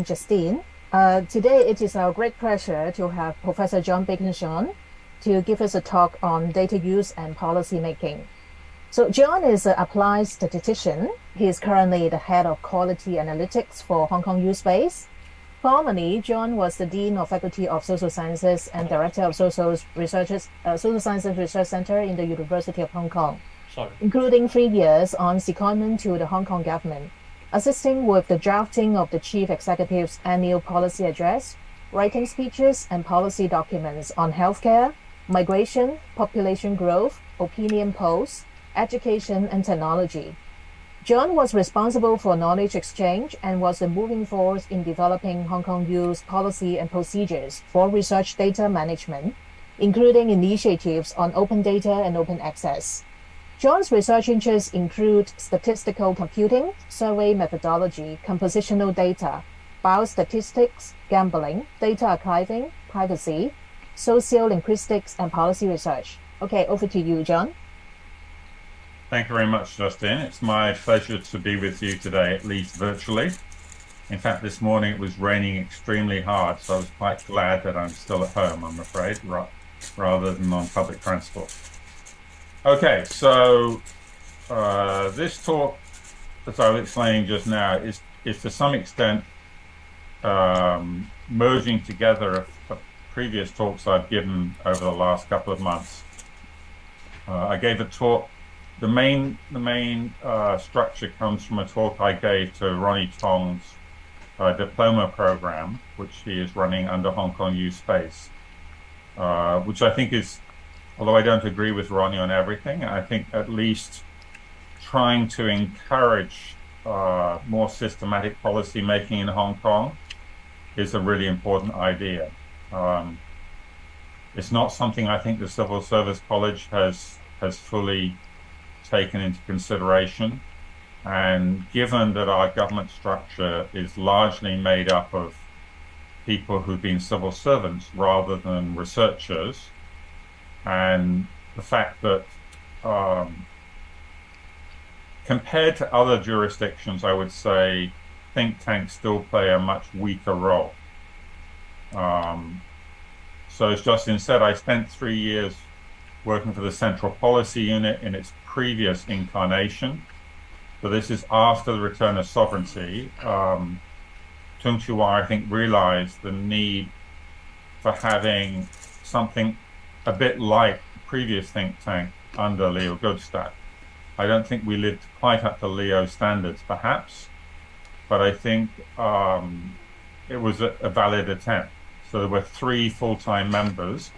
Justine. Today it is our great pleasure to have Professor John Bacon-shone to give us a talk on data use and policy making. So John is an applied statistician. He is currently the head of quality analytics for HKU Space. Formerly, John was the Dean of Faculty of Social Sciences and Director of Social Sciences Research Center in the University of Hong Kong, including 3 years on secondment to the Hong Kong government, assisting with the drafting of the Chief Executive's annual policy address, writing speeches and policy documents on healthcare, migration, population growth, opinion polls, education, and technology. John was responsible for knowledge exchange and was the moving force in developing HKU's policy and procedures for research data management, including initiatives on open data and open access. John's research interests include statistical computing, survey methodology, compositional data, biostatistics, gambling, data archiving, privacy, socio-linguistics, and policy research. Okay, over to you, John. Thank you very much, Justine. It's my pleasure to be with you today, at least virtually. In fact, this morning it was raining extremely hard, so I was quite glad that I'm still at home, I'm afraid, rather than on public transport. Okay, so this talk, as I was explaining just now, is to some extent merging together previous talks I've given over the last couple of months. I gave a talk. The main structure comes from a talk I gave to Tang's diploma program, which he is running under HKU Space, which I think is, although I don't agree with Ronnie on everything, I think at least trying to encourage more systematic policy making in Hong Kong is a really important idea. It's not something I think the Civil Service College has fully taken into consideration. And given that our government structure is largely made up of people who've been civil servants rather than researchers, and the fact that compared to other jurisdictions, I would say think tanks still play a much weaker role. So as Justine said, I spent 3 years working for the Central Policy Unit in its previous incarnation. So this is after the return of sovereignty. Tung Chua, I think, realized the need for having something a bit like the previous think tank under Leo Goodstadt. I don't think we lived quite up to Leo standards, perhaps, but I think it was a valid attempt. So there were 3 full-time members,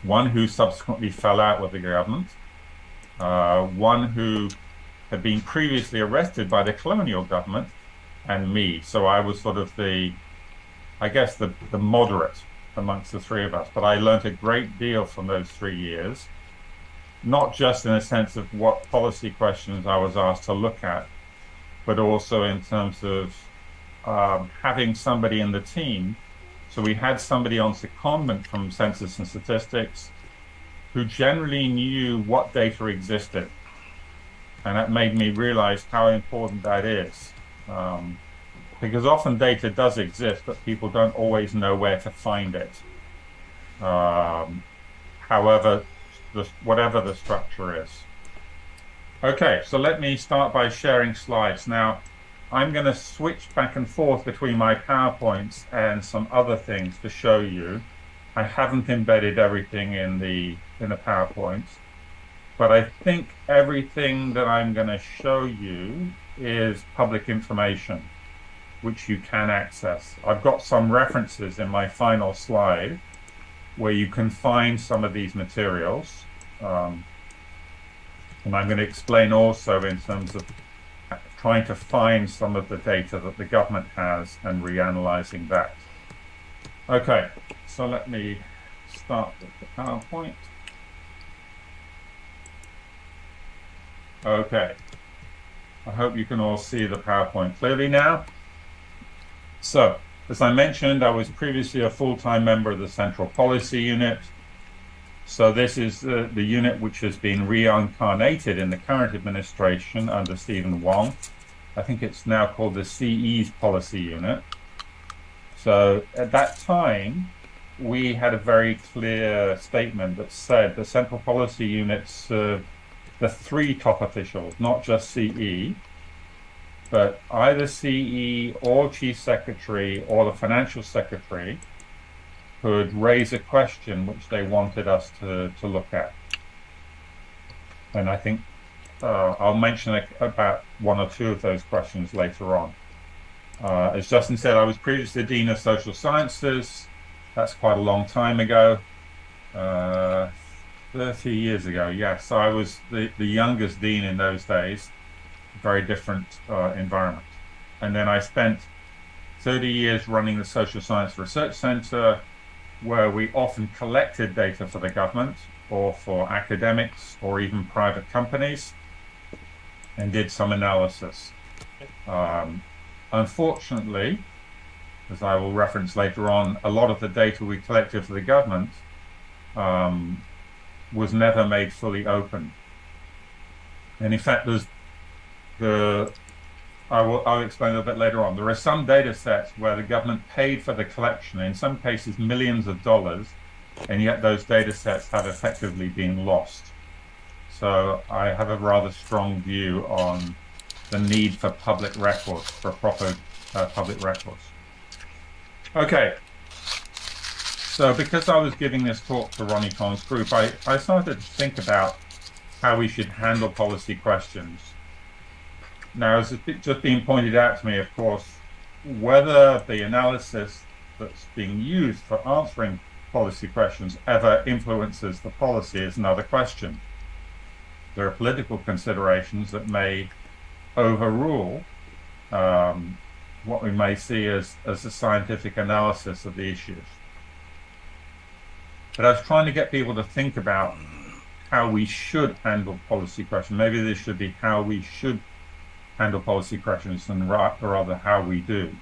one who subsequently fell out with the government, one who had been previously arrested by the colonial government, and me. So I was sort of the moderate amongst the 3 of us. But I learned a great deal from those 3 years, not just in a sense of what policy questions I was asked to look at, but also in terms of having somebody in the team. So we had somebody on secondment from Census and Statistics who generally knew what data existed. And that made me realize how important that is. Because often data does exist, but people don't always know where to find it. However, whatever the structure is. Okay, so let me start by sharing slides. Now, I'm going to switch back and forth between my PowerPoints and some other things to show you. I haven't embedded everything in the PowerPoints, but I think everything that I'm going to show you is public information, which you can access. I've got some references in my final slide where you can find some of these materials. And I'm going to explain also in terms of trying to find some of the data that the government has and reanalyzing that. Okay, so let me start with the PowerPoint. Okay, I hope you can all see the PowerPoint clearly now. So, as I mentioned, I was previously a full-time member of the Central Policy Unit. So this is the unit which has been reincarnated in the current administration under Stephen Wong I think it's now called the CE's policy unit. So at that time, we had a very clear statement that said the central policy unit served the three top officials, not just CE, but either CE or Chief Secretary or the Financial Secretary could raise a question which they wanted us to look at. And I think I'll mention about one or two of those questions later on. As Justine said, I was previously Dean of Social Sciences. That's quite a long time ago, 30 years ago, yes. So I was the youngest dean in those days, very different environment. And then I spent 30 years running the Social Science Research Center, where we often collected data for the government or for academics or even private companies and did some analysis. Unfortunately, as I will reference later on, a lot of the data we collected for the government was never made fully open. And in fact, I'll explain a little bit later on. There are some data sets where the government paid for the collection, in some cases millions of dollars, and yet those data sets have effectively been lost. So I have a rather strong view on the need for public records, for proper public records. Okay, so because I was giving this talk to Ronnie Tong's group, I started to think about how we should handle policy questions. Now, as it's just being pointed out to me, of course, whether the analysis that's being used for answering policy questions ever influences the policy is another question. There are political considerations that may overrule what we may see as a scientific analysis of the issues. But I was trying to get people to think about how we should handle policy questions. Maybe this should be how we should handle policy questions and rather how we do.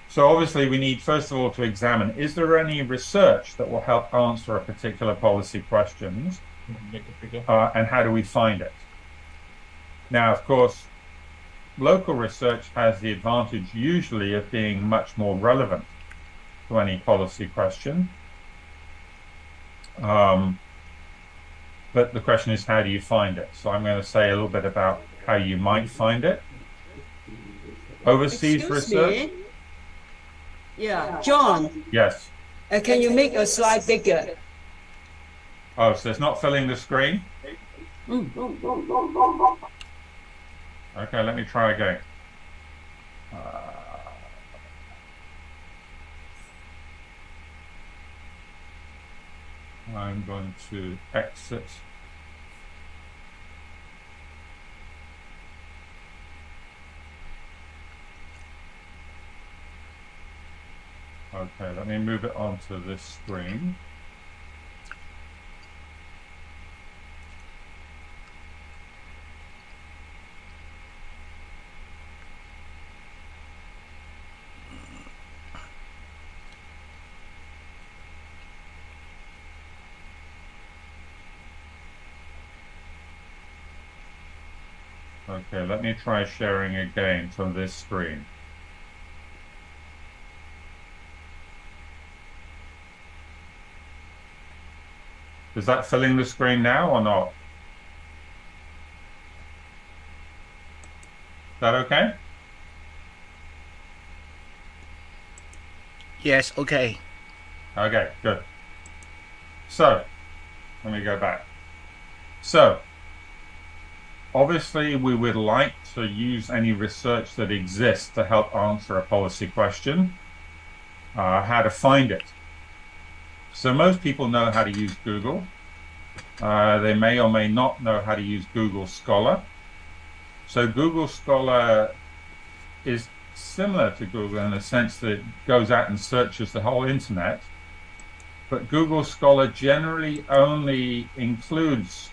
So obviously we need, first of all, to examine, is there any research that will help answer a particular policy questions? And how do we find it? Now, of course, local research has the advantage usually of being much more relevant to any policy question. But the question is, how do you find it? So I'm going to say a little bit about how you might find it. Overseas research. Yeah, John. Yes. Can you make a slide bigger? Oh, so it's not filling the screen? Okay, let me try again. I'm going to exit. Okay, let me move it onto this screen. Okay, let me try sharing again from this screen. Is that filling the screen now or not? Is that okay? Yes, okay. Okay, good. So, let me go back. So, obviously, we would like to use any research that exists to help answer a policy question, how to find it. So most people know how to use Google. They may or may not know how to use Google Scholar. So Google Scholar is similar to Google in the sense that it goes out and searches the whole internet. But Google Scholar generally only includes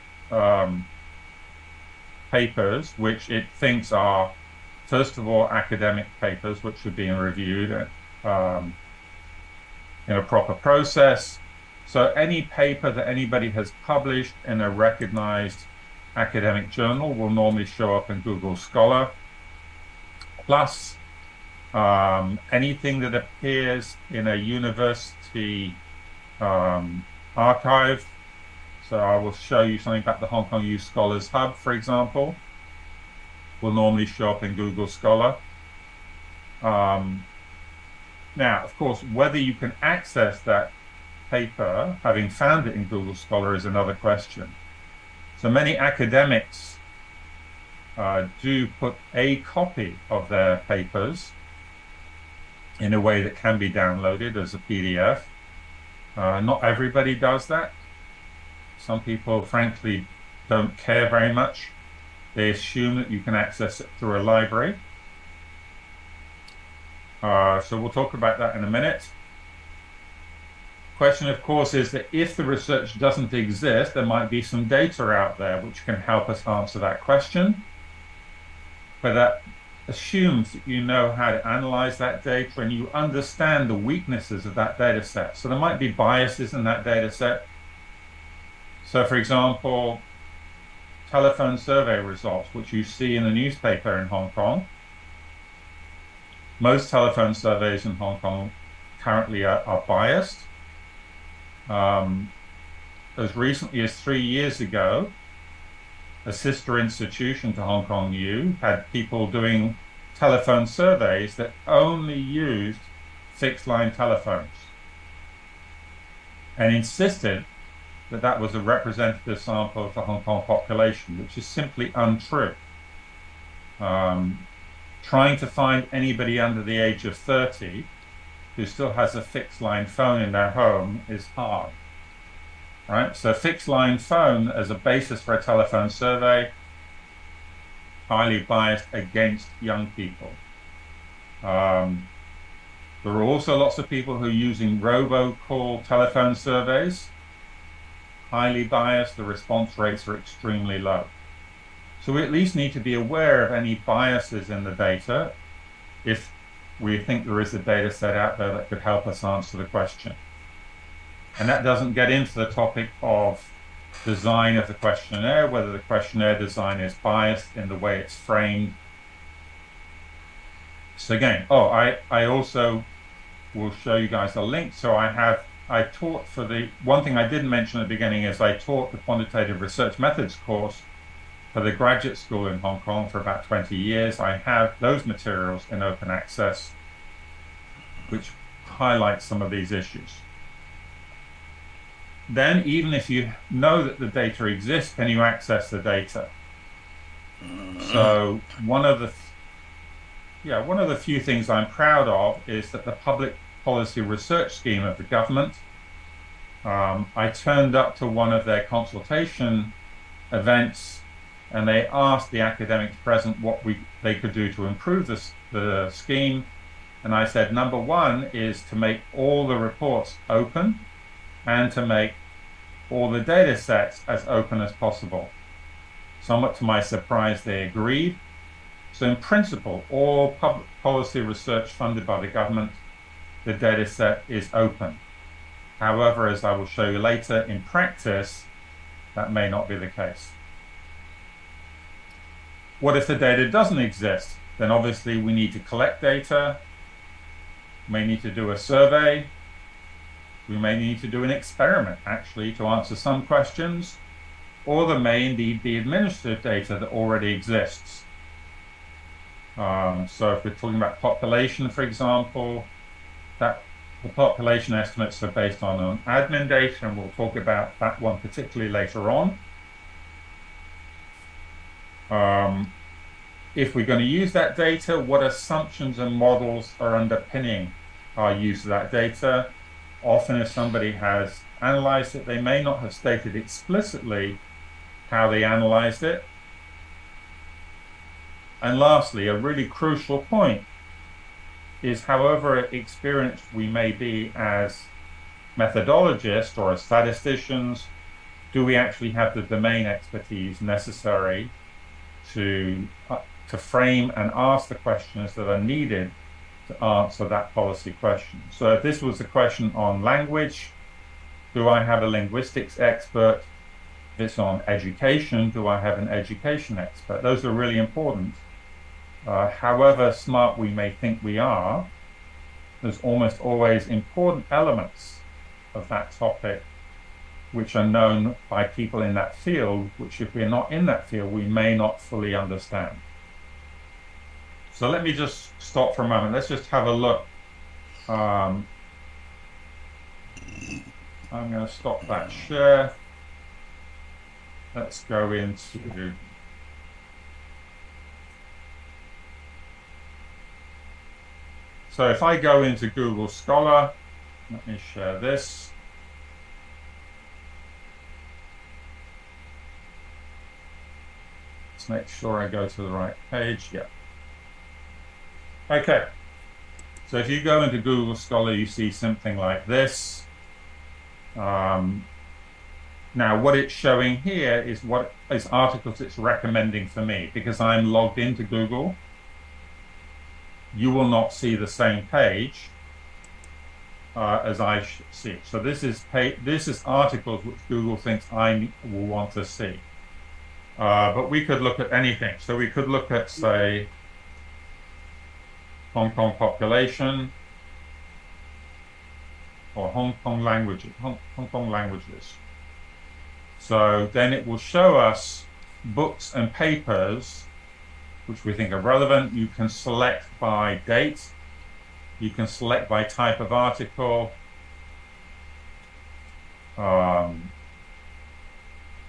papers which it thinks are, first of all, academic papers which are being reviewed in a proper process. So any paper that anybody has published in a recognized academic journal will normally show up in Google Scholar. plus anything that appears in a university archive. So I will show you something about the Hong Kong Youth Scholars Hub, for example, will normally show up in Google Scholar. Now, of course, whether you can access that paper, having found it in Google Scholar, is another question. So many academics do put a copy of their papers in a way that can be downloaded as a PDF. Not everybody does that. Some people, frankly, don't care very much. They assume that you can access it through a library. So we'll talk about that in a minute. Question, of course, is that if the research doesn't exist, there might be some data out there which can help us answer that question. But that assumes that you know how to analyze that data and you understand the weaknesses of that data set. So there might be biases in that data set. So, for example, telephone survey results, which you see in the newspaper in Hong Kong. Most telephone surveys in Hong Kong currently are biased. As recently as 3 years ago, a sister institution to Hong Kong U had people doing telephone surveys that only used fixed line telephones and insisted that that was a representative sample of the Hong Kong population, which is simply untrue. Trying to find anybody under the age of 30 who still has a fixed line phone in their home is hard, right? So fixed line phone as a basis for a telephone survey, highly biased against young people. There are also lots of people who are using robocall telephone surveys, highly biased, the response rates are extremely low. So we at least need to be aware of any biases in the data if we think there is a data set out there that could help us answer the question. And that doesn't get into the topic of design of the questionnaire, whether the questionnaire design is biased in the way it's framed. So again, I also will show you guys a link. So I taught for the, one thing I didn't mention at the beginning is I taught the quantitative research methods course for the graduate school in Hong Kong for about 20 years. I have those materials in open access, which highlight some of these issues. Then, even if you know that the data exists, can you access the data? So one of the few things I'm proud of is that the public policy research scheme of the government, I turned up to one of their consultation events and they asked the academics present what they could do to improve the scheme. And I said, number one is to make all the reports open and to make all the data sets as open as possible. Somewhat to my surprise, they agreed. So in principle, all public policy research funded by the government, the data set is open. However, as I will show you later, in practice, that may not be the case. What if the data doesn't exist? Then obviously we need to collect data, may need to do a survey, we may need to do an experiment actually to answer some questions, or there may indeed be administrative data that already exists. So if we're talking about population, for example, that the population estimates are based on admin data, and we'll talk about that one particularly later on. If we're going to use that data, what assumptions and models are underpinning our use of that data? Often if somebody has analyzed it, they may not have stated explicitly how they analyzed it. And lastly, a really crucial point is however experienced we may be as methodologists or as statisticians, do we actually have the domain expertise necessary to frame and ask the questions that are needed to answer that policy question? So if this was a question on language, do I have a linguistics expert? If it's on education, do I have an education expert? Those are really important However smart we may think we are, there's almost always important elements of that topic which are known by people in that field, which if we're not in that field, we may not fully understand. So let me just stop for a moment. Let's just have a look. I'm going to stop that share. Let's go into so if I go into Google Scholar, let me share this. Let's make sure I go to the right page. Yeah. Okay. So if you go into Google Scholar, you see something like this. Now, what it's showing here is what is articles it's recommending for me. Because I'm logged into Google, you will not see the same page as I see. So this is articles which Google thinks I will want to see. But we could look at anything. So we could look at, say, Hong Kong population or Hong Kong languages. So then it will show us books and papers which we think are relevant. You can select by date. You can select by type of article.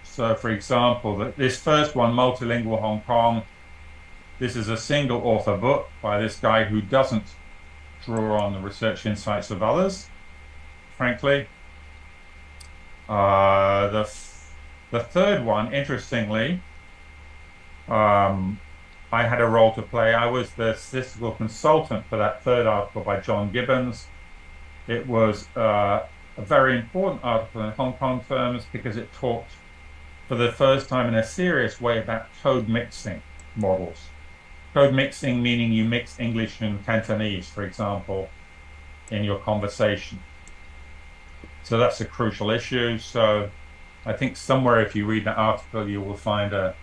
So for example, this first one, Multilingual Hong Kong, this is a single author book by this guy who doesn't draw on the research insights of others, frankly. The third one, interestingly, I had a role to play. I was the statistical consultant for that third article by John Gibbons. It was a very important article in Hong Kong terms because it talked for the first time in a serious way about code mixing models. Code mixing meaning you mix English and Cantonese, for example, in your conversation. So that's a crucial issue. So I think somewhere if you read that article, you will find an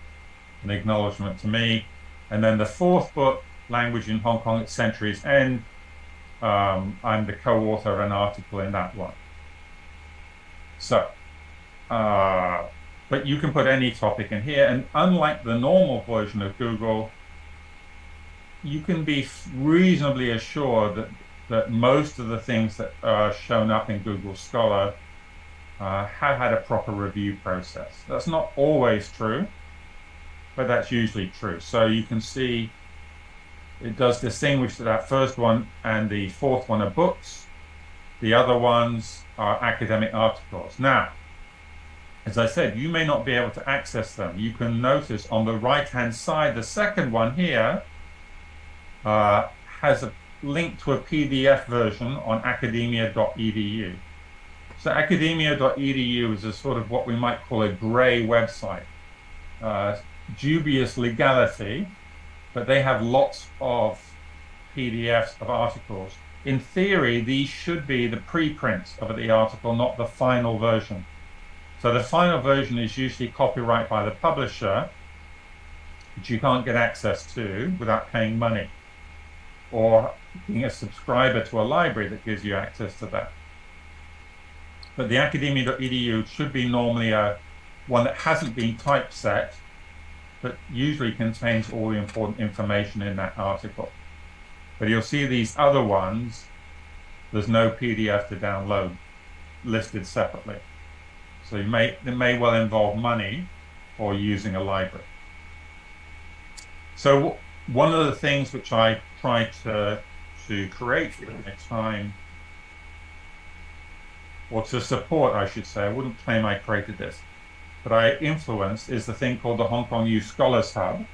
acknowledgement to me. And then the fourth book, Language in Hong Kong at Century's End, I'm the co-author of an article in that one. So, but you can put any topic in here. And unlike the normal version of Google, you can be reasonably assured that most of the things that are shown up in Google Scholar have had a proper review process. That's not always true, but that's usually true. So you can see it does distinguish that first one and the fourth one are books. The other ones are academic articles. Now, as I said, you may not be able to access them. You can notice on the right-hand side, the second one here has a link to a PDF version on academia.edu. So academia.edu is a sort of what we might call a gray website. Dubious legality, but they have lots of PDFs of articles. In theory, these should be the preprints of the article, not the final version. So the final version is usually copyright by the publisher, which you can't get access to without paying money, or being a subscriber to a library that gives you access to that. But the academia.edu should be normally one that hasn't been typeset, but usually contains all the important information in that article. But you'll see these other ones, there's no PDF to download listed separately. So it may well involve money or using a library. So one of the things which I tried to create at the time, or to support, I should say, I wouldn't claim I created this, but I influenced, is the thing called the Hong Kong U Scholars Hub.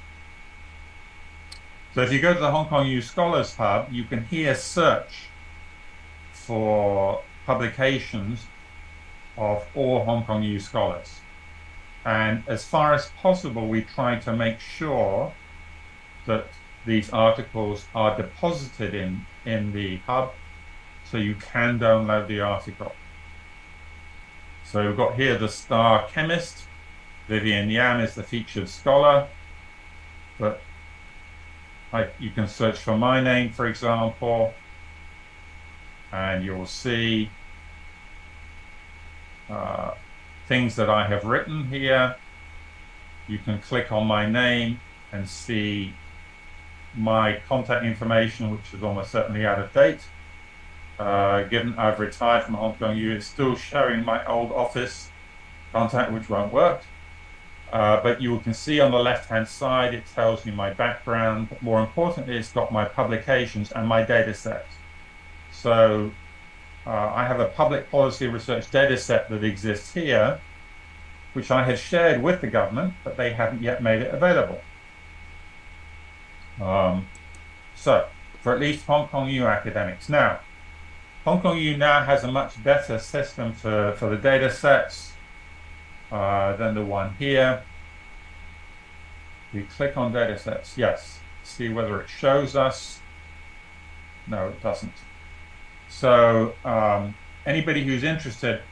So if you go to the Hong Kong U Scholars Hub, you can here search for publications of all Hong Kong U scholars. And as far as possible, we try to make sure that these articles are deposited in the hub so you can download the article. So we've got here the star chemist. Vivian Yam is the featured scholar, but You can search for my name, for example, and you'll see things that I have written here. You can click on my name and see my contact information, which is almost certainly out of date. Given I've retired from Hong Kong U, it's still showing my old office contact, which won't work. But you can see on the left-hand side, it tells you my background. But more importantly, it's got my publications and my data set. So I have a public policy research data set that exists here, which I had shared with the government, but they haven't yet made it available. So for at least Hong Kong U academics. Now, Hong Kong U now has a much better system for the data sets than the one here. We click on data sets, yes. See whether it shows us. No, it doesn't. So anybody who's interested,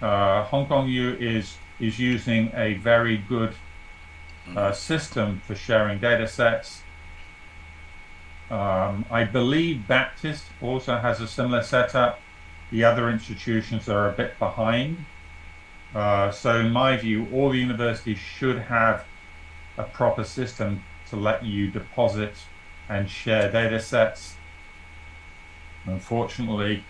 Hong Kong U is using a very good system for sharing data sets. I believe Baptist also has a similar setup. The other institutions are a bit behind. So in my view, all the universities should have a proper system to let you deposit and share data sets. Unfortunately,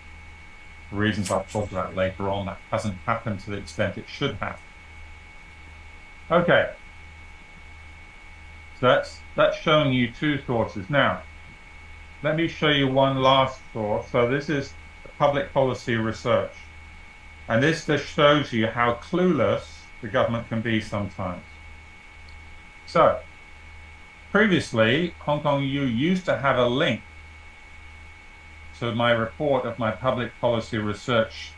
for reasons I'll talk about later on, that hasn't happened to the extent it should have. Okay, so that's showing you two sources. Now, let me show you one last source. So this is public policy research. And this just shows you how clueless the government can be sometimes. So, previously, Hong Kong U used to have a link to my report of my public policy research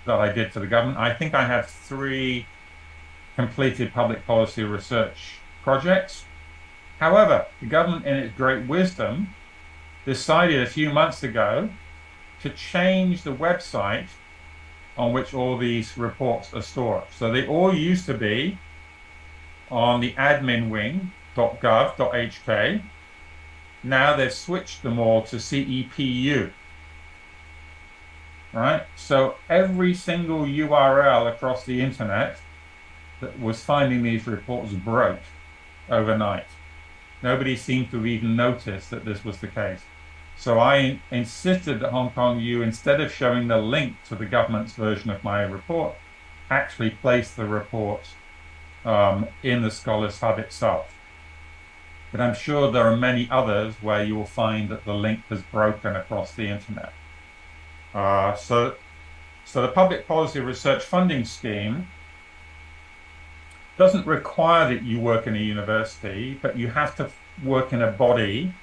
that I did for the government. I think I have 3 completed public policy research projects. However, the government, in its great wisdom, decided a few months ago to change the website on which all these reports are stored. So they all used to be on the admin wing.gov.hk. Now they've switched them all to CEPU. Right? So every single URL across the internet that was finding these reports broke overnight. Nobody seemed to even notice that this was the case. So I insisted that Hong Kong U, instead of showing the link to the government's version of my report, actually place the report in the Scholars Hub itself. But I'm sure there are many others where you will find that the link has broken across the internet. So the Public Policy Research Funding Scheme doesn't require that you work in a university, but you have to work in a body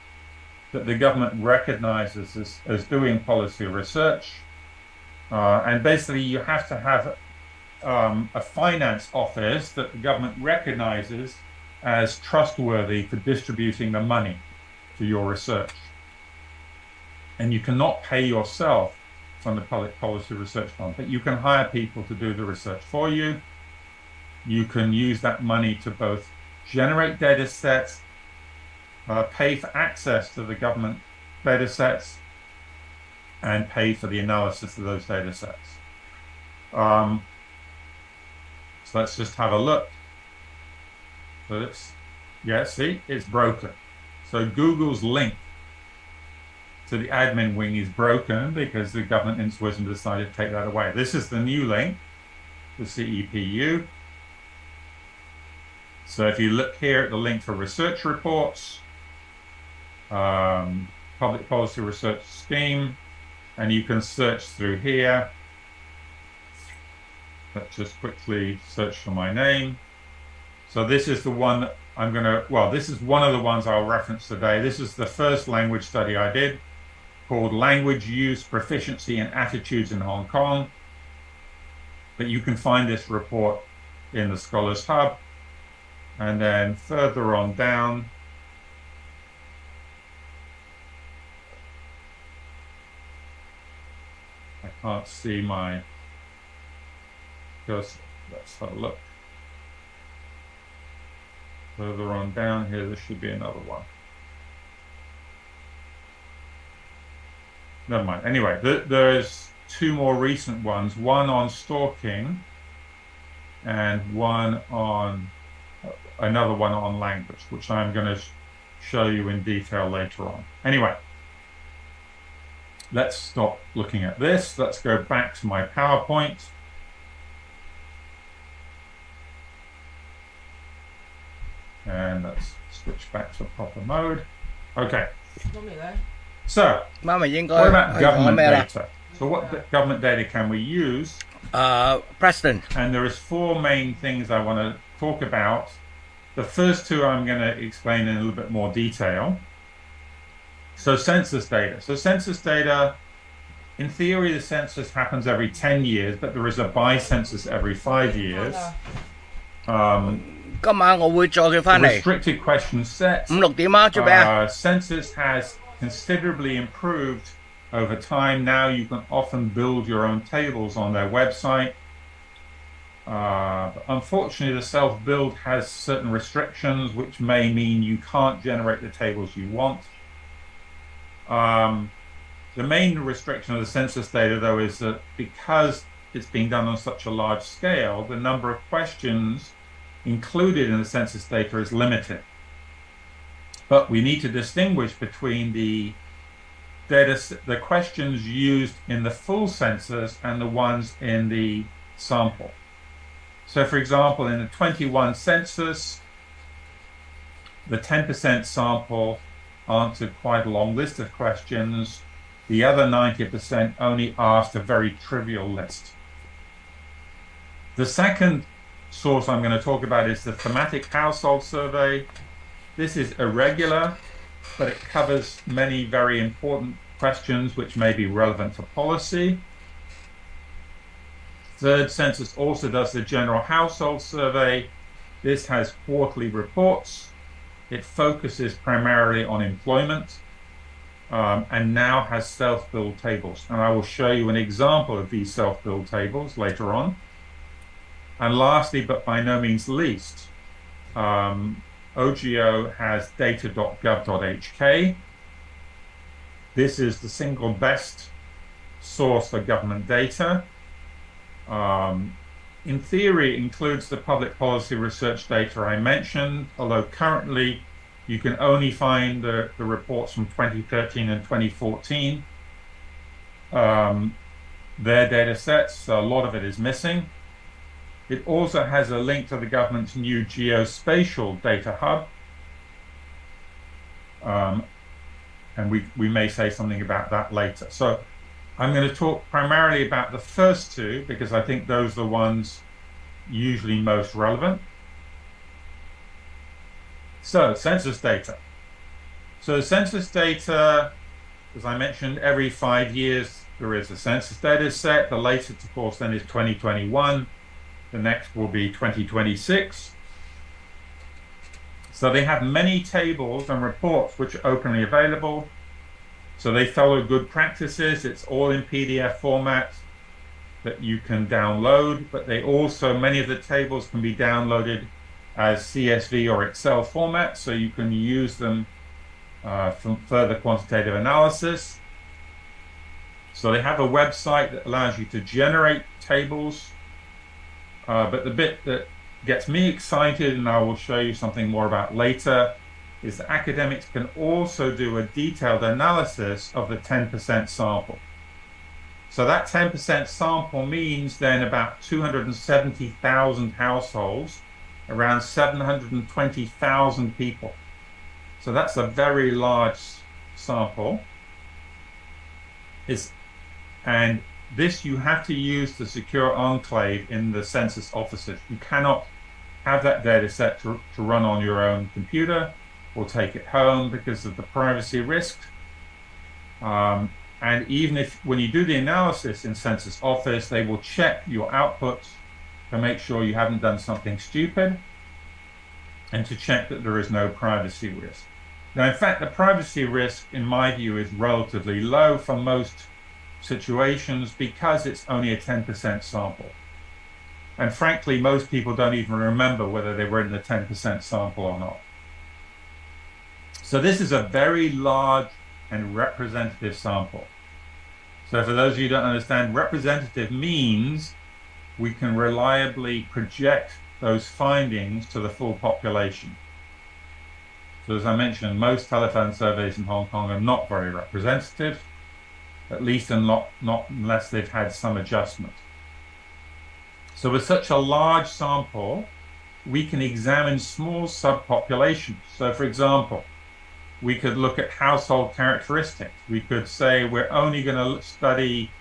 that the government recognizes as doing policy research. And basically you have to have a finance office that the government recognizes as trustworthy for distributing the money to your research. And you cannot pay yourself from the Public Policy Research Fund, but you can hire people to do the research for you. You can use that money to both generate data sets, pay for access to the government data sets, and pay for the analysis of those data sets. So let's just have a look. So see, it's broken. So Google's link to the admin wing is broken because the government in its wisdom decided to take that away. This is the new link, the CEPU. So if you look here at the link for research reports, Public Policy Research Scheme, and you can search through here. Let's just quickly search for my name. So this is the one I'm going to, well, this is one of the ones I'll reference today. This is the first language study I did called Language Use, Proficiency and Attitudes in Hong Kong. But you can find this report in the Scholars Hub. And then further on down, I can't see my, let's have a look. Further on down here, there should be another one. never mind. Anyway, there's two more recent ones, one on stalking and another one on language, which I'm going to show you in detail later on. Anyway, let's stop looking at this. Let's go back to my PowerPoint. And let's switch back to proper mode. Okay. So, what about government data? So what government data can we use? President. And there is four main things I want to talk about. The first two I'm going to explain in a little bit more detail. So census data. So census data, in theory, the census happens every 10 years, but there is a bi-census every 5 years. Restricted question sets. Census has considerably improved over time. Now you can often build your own tables on their website. But unfortunately, the self-build has certain restrictions, which may mean you can't generate the tables you want. The main restriction of the census data, though, is that because it's being done on such a large scale, the number of questions included in the census data is limited. But we need to distinguish between the questions used in the full census and the ones in the sample. So, for example, in the 21 census, the 10% sample answered quite a long list of questions. The other 90% only asked a very trivial list. The second source I'm going to talk about is the Thematic household survey. This is irregular, but it covers many very important questions which may be relevant to policy. Third census also does the general household survey. This has quarterly reports. It focuses primarily on employment and now has self-build tables. And I will show you an example of these self-build tables later on. And lastly, but by no means least, OGO has data.gov.hk. This is the single best source for government data. In theory, it includes the public policy research data I mentioned, although currently you can only find the reports from 2013 and 2014. Their data sets, so a lot of it is missing. It also has a link to the government's new geospatial data hub. And we may say something about that later. So I'm going to talk primarily about the first two because I think those are the ones usually most relevant. So census data. So census data, as I mentioned, every 5 years there is a census data set. The latest, of course, then is 2021. The next will be 2026. So they have many tables and reports which are openly available. So they follow good practices. It's all in PDF format that you can download, but they also, many of the tables can be downloaded as CSV or Excel format, so you can use them for further quantitative analysis. So they have a website that allows you to generate tables, but the bit that gets me excited, and I will show you something more about later, is that academics can also do a detailed analysis of the 10% sample. So that 10% sample means then about 270,000 households, around 720,000 people. So that's a very large sample. And this you have to use the secure enclave in the census offices. You cannot have that data set to run on your own computer or take it home because of the privacy risk. And even if, when you do the analysis in Census Office, they will check your outputs to make sure you haven't done something stupid and to check that there is no privacy risk. Now, in fact, the privacy risk, in my view, is relatively low for most situations because it's only a 10% sample. And frankly, most people don't even remember whether they were in the 10% sample or not. So this is a very large and representative sample. So for those of you who don't understand, representative means we can reliably project those findings to the full population. So as I mentioned, most telephone surveys in Hong Kong are not very representative, at least not unless they've had some adjustment. So with such a large sample, we can examine small subpopulations. So for example, we could look at household characteristics. We could say we're only going to study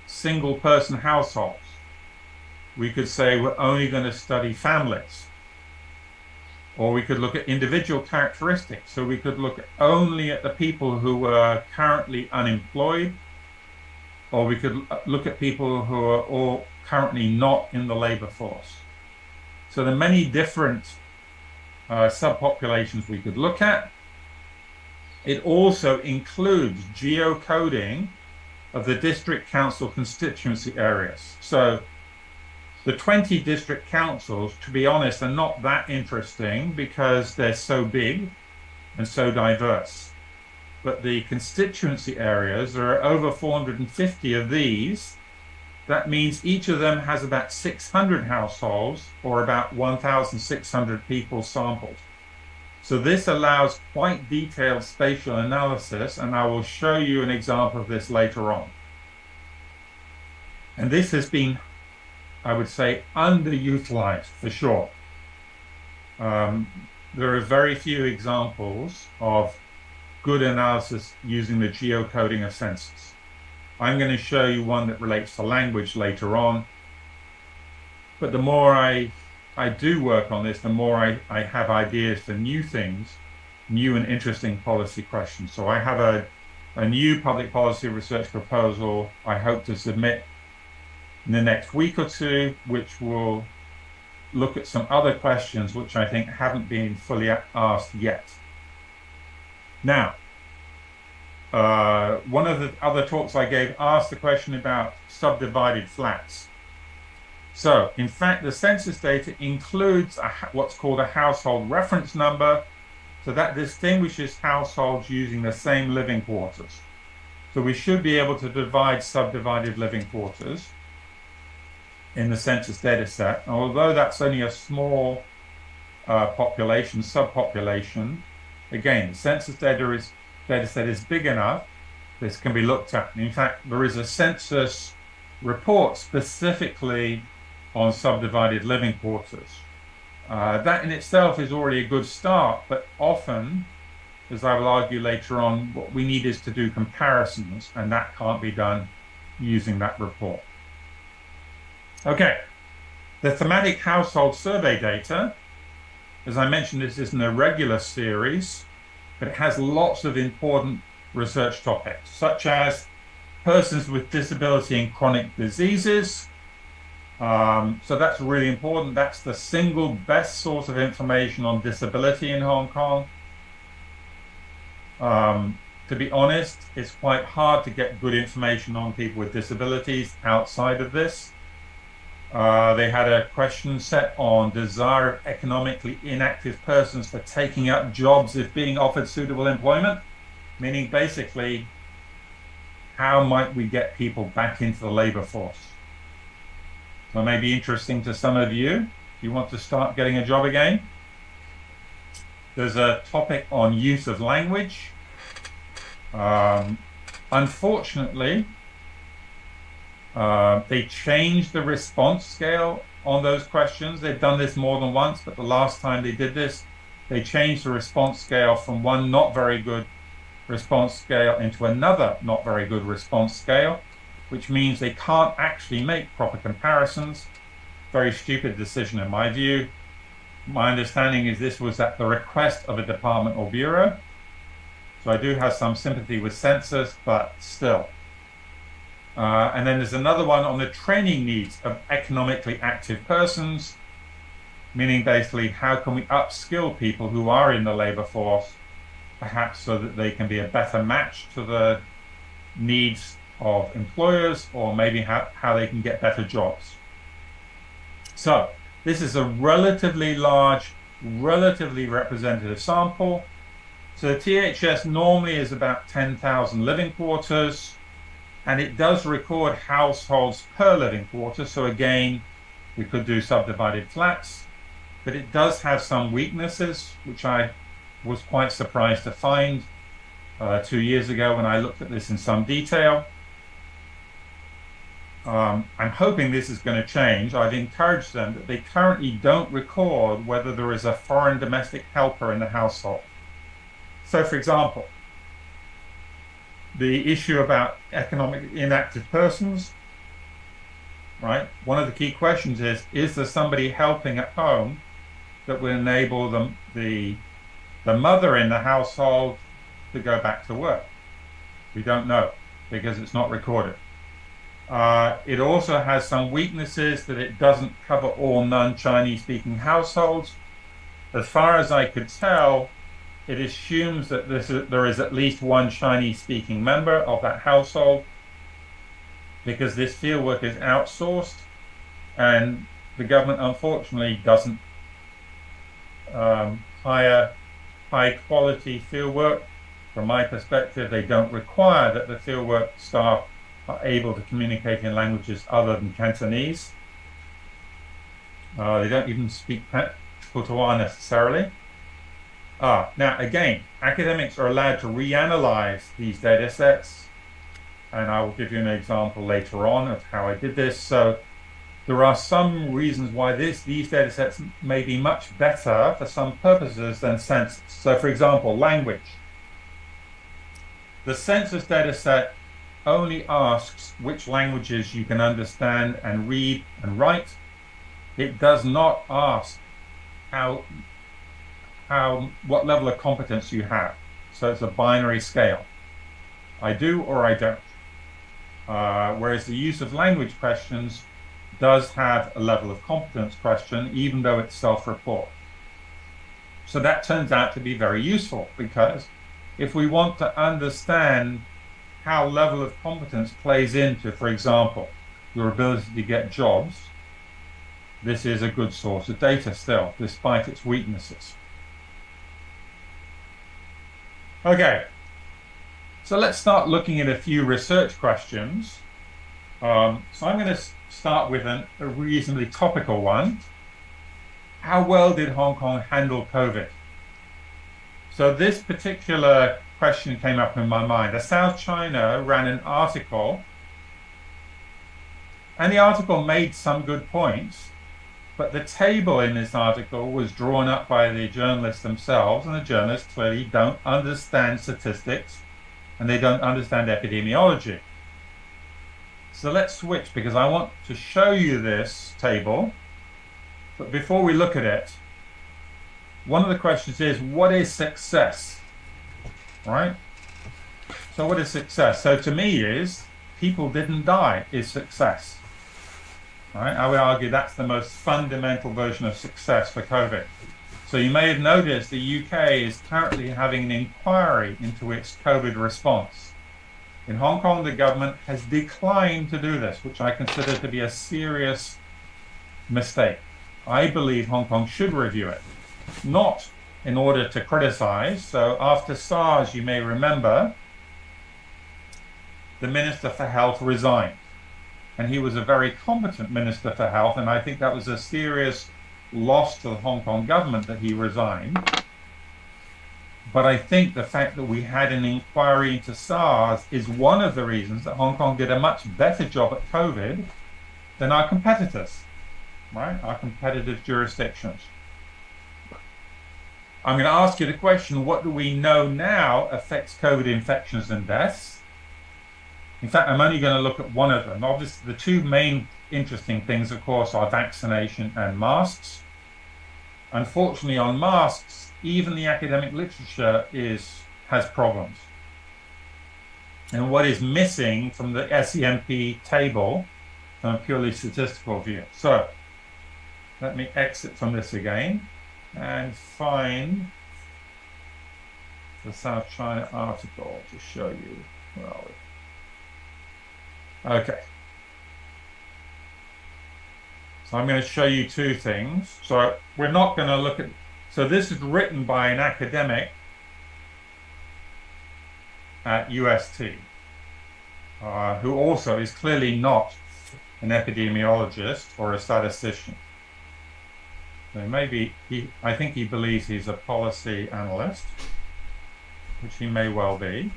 single person households. We could say we're only going to study families. Or we could look at individual characteristics. So we could look only at the people who are currently unemployed, or we could look at people who are all currently not in the labor force. So there are many different subpopulations we could look at. It also includes geocoding of the district council constituency areas. So the 20 district councils, to be honest, are not that interesting because they're so big and so diverse. But the constituency areas, there are over 450 of these. That means each of them has about 600 households or about 1,600 people sampled. So this allows quite detailed spatial analysis, and I will show you an example of this later on. And this has been, I would say, underutilized for sure. There are very few examples of good analysis using the geocoding of census. I'm going to show you one that relates to language later on. But the more I do work on this, the more I have ideas for new things, new and interesting policy questions. So I have a new public policy research proposal I hope to submit in the next week or two, which will look at some other questions which I think haven't been fully asked yet. Now, one of the other talks I gave asked the question about subdivided flats. So, in fact, the census data includes what's called a household reference number. So that distinguishes households using the same living quarters. So we should be able to divide subdivided living quarters in the census data set. Although that's only a small population, subpopulation, again, the census data set is big enough, this can be looked at. And in fact, there is a census report specifically on subdivided living quarters. That in itself is already a good start, but often, as I will argue later on, what we need is to do comparisons, and that can't be done using that report. Okay, the thematic household survey data, as I mentioned, this is an irregular series, but it has lots of important research topics, such as persons with disability and chronic diseases. So that's really important. That's the single best source of information on disability in Hong Kong. To be honest, it's quite hard to get good information on people with disabilities outside of this. They had a question set on desire of economically inactive persons for taking up jobs if being offered suitable employment, meaning basically, how might we get people back into the labor force? So it may be interesting to some of you if you want to start getting a job again. There's a topic on use of language. Unfortunately, they changed the response scale on those questions. They've done this more than once, but the last time they did this, they changed the response scale from one not very good response scale into another not very good response scale, which means they can't actually make proper comparisons. Very stupid decision in my view. My understanding is this was at the request of a department or bureau. So I do have some sympathy with census, but still. And then there's another one on the training needs of economically active persons, meaning basically how can we upskill people who are in the labor force, perhaps so that they can be a better match to the needs of employers, or maybe how they can get better jobs. So this is a relatively large, relatively representative sample. So the THS normally is about 10,000 living quarters. And it does record households per living quarter. So again, we could do subdivided flats, but it does have some weaknesses, which I was quite surprised to find 2 years ago when I looked at this in some detail. I'm hoping this is going to change. I've encouraged them that they currently don't record whether there is a foreign domestic helper in the household. So, for example, the issue about economically inactive persons, right? One of the key questions is there somebody helping at home that will enable them, the mother in the household to go back to work? We don't know because it's not recorded. It also has some weaknesses that it doesn't cover all non-Chinese speaking households. As far as I could tell, it assumes that there is at least one Chinese speaking member of that household because this fieldwork is outsourced and the government unfortunately doesn't hire high quality fieldwork. From my perspective, they don't require that the fieldwork staff are able to communicate in languages other than Cantonese. They don't even speak Putuan necessarily. Now, again, academics are allowed to reanalyze these data sets, and I will give you an example later on of how I did this. So there are some reasons why these data sets may be much better for some purposes than census. So, for example, language. The census data set only asks which languages you can understand and read and write. It does not ask what level of competence you have. So it's a binary scale. I do or I don't. Whereas the use of language questions does have a level of competence question, even though it's self-report. So that turns out to be very useful because if we want to understand how level of competence plays into, for example, your ability to get jobs, this is a good source of data still, despite its weaknesses. Okay, so let's start looking at a few research questions. So I'm going to start with a reasonably topical one. How well did Hong Kong handle COVID? So this particular question came up in my mind. The South China ran an article, and the article made some good points, but the table in this article was drawn up by the journalists themselves, and the journalists clearly don't understand statistics, and they don't understand epidemiology. So let's switch, because I want to show you this table, but before we look at it, one of the questions is, what is success? Right? So what is success? So to me is, people didn't die is success. Right? I would argue that's the most fundamental version of success for COVID. So you may have noticed the UK is currently having an inquiry into its COVID response. In Hong Kong, the government has declined to do this, which I consider to be a serious mistake. I believe Hong Kong should review it, not in order to criticize. So after SARS, you may remember, the Minister for Health resigned. And he was a very competent Minister for Health, and I think that was a serious loss to the Hong Kong government that he resigned. But I think the fact that we had an inquiry into SARS is one of the reasons that Hong Kong did a much better job at COVID than our competitors, right? Our competitive jurisdictions. I'm going to ask you the question, what do we know now affects COVID infections and deaths? In fact, I'm only going to look at one of them. Obviously, the two main interesting things, of course, are vaccination and masks. Unfortunately, on masks, even the academic literature has problems. And what is missing from the SEMP table from a purely statistical view. So let me exit from this again and find the South China article to show you. Where are we? Okay. So I'm going to show you two things. So we're not going to look at, so this is written by an academic at UST. who also is clearly not an epidemiologist or a statistician. So maybe I think he believes he's a policy analyst, which he may well be.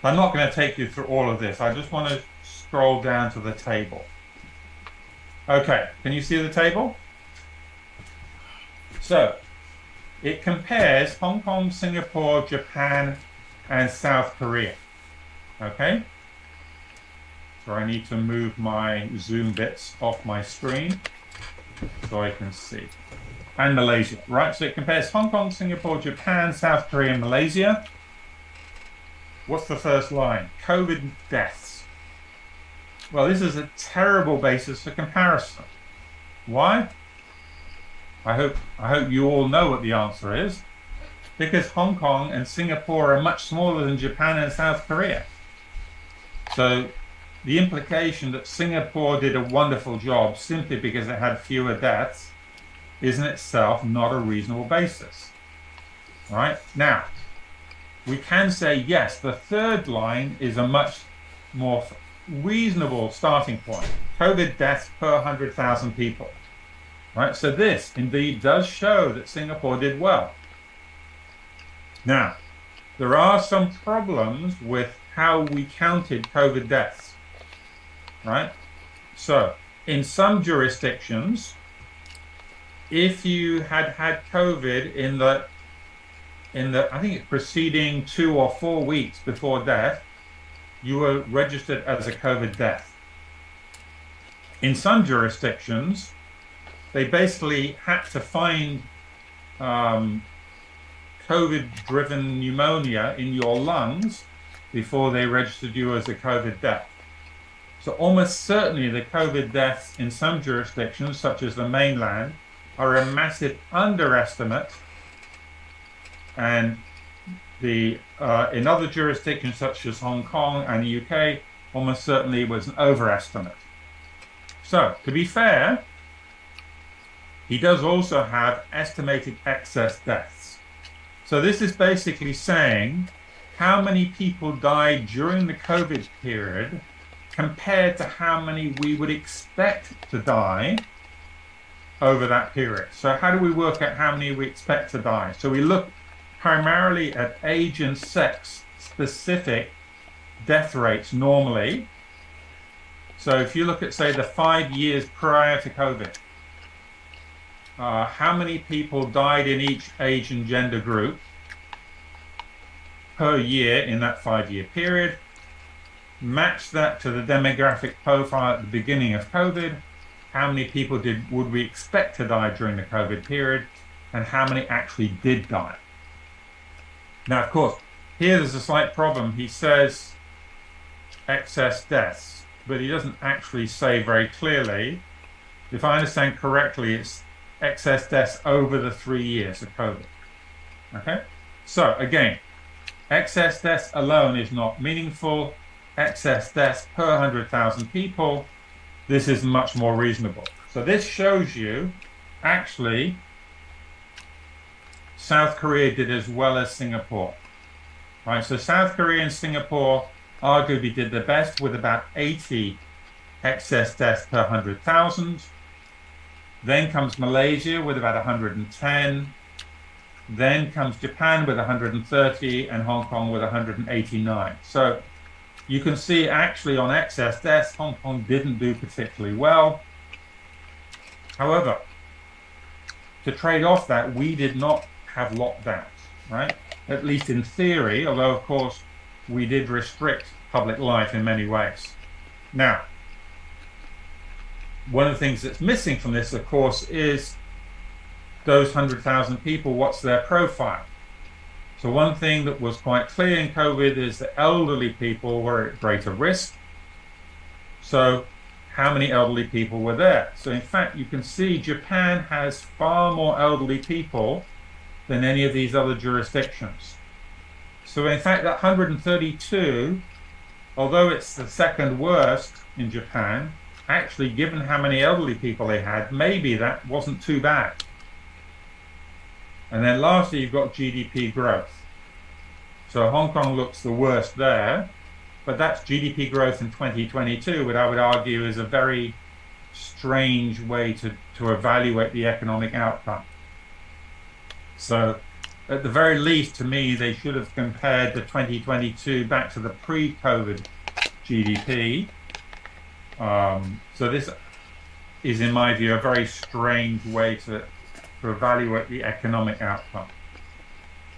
I'm not going to take you through all of this. I just want to scroll down to the table. Okay, can you see the table? So, it compares Hong Kong, Singapore, Japan, and South Korea. Okay? So I need to move my Zoom bits off my screen so I can see. And Malaysia, right? So it compares Hong Kong, Singapore, Japan, South Korea, and Malaysia. What's the first line? COVID deaths. Well, this is a terrible basis for comparison. Why? I hope you all know what the answer is. Because Hong Kong and Singapore are much smaller than Japan and South Korea. So the implication that Singapore did a wonderful job simply because it had fewer deaths is in itself not a reasonable basis. All right? Now, we can say, yes, the third line is a much more reasonable starting point. COVID deaths per 100,000 people. Right? So this indeed does show that Singapore did well. Now, there are some problems with how we counted COVID deaths. Right? So, in some jurisdictions, if you had had COVID in the I think it's preceding 2 or 4 weeks before death, you were registered as a COVID death. In some jurisdictions, they basically had to find COVID-driven pneumonia in your lungs before they registered you as a COVID death. So almost certainly the COVID deaths in some jurisdictions, such as the mainland, are a massive underestimate, and in other jurisdictions such as Hong Kong and the UK, almost certainly was an overestimate. So, to be fair, he does also have estimated excess deaths. So this is basically saying how many people died during the COVID period compared to how many we would expect to die over that period. So how do we work out how many we expect to die? So we look primarily at age and sex specific death rates normally. So if you look at, say, the 5 years prior to COVID, how many people died in each age and gender group per year in that 5-year period? Match that to the demographic profile at the beginning of COVID. How many people would we expect to die during the COVID period, and how many actually did die? Now, of course, here there's a slight problem. He says excess deaths, but he doesn't actually say very clearly. If I understand correctly, it's excess deaths over the 3 years of COVID. Okay? So, again, excess deaths alone is not meaningful. Excess deaths per 100,000 people, this is much more reasonable. So this shows you, actually, South Korea did as well as Singapore. Right, so South Korea and Singapore arguably did the best with about 80 excess deaths per 100,000. Then comes Malaysia with about 110. Then comes Japan with 130 and Hong Kong with 189. So you can see actually on excess deaths, Hong Kong didn't do particularly well. However, to trade off that, we did not have lockdowns, right? At least in theory, although of course we did restrict public life in many ways. Now, one of the things that's missing from this, of course, is those 100,000 people, what's their profile? So one thing that was quite clear in COVID is that elderly people were at greater risk. So how many elderly people were there? So in fact, you can see Japan has far more elderly people than any of these other jurisdictions. So in fact, that 132, although it's the second worst in Japan, actually, given how many elderly people they had, maybe that wasn't too bad. And then lastly, you've got GDP growth. So Hong Kong looks the worst there, but that's GDP growth in 2022, which I would argue is a very strange way to evaluate the economic outcome. So at the very least, to me, they should have compared the 2022 back to the pre-COVID GDP. So this is, in my view, a very strange way to evaluate the economic outcome.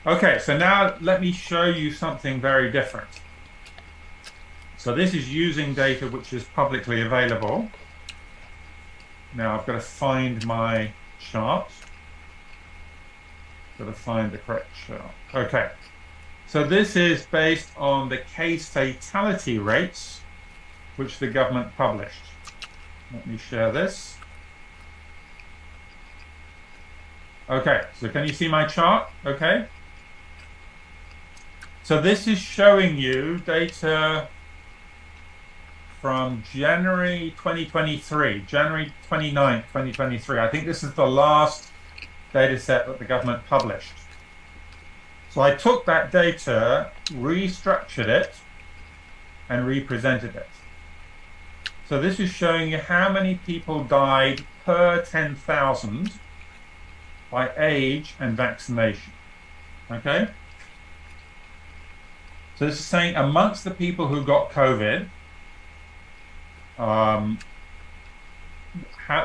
Okay, so now let me show you something very different. So this is using data which is publicly available. Now I've got to find my chart. Got to find the correct chart. Okay, so this is based on the case fatality rates which the government published. Let me share this. Okay, so can you see my chart? Okay. So this is showing you data from January 2023, January 29th, 2023. I think this is the last data set that the government published. So I took that data, restructured it, and represented it. So this is showing you how many people died per 10,000 by age and vaccination. Okay? So this is saying amongst the people who got COVID,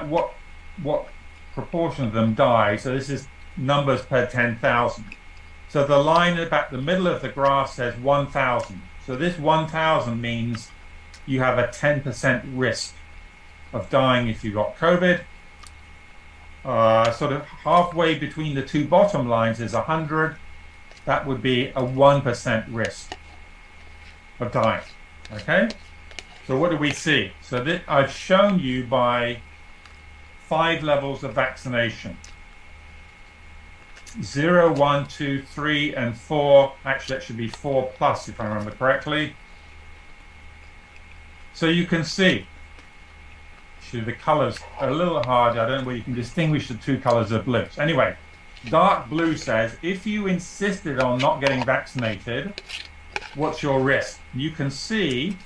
what proportion of them died. So this is numbers per 10,000. So the line about the middle of the graph says 1,000. So this 1,000 means you have a 10% risk of dying if you got COVID. Sort of halfway between the two bottom lines is 100. That would be a 1% risk of dying. Okay? So what do we see? So this, I've shown you by 5 levels of vaccination. 0, 1, 2, 3, and 4. Actually, that should be 4 plus, if I remember correctly. So you can see, actually the colors are a little hard. I don't know where you can distinguish the two colors of blue. So anyway, dark blue says, if you insisted on not getting vaccinated, what's your risk? You can see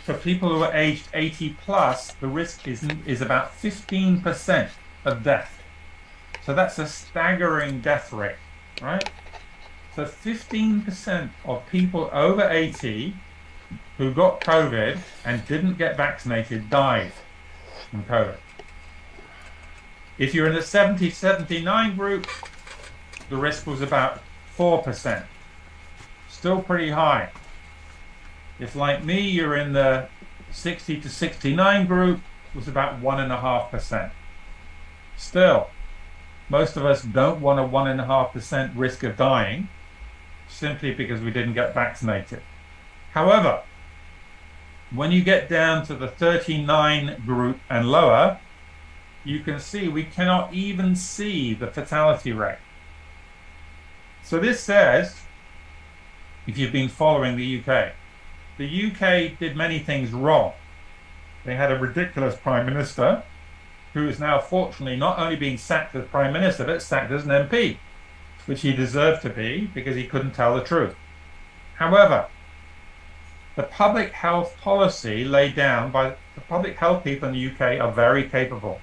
for people who are aged 80 plus, the risk is about 15% of death. So that's a staggering death rate, right? So 15% of people over 80 who got COVID and didn't get vaccinated died from COVID. If you're in the 70-79 group, the risk was about 4%. Still pretty high. If, like me, you're in the 60 to 69 group, it was about 1.5%. Still, most of us don't want a 1.5% risk of dying simply because we didn't get vaccinated. However, when you get down to the 39 group and lower, you can see we cannot even see the fatality rate. So this says, if you've been following the UK did many things wrong. They had a ridiculous Prime Minister who is now fortunately not only being sacked as Prime Minister, but sacked as an MP, which he deserved to be because he couldn't tell the truth. However, the public health policy laid down by the public health people in the UK are very capable.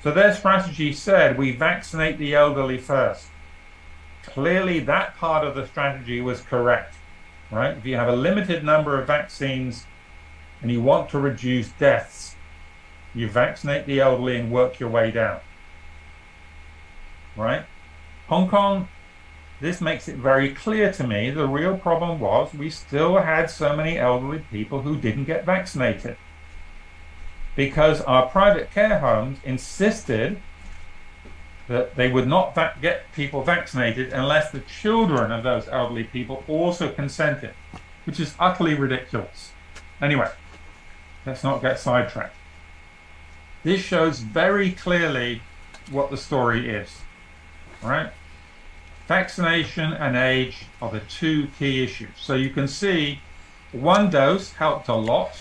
So their strategy said, we vaccinate the elderly first. Clearly that part of the strategy was correct, right? If you have a limited number of vaccines and you want to reduce deaths, you vaccinate the elderly and work your way down, right? Hong Kong, this makes it very clear to me the real problem was we still had so many elderly people who didn't get vaccinated because our private care homes insisted that they would not get people vaccinated unless the children of those elderly people also consented, which is utterly ridiculous. Anyway, let's not get sidetracked. This shows very clearly what the story is, right? Vaccination and age are the two key issues. So you can see 1 dose helped a lot.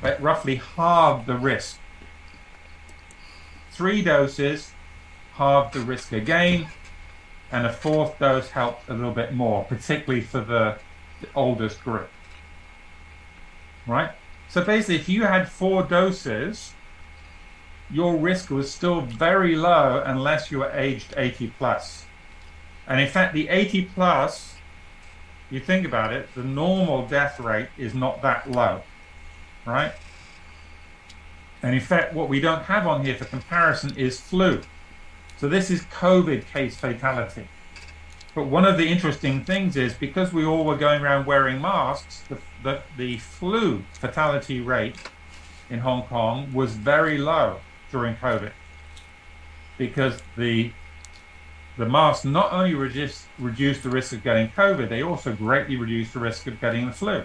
It roughly halved the risk. 3 doses halved the risk again. and a fourth dose helped a little bit more, particularly for the oldest group. Right? So basically, if you had 4 doses, your risk was still very low unless you were aged 80 plus. And in fact, the 80 plus, you think about it, the normal death rate is not that low, right? And in fact, what we don't have on here for comparison is flu. So this is COVID case fatality. But one of the interesting things is, because we all were going around wearing masks, the flu fatality rate in Hong Kong was very low during COVID, because the masks not only reduced the risk of getting COVID, they also greatly reduced the risk of getting the flu.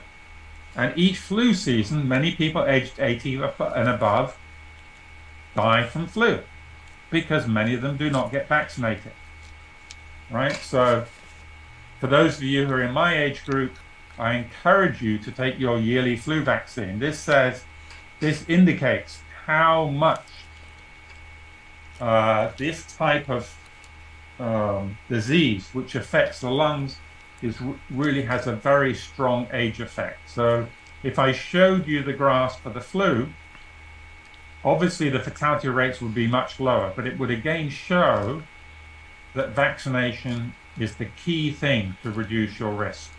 And each flu season, many people aged 80 and above die from flu, because many of them do not get vaccinated. Right? So for those of you who are in my age group, I encourage you to take your yearly flu vaccine. This indicates how much this type of disease, which affects the lungs, really has a very strong age effect. So if I showed you the graphs for the flu, obviously the fatality rates would be much lower, but it would again show that vaccination is the key thing to reduce your risk.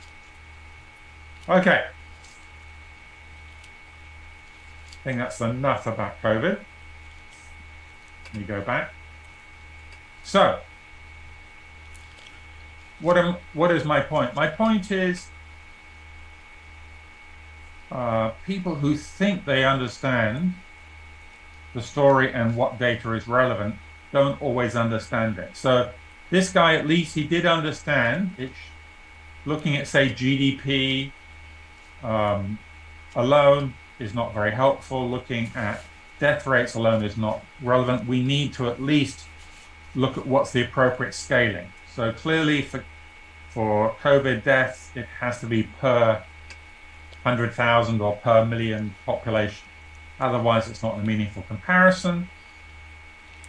Okay. I think that's enough about COVID. Let me go back. So, what is my point? My point is, people who think they understand the story and what data is relevant don't always understand it. So this guy, at least, he did understand it. Looking at, say, GDP alone is not very helpful. Looking at death rates alone is not relevant. We need to at least look at what's the appropriate scaling. So clearly for COVID deaths, it has to be per 100,000 or per million population. Otherwise, it's not a meaningful comparison.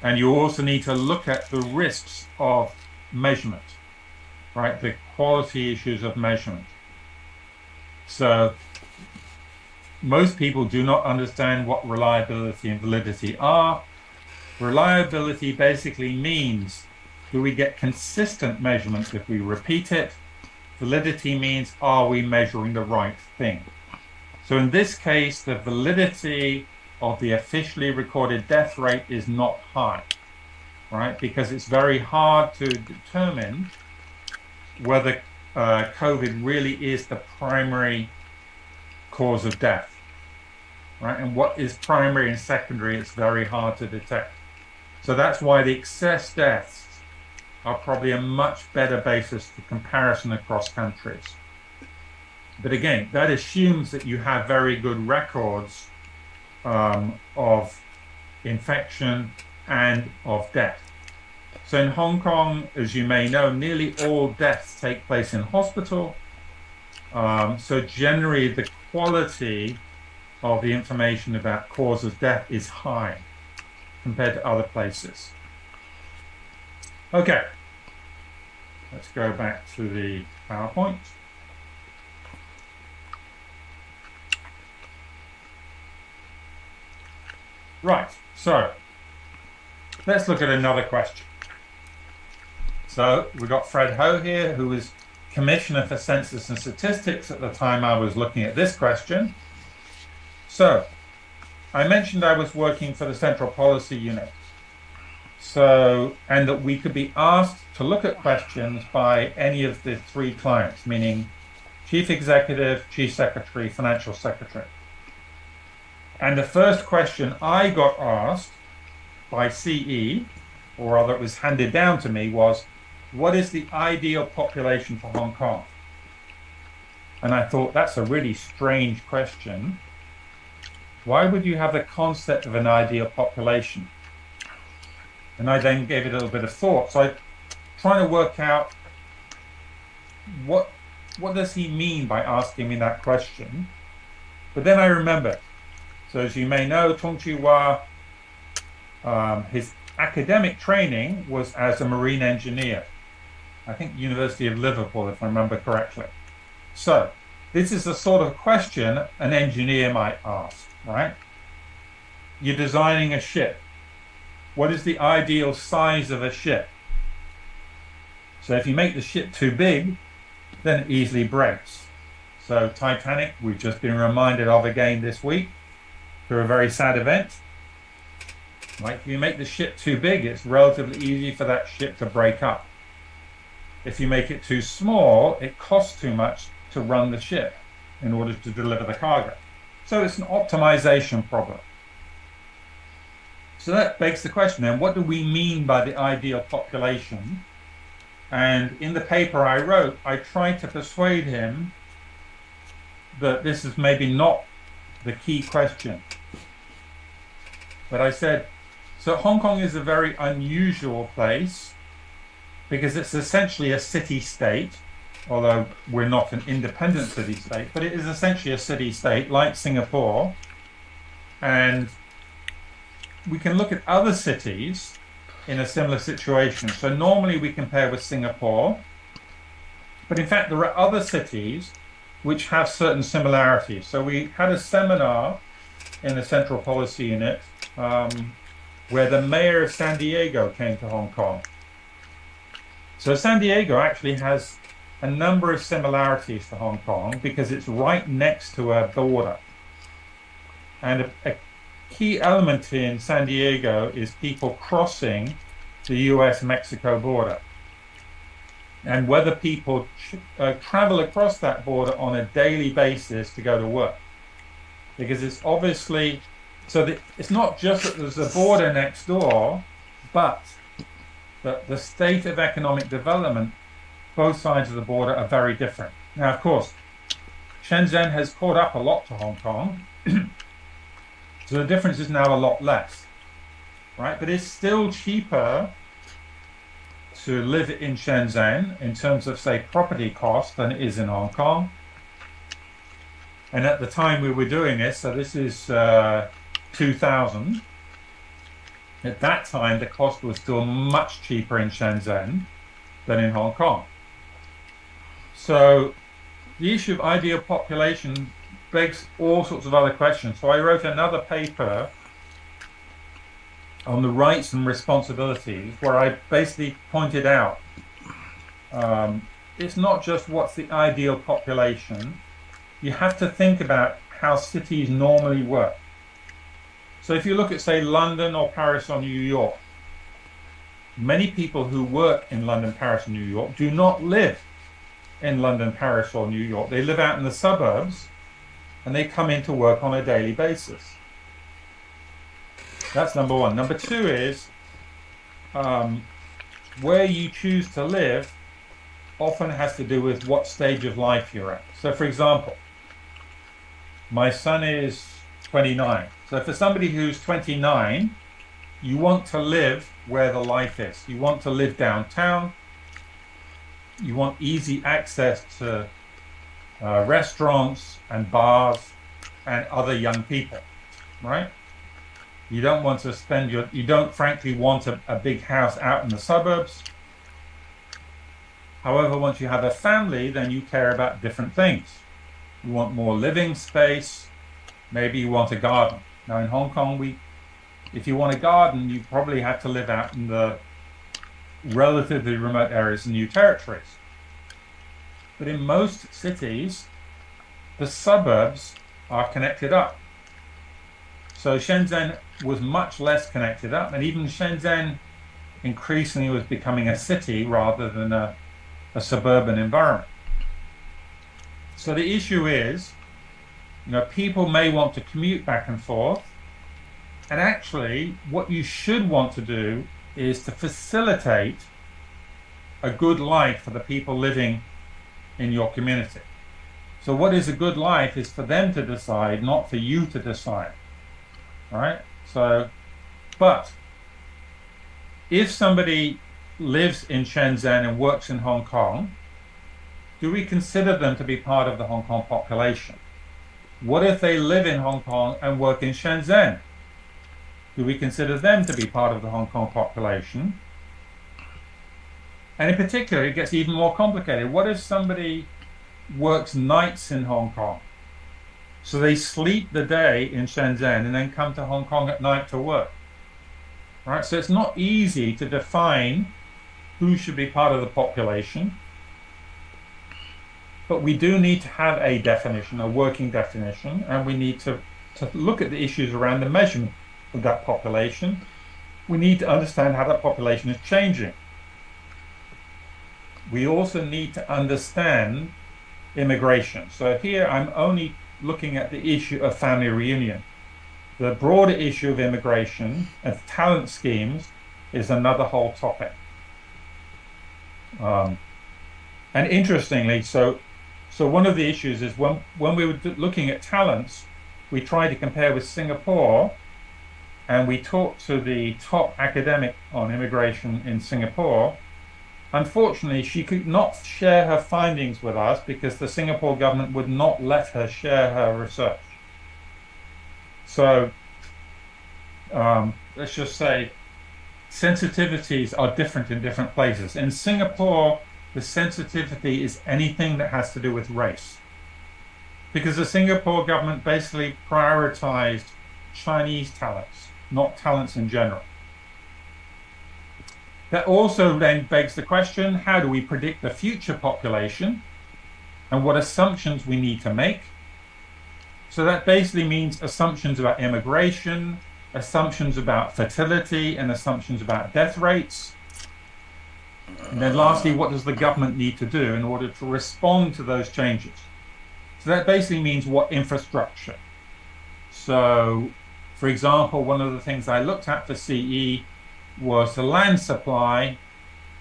And you also need to look at the risks of measurement, right? The quality issues of measurement. So most people do not understand what reliability and validity are. Reliability basically means, do we get consistent measurements if we repeat it? Validity means, are we measuring the right thing? So in this case, the validity of the officially recorded death rate is not high, right? Because it's very hard to determine whether COVID really is the primary cause of death, right? And what is primary and secondary, it's very hard to detect. So that's why the excess deaths are probably a much better basis for comparison across countries. But again, that assumes that you have very good records of infection and of death. So in Hong Kong, as you may know, nearly all deaths take place in hospital. So generally, the quality of the information about cause of death is high compared to other places. Okay, let's go back to the PowerPoint. Right, so let's look at another question. So we've got Fred Ho here, who was Commissioner for Census and Statistics at the time I was looking at this question. So I mentioned I was working for the Central Policy Unit. So, and that we could be asked to look at questions by any of the 3 clients, meaning Chief Executive, Chief Secretary, Financial Secretary. And the first question I got asked by CE, or rather it was handed down to me, was, what is the ideal population for Hong Kong? And I thought, that's a really strange question. Why would you have the concept of an ideal population? And I then gave it a little bit of thought. So I'm trying to work out what does he mean by asking me that question? But then I remembered. So as you may know, Tung Chee-hwa, his academic training was as a marine engineer. I think University of Liverpool, if I remember correctly. So this is the sort of question an engineer might ask, right? You're designing a ship. What is the ideal size of a ship? So if you make the ship too big, then it easily breaks. So Titanic, we've just been reminded of again this week through a very sad event. Like if you make the ship too big, it's relatively easy for that ship to break up. If you make it too small, it costs too much to run the ship in order to deliver the cargo. So it's an optimization problem. So that begs the question then, what do we mean by the ideal population? And in the paper I wrote, I tried to persuade him that this is maybe not the key question. But I said, so Hong Kong is a very unusual place because it's essentially a city-state, although we're not an independent city-state, but it is essentially a city-state like Singapore. And we can look at other cities in a similar situation. So normally we compare with Singapore, but in fact there are other cities which have certain similarities. So we had a seminar in the Central Policy Unit where the mayor of San Diego came to Hong Kong. So San Diego actually has a number of similarities to Hong Kong because it's right next to a border. And a key element in San Diego is people crossing the US-Mexico border. And whether people travel across that border on a daily basis to go to work. Because it's obviously, so that it's not just that there's a border next door, but that the state of economic development, both sides of the border are very different. Now, of course, Shenzhen has caught up a lot to Hong Kong. So the difference is now a lot less, right? But it's still cheaper to live in Shenzhen in terms of, say, property cost than it is in Hong Kong. And at the time we were doing this, so this is 2000, at that time the cost was still much cheaper in Shenzhen than in Hong Kong. So the issue of ideal population begs all sorts of other questions. So I wrote another paper on the rights and responsibilities where I basically pointed out it's not just what's the ideal population. You have to think about how cities normally work. So if you look at, say, London or Paris or New York, many people who work in London, Paris, and New York do not live in London, Paris, or New York. They live out in the suburbs and they come into work on a daily basis. That's number one. Number two is where you choose to live often has to do with what stage of life you're at. So for example, my son is 29. So for somebody who's 29, you want to live where the life is. You want to live downtown. You want easy access to restaurants and bars and other young people, right? You don't want to spend you don't frankly want a big house out in the suburbs. However, once you have a family, then you care about different things. You want more living space. Maybe you want a garden. Now in Hong Kong, if you want a garden, you probably have to live out in the relatively remote areas and new territories. But in most cities, the suburbs are connected up. So Shenzhen was much less connected up, and even Shenzhen increasingly was becoming a city rather than a suburban environment. So the issue is, people may want to commute back and forth, and actually what you should want to do is to facilitate a good life for the people living in your community. So what is a good life is for them to decide, not for you to decide, right? So, but if somebody lives in Shenzhen and works in Hong Kong, do we consider them to be part of the Hong Kong population? What if they live in Hong Kong and work in Shenzhen? Do we consider them to be part of the Hong Kong population? And in particular, it gets even more complicated. What if somebody works nights in Hong Kong? So they sleep the day in Shenzhen and then come to Hong Kong at night to work. Right? So it's not easy to define who should be part of the population. But we do need to have a definition, a working definition, and we need to look at the issues around the measurement of that population. We need to understand how that population is changing. We also need to understand immigration. So here I'm only looking at the issue of family reunion. The broader issue of immigration and talent schemes is another whole topic. And interestingly, so one of the issues is when we were looking at talents, we tried to compare with Singapore, and we talked to the top academic on immigration in Singapore. Unfortunately, she could not share her findings with us because the Singapore government would not let her share her research. So let's just say sensitivities are different in different places. In Singapore, the sensitivity is anything that has to do with race, because the Singapore government basically prioritized Chinese talents, not talents in general. That also then begs the question, how do we predict the future population and what assumptions we need to make? So that basically means assumptions about immigration, assumptions about fertility, and assumptions about death rates. And then lastly, what does the government need to do in order to respond to those changes? So that basically means what infrastructure. So, for example, one of the things I looked at for CE was the land supply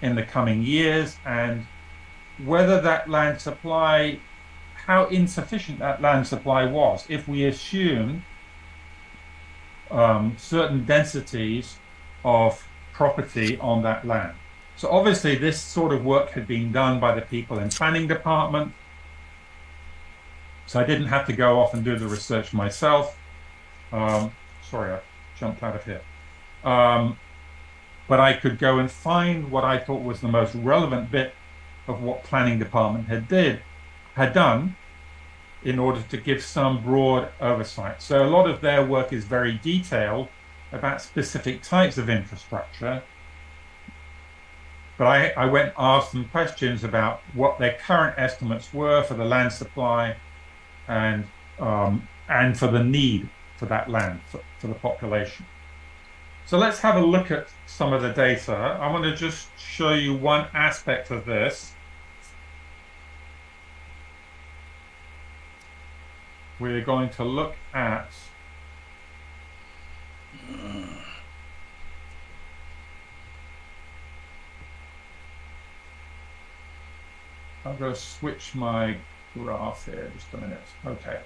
in the coming years and whether that land supply, how insufficient that land supply was if we assume certain densities of property on that land. So obviously this sort of work had been done by the people in planning department. So I didn't have to go off and do the research myself. Sorry, I jumped out of here. But I could go and find what I thought was the most relevant bit of what planning department had done in order to give some broad oversight. So a lot of their work is very detailed about specific types of infrastructure. But I went and asked them questions about what their current estimates were for the land supply and for the need for that land, for the population. So let's have a look at some of the data. I want to just show you one aspect of this. We're going to look at I'm going to switch my graph here just a minute. Okay.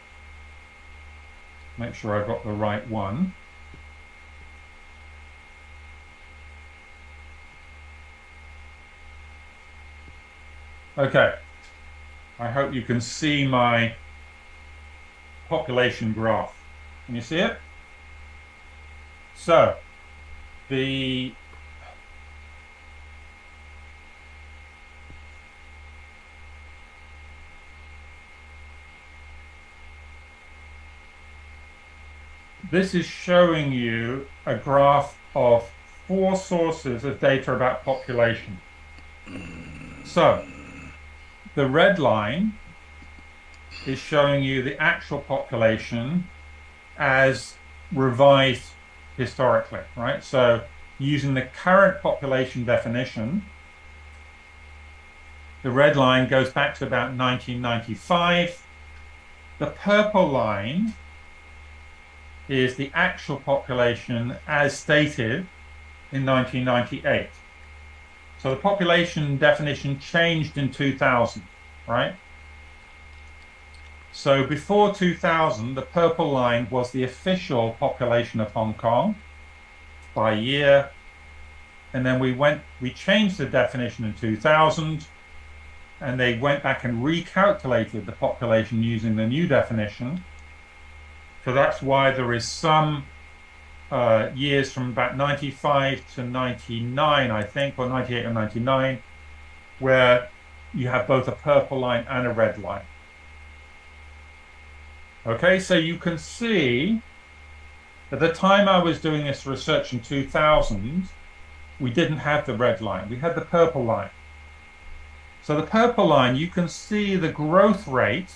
Make sure I've got the right one. Okay. I hope you can see my population graph. Can you see it? So, this is showing you a graph of 4 sources of data about population. So, the red line is showing you the actual population as revised historically, right? So, using the current population definition, the red line goes back to about 1995. The purple line is the actual population as stated in 1998. So the population definition changed in 2000, right? So before 2000, the purple line was the official population of Hong Kong by year. And then we changed the definition in 2000, and they went back and recalculated the population using the new definition. So that's why there is some years from about 95 to 99, I think, or 98 or 99, where you have both a purple line and a red line. Okay, so you can see at the time I was doing this research in 2000, we didn't have the red line, we had the purple line. So the purple line, you can see the growth rate.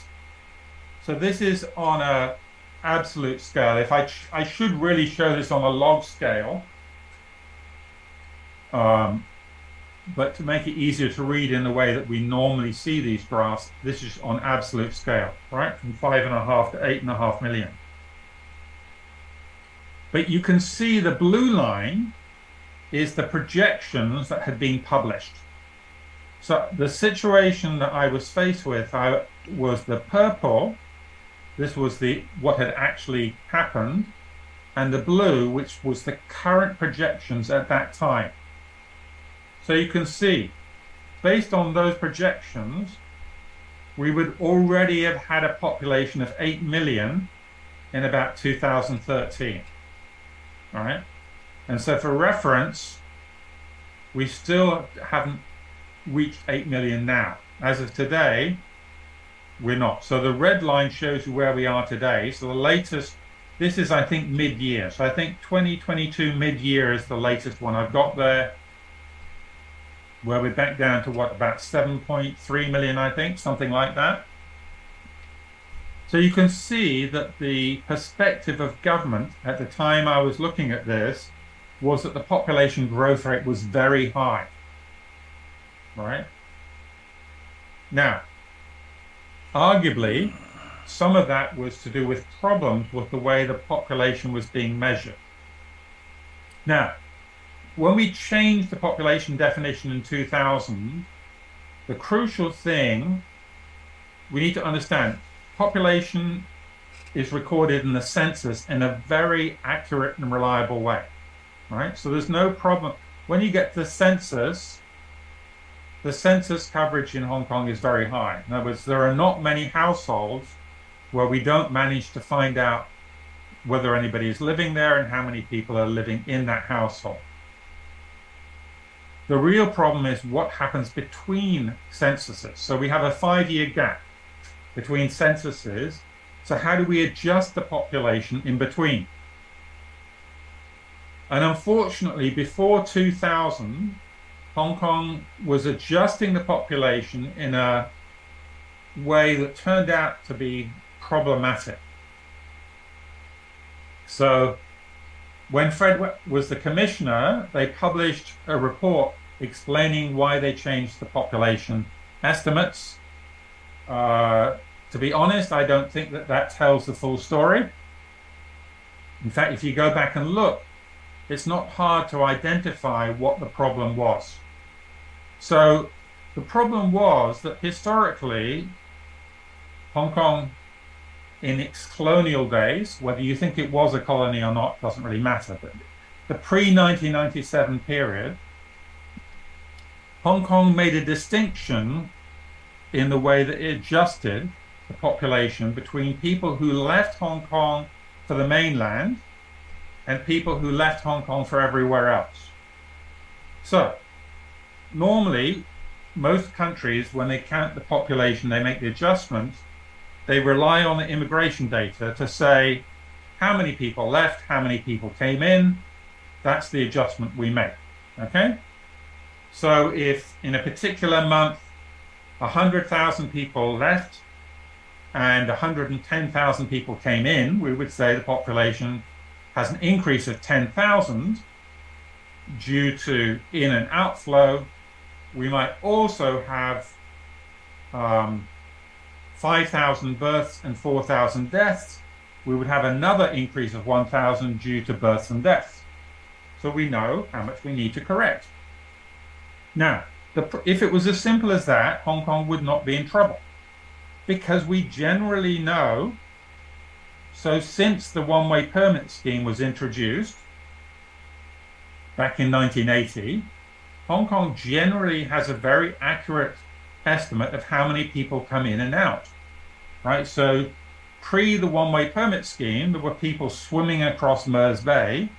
So this is on a absolute scale. If I should really show this on a log scale, but to make it easier to read in the way that we normally see these graphs, this is on absolute scale, right? From 5.5 to 8.5 million. But you can see the blue line is the projections that had been published. So the situation that I was faced with was the purple. This was what had actually happened, and the blue, which was the current projections at that time. So you can see, based on those projections, we would already have had a population of 8 million in about 2013. All right? And so for reference, we still haven't reached 8 million now. As of today, we're not. So the red line shows you where we are today. So the latest, this is, I think, mid-year. So I think 2022 mid-year is the latest one I've got there, where we're back down to what, about 7.3 million, I think, something like that. So you can see that the perspective of government at the time I was looking at this was that the population growth rate was very high, right? Now, arguably, some of that was to do with problems with the way the population was being measured. Now, when we changed the population definition in 2000, the crucial thing we need to understand, population is recorded in the census in a very accurate and reliable way, right? So there's no problem. When you get to the census coverage in Hong Kong is very high. In other words, there are not many households where we don't manage to find out whether anybody is living there and how many people are living in that household. The real problem is what happens between censuses. So we have a 5-year gap between censuses. So how do we adjust the population in between? And unfortunately, before 2000, Hong Kong was adjusting the population in a way that turned out to be problematic. So when Fred was the commissioner, they published a report explaining why they changed the population estimates. To be honest, I don't think that tells the full story. In fact, if you go back and look, it's not hard to identify what the problem was. So the problem was that historically, Hong Kong, in its colonial days, whether you think it was a colony or not, doesn't really matter, but the pre-1997 period, Hong Kong made a distinction in the way that it adjusted the population between people who left Hong Kong for the mainland and people who left Hong Kong for everywhere else. So normally, most countries, when they count the population, they make the adjustments, they rely on the immigration data to say how many people left, how many people came in. That's the adjustment we make, okay? So if in a particular month, 100,000 people left and 110,000 people came in, we would say the population has an increase of 10,000 due to in and outflow. We might also have 5,000 births and 4,000 deaths. We would have another increase of 1,000 due to births and deaths. So we know how much we need to correct. Now, if it was as simple as that, Hong Kong would not be in trouble, because we generally know, so since the one-way permit scheme was introduced back in 1980, Hong Kong generally has a very accurate estimate of how many people come in and out, right? So pre the one-way permit scheme, there were people swimming across Mers Bay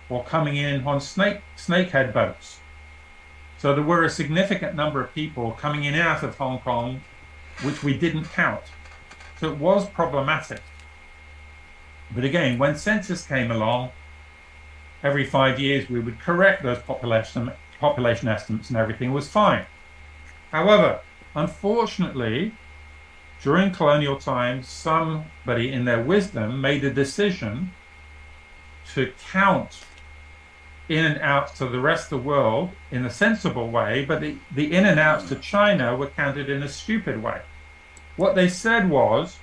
or coming in on snakehead boats. So there were a significant number of people coming in and out of Hong Kong, which we didn't count. So it was problematic. But again, when census came along, every 5 years we would correct those population estimates and everything was fine. However, unfortunately, during colonial times, somebody in their wisdom made a decision to count in and outs to the rest of the world in a sensible way, but the in and outs to China were counted in a stupid way. What they said was,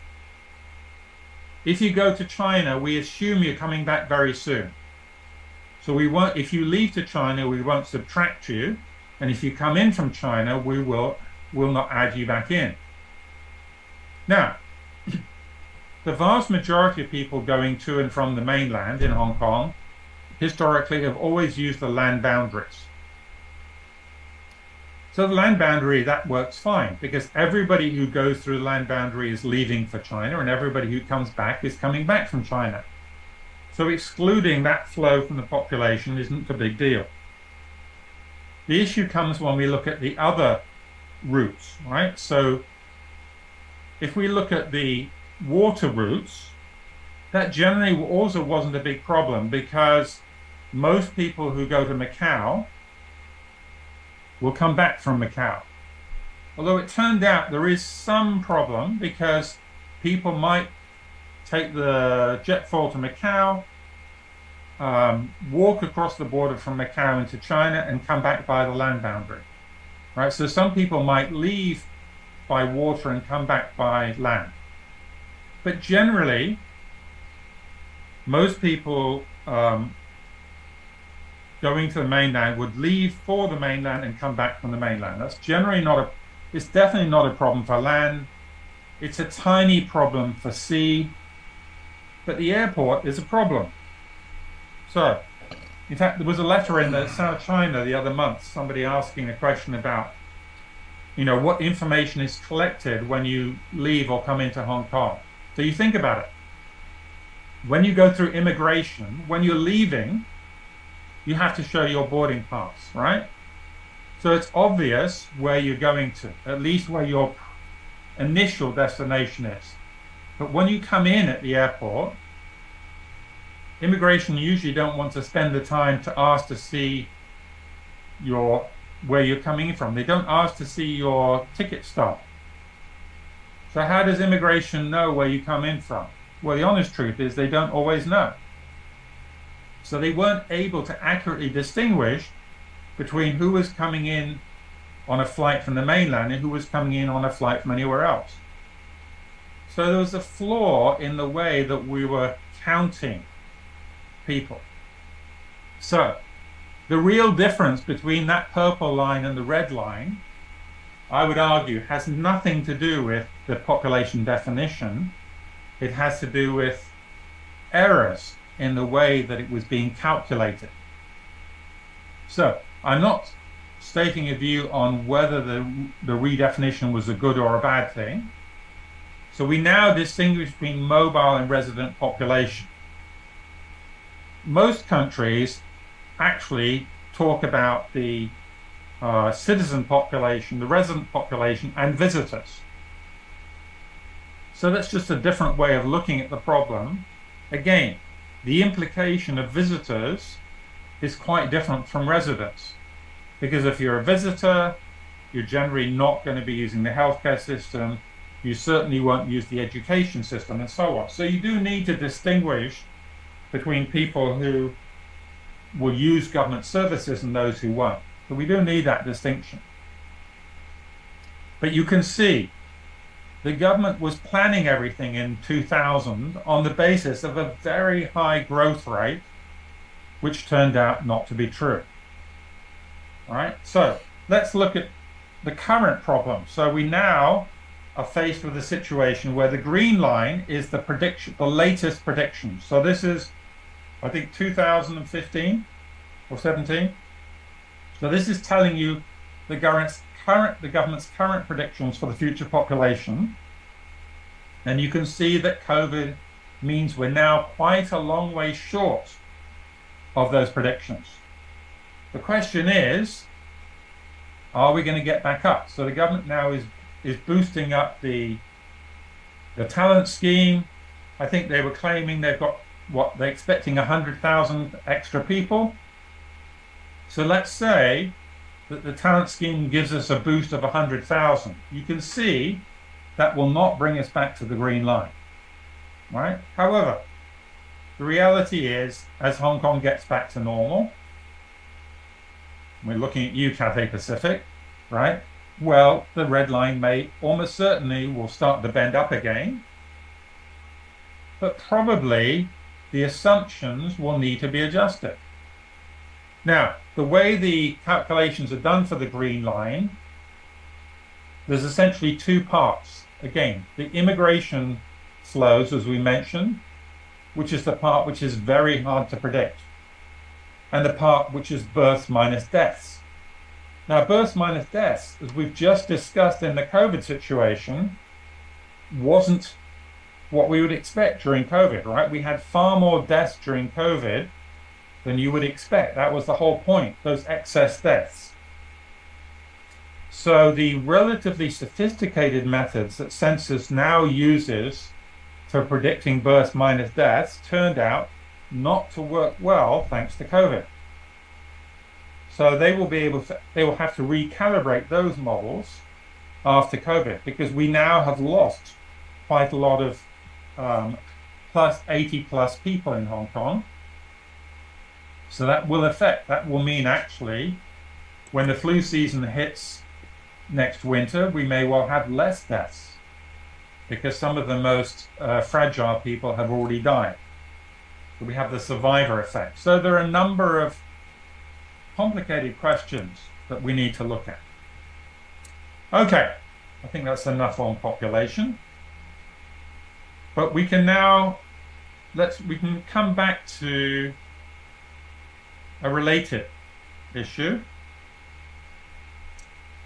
if you go to China, we assume you're coming back very soon. So we won't, if you leave to China, we won't subtract you. And if you come in from China, we will not add you back in. Now, the vast majority of people going to and from the mainland in Hong Kong historically have always used the land boundaries. So the land boundary, that works fine, because everybody who goes through the land boundary is leaving for China, and everybody who comes back is coming back from China. So excluding that flow from the population isn't a big deal. The issue comes when we look at the other routes, right? So if we look at the water routes, that generally also wasn't a big problem, because most people who go to Macau will come back from Macau. Although it turned out there is some problem, because people might take the jet fall to Macau, walk across the border from Macau into China and come back by the land boundary, right? So some people might leave by water and come back by land. But generally, most people going to the mainland would leave for the mainland and come back from the mainland. That's generally not it's definitely not a problem for land. It's a tiny problem for sea, but the airport is a problem. So, in fact, there was a letter in the South China the other month, somebody asking a question about, you know, what information is collected when you leave or come into Hong Kong. So you think about it. When you go through immigration, when you're leaving, you have to show your boarding pass, right? So it's obvious where you're going to, at least where your initial destination is. But when you come in at the airport, immigration usually don't want to spend the time to ask to see where you're coming from. They don't ask to see your ticket stub. So how does immigration know where you come in from? Well, the honest truth is they don't always know. So they weren't able to accurately distinguish between who was coming in on a flight from the mainland and who was coming in on a flight from anywhere else. So there was a flaw in the way that we were counting people. So the real difference between that purple line and the red line, I would argue, has nothing to do with the population definition. It has to do with errors in the way that it was being calculated. So I'm not stating a view on whether the redefinition was a good or a bad thing. So we now distinguish between mobile and resident population. Most countries actually talk about the citizen population, the resident population, and visitors. So that's just a different way of looking at the problem. Again, the implication of visitors is quite different from residents, because if you're a visitor, you're generally not going to be using the healthcare system, you certainly won't use the education system, and so on. So you do need to distinguish between people who will use government services and those who won't. So we do need that distinction. But you can see the government was planning everything in 2000 on the basis of a very high growth rate, which turned out not to be true. All right, so let's look at the current problem. So we now are faced with a situation where the green line is the prediction, the latest prediction. So this is, I think, 2015 or 17. So this is telling you the government's current predictions for the future population. And you can see that COVID means we're now quite a long way short of those predictions. The question is, Are we going to get back up? So the government now is boosting up the talent scheme. I think they were claiming they've got, what, they're expecting 100,000 extra people. So let's say that the talent scheme gives us a boost of 100,000. You can see that will not bring us back to the green line, right? However, the reality is, as Hong Kong gets back to normal, we're looking at you, Cathay Pacific, right? Well, the red line may almost certainly will start to bend up again, but probably the assumptions will need to be adjusted. Now, the way the calculations are done for the green line, there's essentially two parts. Again, the immigration flows, as we mentioned, which is the part which is very hard to predict, and the part which is births minus deaths. Now, births minus deaths, as we've just discussed in the COVID situation, wasn't what we would expect during COVID, right? We had far more deaths during COVID than you would expect. That was the whole point, those excess deaths. So the relatively sophisticated methods that Census now uses for predicting births minus deaths turned out not to work well thanks to COVID. So they will have to recalibrate those models after COVID, because we now have lost quite a lot of plus 80 plus people in Hong Kong. So that will mean actually when the flu season hits next winter, we may well have less deaths because some of the most fragile people have already died. So we have the survivor effect. So there are a number of complicated questions that we need to look at. Okay, I think that's enough on population. But we can now, we can come back to a related issue.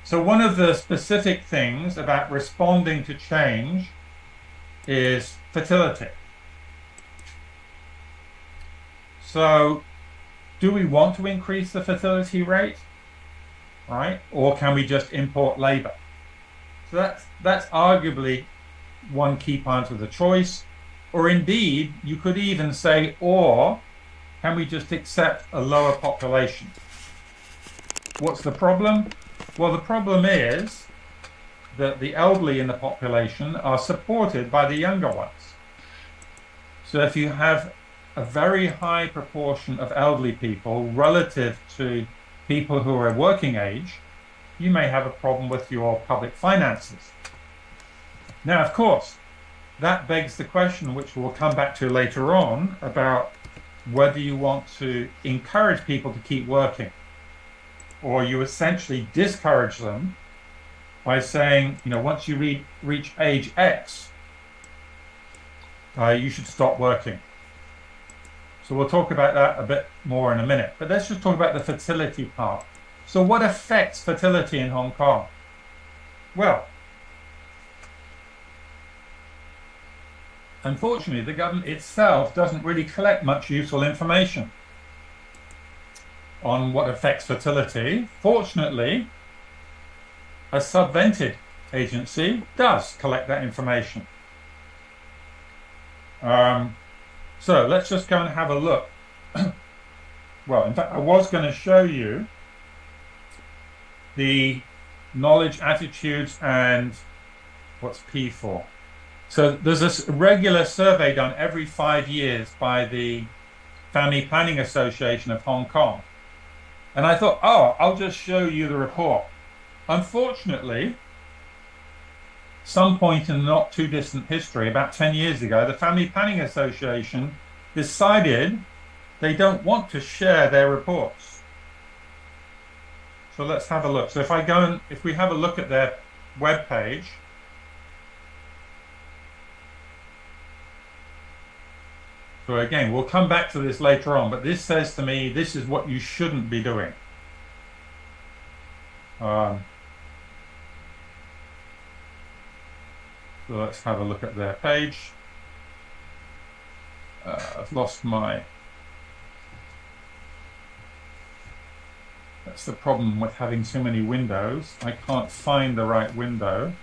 So one of the specific things about responding to change is fertility. So do we want to increase the fertility rate, right? Or can we just import labor? So that's arguably one key part of the choice. Or indeed, you could even say, or can we just accept a lower population? What's the problem? Well, the problem is that the elderly in the population are supported by the younger ones. So if you have a very high proportion of elderly people relative to people who are working age, you may have a problem with your public finances. Now, of course, that begs the question, which we'll come back to later on, about whether you want to encourage people to keep working, or you essentially discourage them by saying, you know, once you reach age X, you should stop working. So we'll talk about that a bit more in a minute. But let's just talk about the fertility part. So what affects fertility in Hong Kong? Well, unfortunately, the government itself doesn't really collect much useful information on what affects fertility. Fortunately, a subvented agency does collect that information. So let's just go and have a look. Well, in fact, I was going to show you the knowledge, attitudes, and what's P for? So there's this regular survey done every 5 years by the Family Planning Association of Hong Kong. And I thought, oh, I'll just show you the report. Unfortunately, some point in the not too distant history, about 10 years ago, the Family Planning Association decided they don't want to share their reports. So let's have a look. So if we have a look at their web page, so again, we'll come back to this later on, but this says to me, this is what you shouldn't be doing. So let's have a look at their page. I've lost my... That's the problem with having too many windows. I can't find the right window.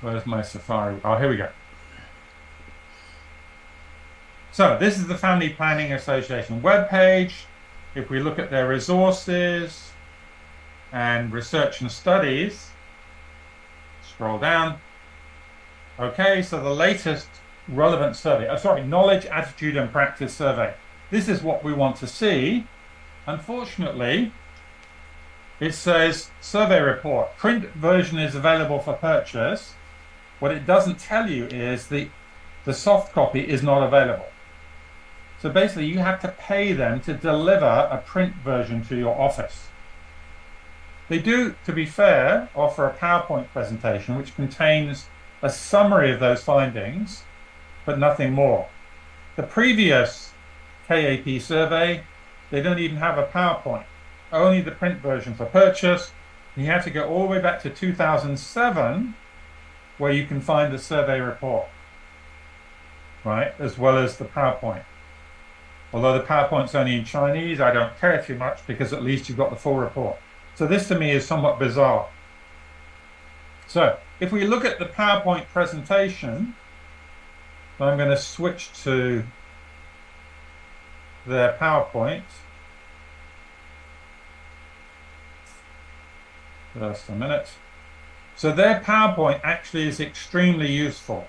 Where's my Safari? Oh, here we go. So this is the Family Planning Association webpage. If we look at their resources and research and studies, scroll down. Okay, so the latest relevant survey, knowledge, attitude and practice survey. This is what we want to see. Unfortunately, it says survey report. Print version is available for purchase. What it doesn't tell you is the soft copy is not available. So basically you have to pay them to deliver a print version to your office. They do, to be fair, offer a PowerPoint presentation which contains a summary of those findings, but nothing more. The previous KAP survey, they don't even have a PowerPoint, only the print version for purchase. You have to go all the way back to 2007 where you can find the survey report, right, as well as the PowerPoint. Although the PowerPoint's only in Chinese, I don't care too much because at least you've got the full report. So this to me is somewhat bizarre. So if we look at the PowerPoint presentation, I'm going to switch to their PowerPoint. Just a minute. So their PowerPoint actually is extremely useful.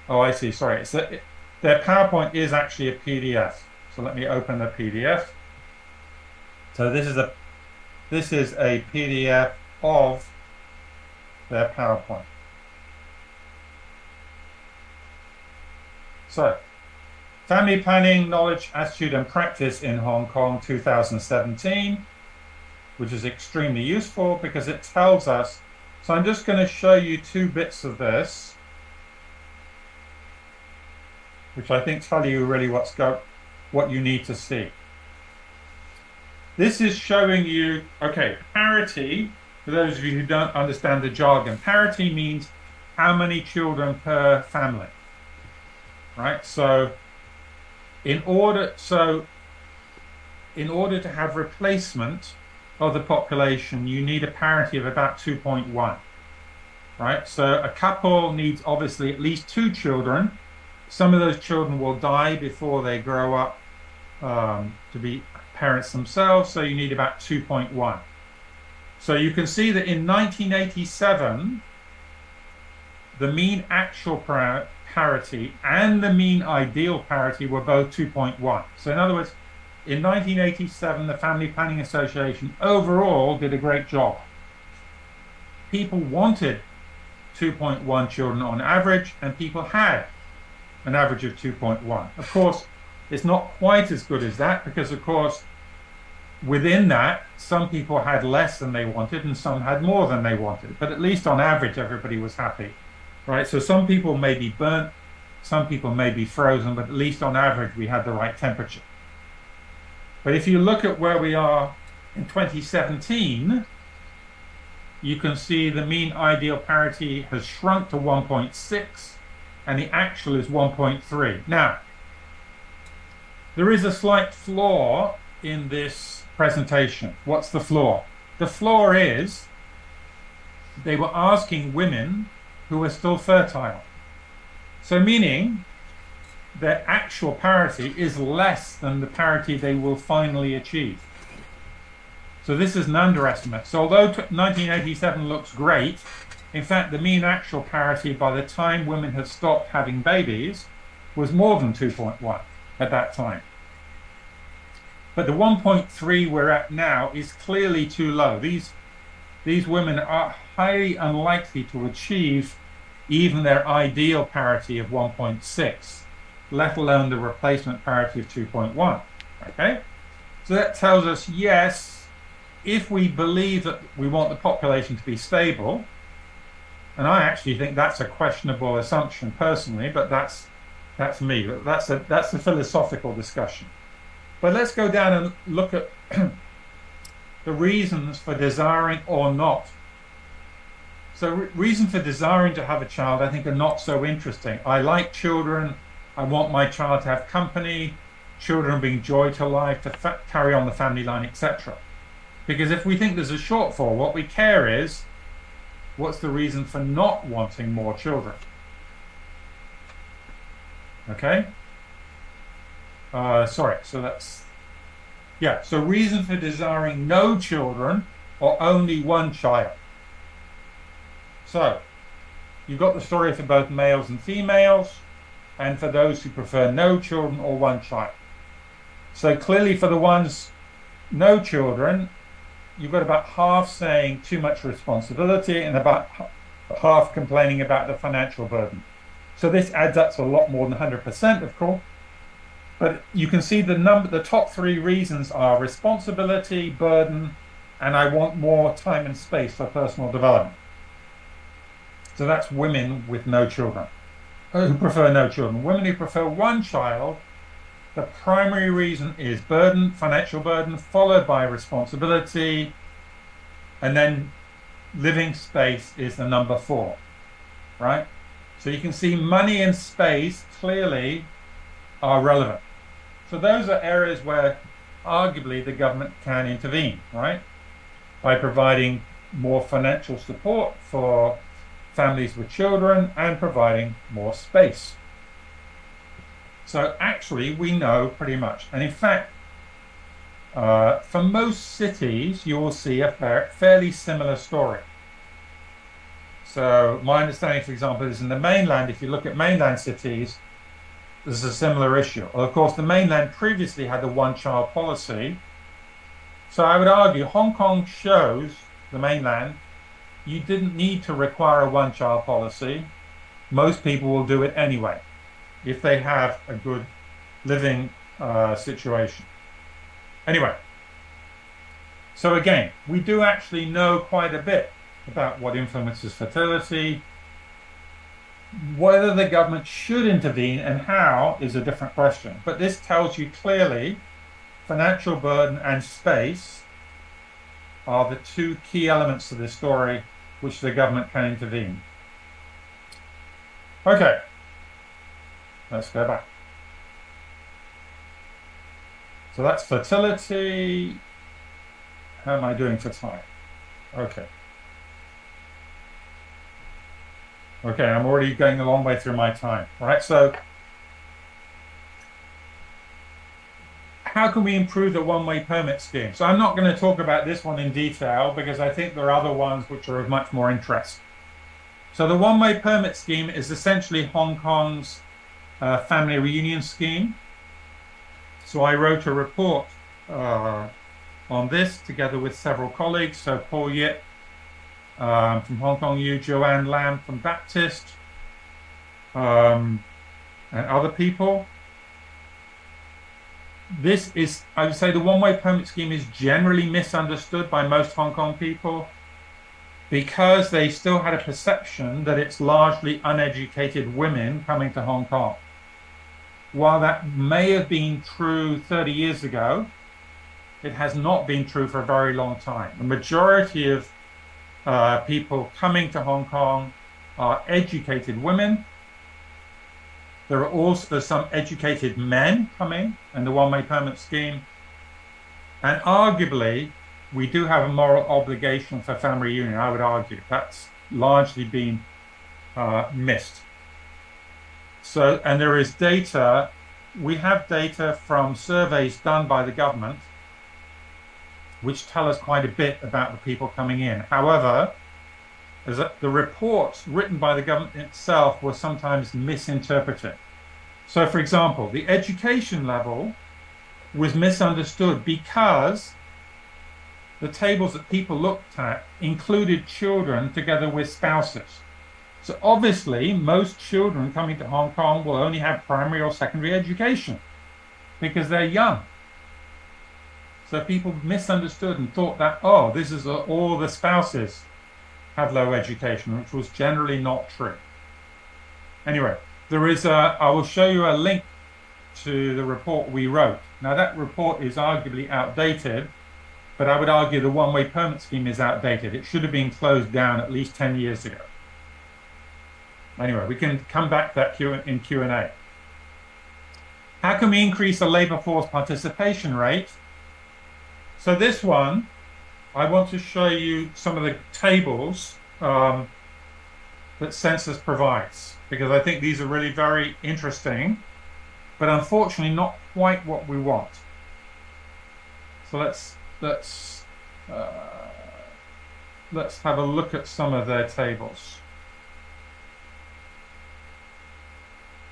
Oh, I see. Sorry. Their PowerPoint is actually a PDF. So let me open the PDF. So this is a PDF of their PowerPoint. So, Family Planning, Knowledge, Attitude and Practice in Hong Kong 2017, which is extremely useful because it tells us. So I'm just going to show you two bits of this, which I think tell you really what you need to see. This is showing you, okay, parity, for those of you who don't understand the jargon, parity means how many children per family, right? So in order to have replacement of the population, you need a parity of about 2.1, right? So a couple needs obviously at least 2 children. Some of those children will die before they grow up to be parents themselves, so you need about 2.1. So you can see that in 1987, the mean actual parity and the mean ideal parity were both 2.1. So in other words, in 1987, the Family Planning Association overall did a great job. People wanted 2.1 children on average, and people had an average of 2.1. Of course, it's not quite as good as that because, of course, within that, some people had less than they wanted and some had more than they wanted. But at least on average, everybody was happy, right? So some people may be burnt, some people may be frozen, but at least on average, we had the right temperature. But if you look at where we are in 2017, you can see the mean ideal parity has shrunk to 1.6 and the actual is 1.3. Now, there is a slight flaw in this presentation. What's the flaw? The flaw is they were asking women who were still fertile. So meaning their actual parity is less than the parity they will finally achieve. So this is an underestimate. So although 1987 looks great, in fact, the mean actual parity by the time women had stopped having babies was more than 2.1 at that time. But the 1.3 we're at now is clearly too low. These women are highly unlikely to achieve even their ideal parity of 1.6, let alone the replacement parity of 2.1. Okay? So that tells us, yes, if we believe that we want the population to be stable, and I actually think that's a questionable assumption personally, but that's me. That's a philosophical discussion. But let's go down and look at the reasons for desiring or not So reasons for desiring to have a child, I think, are not so interesting. I like children. I want my child to have company. Children bring joy to life, to carry on the family line, etc. Because if we think there's a shortfall, what we care is, what's the reason for not wanting more children? Okay? Sorry, so that's, yeah, so reason for desiring no children or only one child. So, you've got the story for both males and females, and for those who prefer no children or one child. So clearly for the ones no children, you've got about half saying too much responsibility and about half complaining about the financial burden. So this adds up to a lot more than 100%, of course. But you can see the top three reasons are responsibility, burden, and I want more time and space for personal development. So that's women with no children, who prefer no children. Women who prefer one child, the primary reason is burden, financial burden, followed by responsibility, and then living space is the number 4, right? So you can see money and space clearly are relevant. So those are areas where arguably the government can intervene, right? By providing more financial support for families with children and providing more space. So actually, we know pretty much. And in fact, for most cities, you will see a fairly similar story. So my understanding, for example, is in the mainland, if you look at mainland cities, there's a similar issue. Well, of course, the mainland previously had the one-child policy. So I would argue Hong Kong shows, the mainland, you didn't need to require a one-child policy. Most people will do it anyway, if they have a good living situation. Anyway, so again, we do actually know quite a bit about what influences fertility. Whether the government should intervene and how is a different question. But this tells you clearly financial burden and space are the two key elements to this story which the government can intervene. Okay. Let's go back. So that's fertility. How am I doing for time? Okay. Okay, I'm already going a long way through my time. All right, so how can we improve the one-way permit scheme? So I'm not going to talk about this one in detail because I think there are other ones which are of much more interest. So the one-way permit scheme is essentially Hong Kong's family reunion scheme. So I wrote a report on this together with several colleagues. So Yit from Hong Kong U, Joanne Lam from Baptist, and other people. This is, I would say, the one-way permit scheme is generally misunderstood by most Hong Kong people because they still had a perception that it's largely uneducated women coming to Hong Kong. While that may have been true 30 years ago, it has not been true for a very long time. The majority of people coming to Hong Kong are educated women. There are also some educated men coming in the one-way permit scheme. And arguably, we do have a moral obligation for family reunion, I would argue. That's largely been missed. So, and there is data, we have data from surveys done by the government which tell us quite a bit about the people coming in. However, the reports written by the government itself were sometimes misinterpreted. So, for example, the education level was misunderstood because the tables that people looked at included children together with spouses. So obviously, most children coming to Hong Kong will only have primary or secondary education because they're young. So people misunderstood and thought that, oh, this is all the spouses have low education, which was generally not true. Anyway, there is I will show you a link to the report we wrote. Now that report is arguably outdated, but I would argue the one-way permit scheme is outdated. It should have been closed down at least 10 years ago. Anyway, we can come back to that in Q&A. How can we increase the labor force participation rate? So this one, I want to show you some of the tables that Census provides, because I think these are really very interesting, but unfortunately not quite what we want. So let's have a look at some of their tables.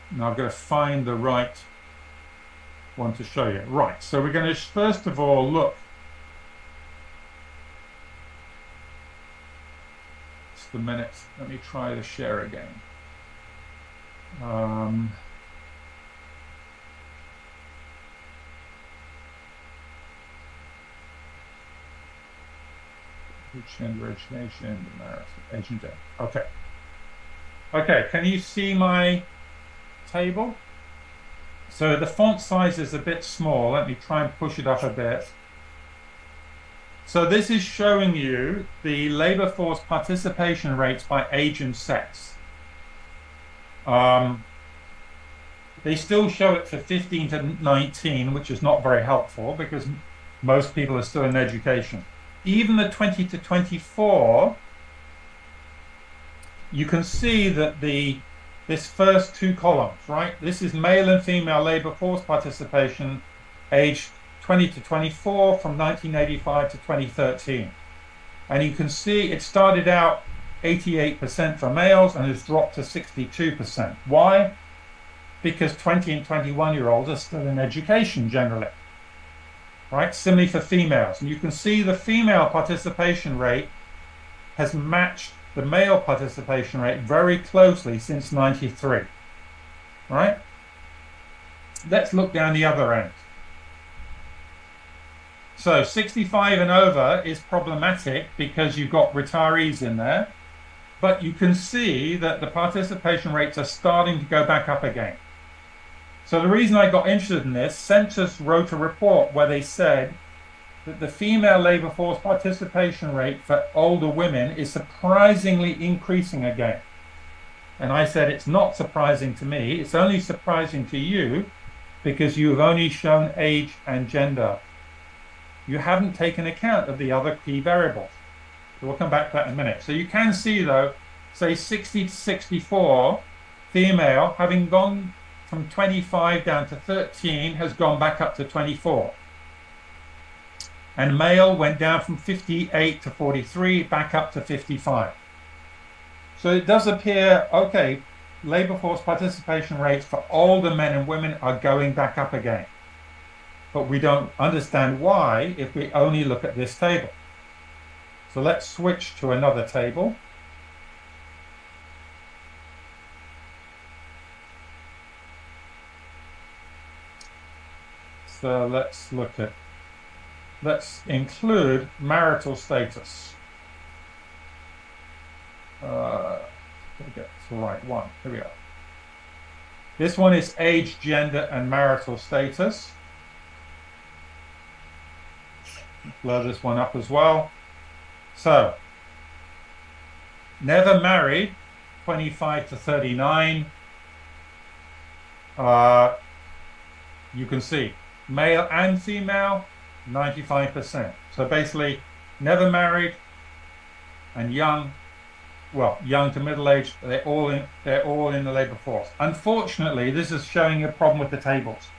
Now I've got to find the right one to show you. Right, so we're going to first of all look. Just a minute, let me try to share again. Gender education, agent. Okay. Okay, can you see my table? So the font size is a bit small. Let me try and push it up a bit. So this is showing you the labor force participation rates by age and sex. They still show it for 15 to 19, which is not very helpful because most people are still in education. Even the 20 to 24, you can see that this first two columns, right? This is male and female labor force participation, aged 20 to 24 from 1985 to 2013. And you can see it started out 88% for males and has dropped to 62%. Why? Because 20 and 21-year-olds are still in education generally. Right? Similarly for females. And you can see the female participation rate has matched the male participation rate very closely since 93. Right? Let's look down the other end. So 65 and over is problematic because you've got retirees in there, but you can see that the participation rates are starting to go back up again. So the reason I got interested in this, Census wrote a report where they said that the female labor force participation rate for older women is surprisingly increasing again. And I said, it's not surprising to me, it's only surprising to you because you've only shown age and gender. You haven't taken account of the other key variables. So we'll come back to that in a minute. So you can see though, say 60 to 64, female, having gone from 25 down to 13, has gone back up to 24. And male went down from 58 to 43, back up to 55. So it does appear, okay, labor force participation rates for older men and women are going back up again. But we don't understand why if we only look at this table. So let's switch to another table. So let's include marital status. Get the right one. Here we are. This one is age, gender, and marital status. Blur this one up as well. So, never married, 25 to 39. You can see male and female, 95%. So basically, never married and young, well, young to middle-aged, they're all in the labor force. Unfortunately, this is showing a problem with the tables.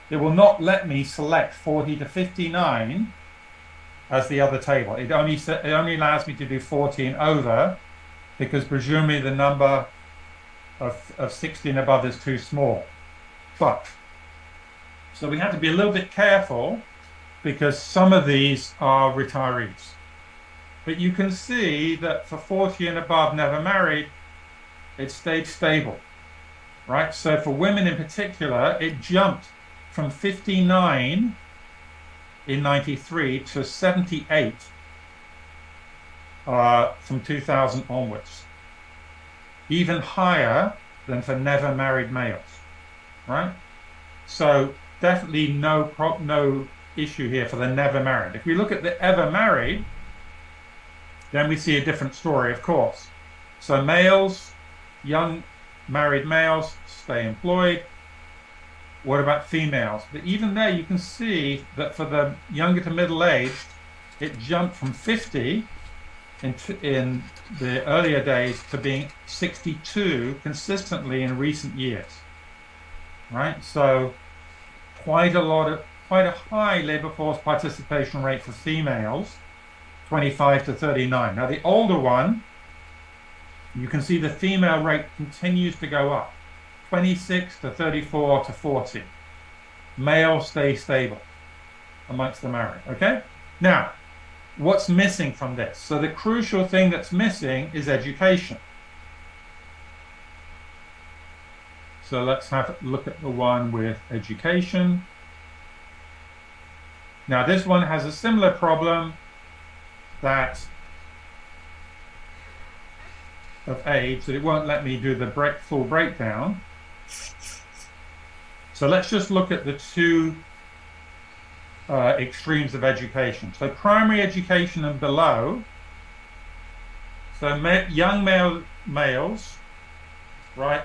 It will not let me select 40 to 59 as the other table. It only allows me to do 40 and over because presumably the number of 60 and above is too small. But so we have to be a little bit careful because some of these are retirees. But you can see that for 40 and above never married, it stayed stable, right? So for women in particular, it jumped from 59 in 93 to 78 from 2000 onwards. Even higher than for never married males, right? So definitely no issue here for the never married. If we look at the ever married, then we see a different story, of course. So males, young married males, stay employed. What about females? But even there, you can see that for the younger to middle-aged, it jumped from 50 in the earlier days to being 62 consistently in recent years, right? So quite a high labor force participation rate for females, 25 to 39. Now the older one, you can see the female rate continues to go up, 26 to 34 to 40. Males stay stable amongst the married, okay? Now, what's missing from this? So the crucial thing that's missing is education. So let's have a look at the one with education. Now this one has a similar problem that of age, that it won't let me do the full breakdown. So let's just look at the two extremes of education. So primary education and below. So young males, right?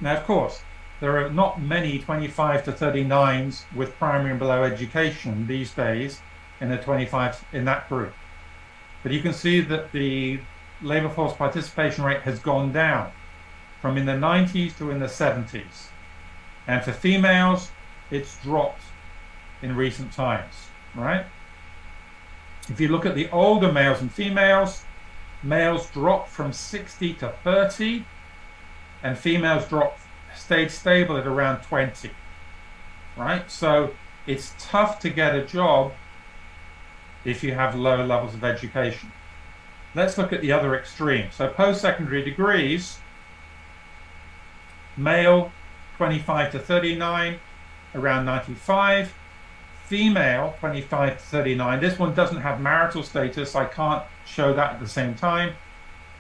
Now, of course, there are not many 25 to 39s with primary and below education these days in the 25 in that group. But you can see that the labor force participation rate has gone down from in the 90s to in the 70s. And for females, it's dropped in recent times, right? If you look at the older males and females, males dropped from 60 to 30, and females stayed stable at around 20, right? So it's tough to get a job if you have low levels of education. Let's look at the other extreme. So post-secondary degrees, male 25 to 39, around 95. Female 25 to 39. This one doesn't have marital status. I can't show that at the same time,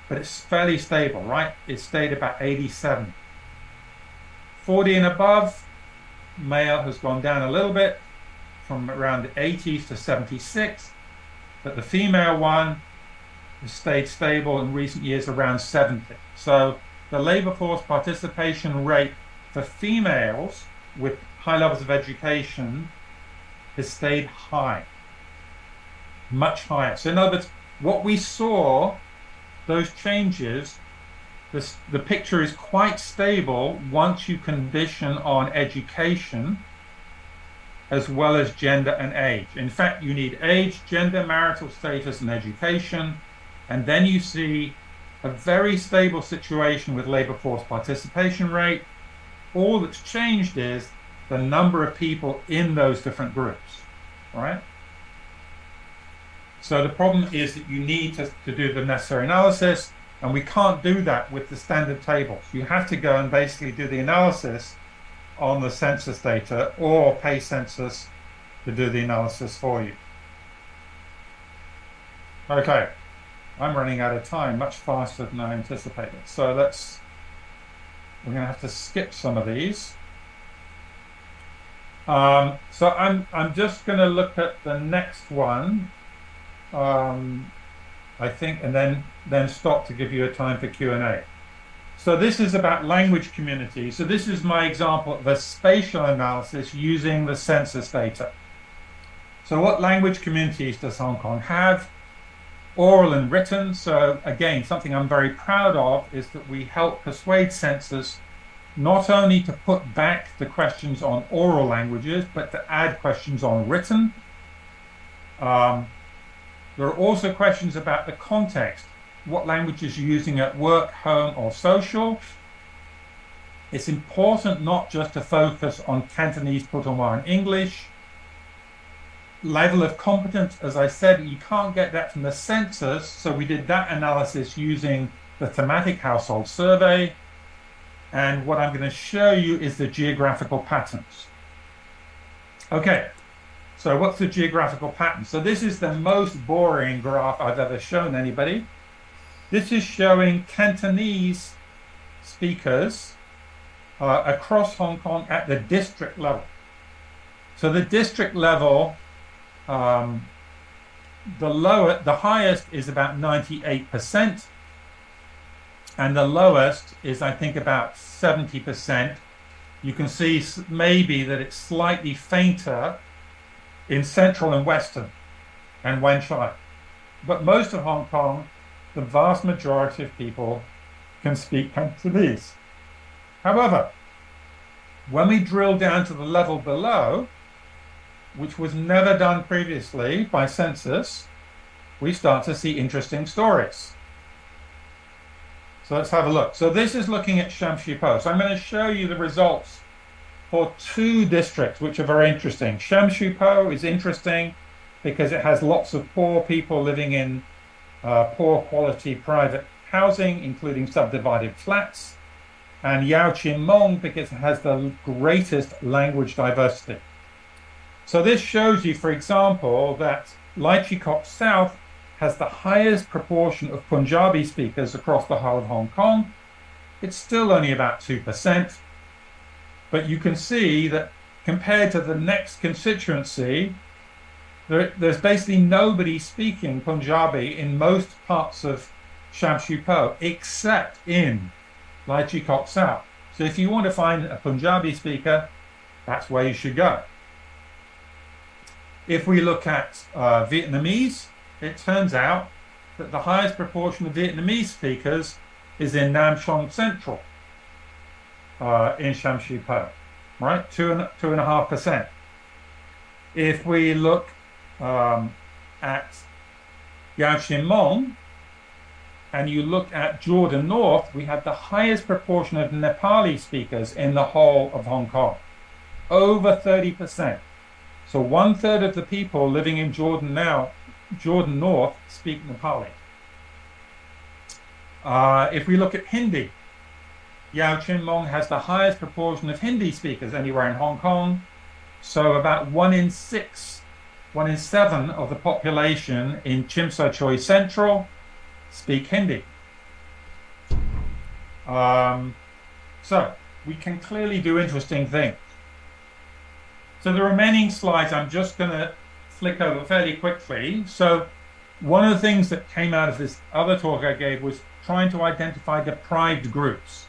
but it's fairly stable, right? It stayed about 87. 40 and above, male has gone down a little bit from around the 80s to 76, but the female one has stayed stable in recent years around 70. So the labor force participation rate for females with high levels of education has stayed high, much higher. So in other words, what we saw, those changes, the picture is quite stable once you condition on education as well as gender and age. In fact, you need age, gender, marital status, and education, and then you see a very stable situation with labor force participation rate. All that's changed is the number of people in those different groups, right? So the problem is that you need to do the necessary analysis, and we can't do that with the standard tables. You have to go and basically do the analysis on the census data or pay census to do the analysis for you. Okay, I'm running out of time much faster than I anticipated. So we're going to have to skip some of these. So I'm just going to look at the next one, I think, and then stop to give you a time for Q&A. So this is about language community. So this is my example of a spatial analysis using the census data. So what language communities does Hong Kong have? Oral and written. So again, something I'm very proud of is that we help persuade census not only to put back the questions on oral languages, but to add questions on written. There are also questions about the context, what languages you're using at work, home, or social. It's important not just to focus on Cantonese, Putonghua, and English. Level of competence, as I said, you can't get that from the census, so we did that analysis using the Thematic household survey. And what I'm going to show you is the geographical patterns. Okay, so what's the geographical pattern? So this is the most boring graph I've ever shown anybody. This is showing Cantonese speakers across Hong Kong at the district level. So the district level, the highest is about 98%, and the lowest is, I think, about 70%. You can see maybe that it's slightly fainter in central and western and Wen Chai. But most of Hong Kong, the vast majority of people can speak Cantonese. However, when we drill down to the level below, which was never done previously by census, we start to see interesting stories. So let's have a look. So this is looking at Sham Shui Po. So I'm going to show you the results for two districts, which are very interesting. Sham Shui Po is interesting because it has lots of poor people living in poor quality private housing, including subdivided flats. And Yao Chin Mong because it has the greatest language diversity. So this shows you, for example, that Lai Chi Kok South has the highest proportion of Punjabi speakers across the whole of Hong Kong. It's still only about 2%, but you can see that compared to the next constituency, there's basically nobody speaking Punjabi in most parts of Sham Shui Po except in Lai Chi Kok South. So if you want to find a Punjabi speaker, that's where you should go. If we look at Vietnamese, it turns out that the highest proportion of Vietnamese speakers is in Nam Chong Central in Sham Shui Po, right? 2.5%. If we look at Yao Chin Mong, and you look at Jordan North, we have the highest proportion of Nepali speakers in the whole of Hong Kong, over 30%. So 1/3 of the people living in Jordan North speak Nepali. If we look at Hindi, Yao Chin Mong has the highest proportion of Hindi speakers anywhere in Hong Kong. So about 1 in 7 of the population in Tsim Sha Tsui Central speak Hindi. So we can clearly do interesting things. So the remaining slides I'm just going to flick over fairly quickly. So one of the things that came out of this other talk I gave was trying to identify deprived groups.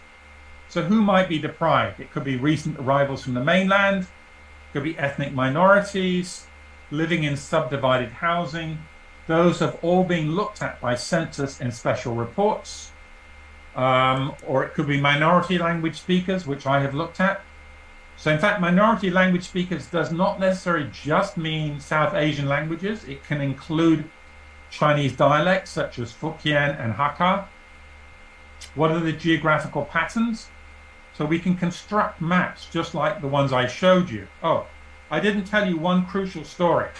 So who might be deprived? It could be recent arrivals from the mainland, it could be ethnic minorities, living in subdivided housing. Those have all been looked at by census in special reports. Or it could be minority language speakers, which I have looked at. So in fact, minority language speakers does not necessarily just mean South Asian languages. It can include Chinese dialects such as Fukien and Hakka. What are the geographical patterns? So we can construct maps just like the ones I showed you. Oh, I didn't tell you one crucial story.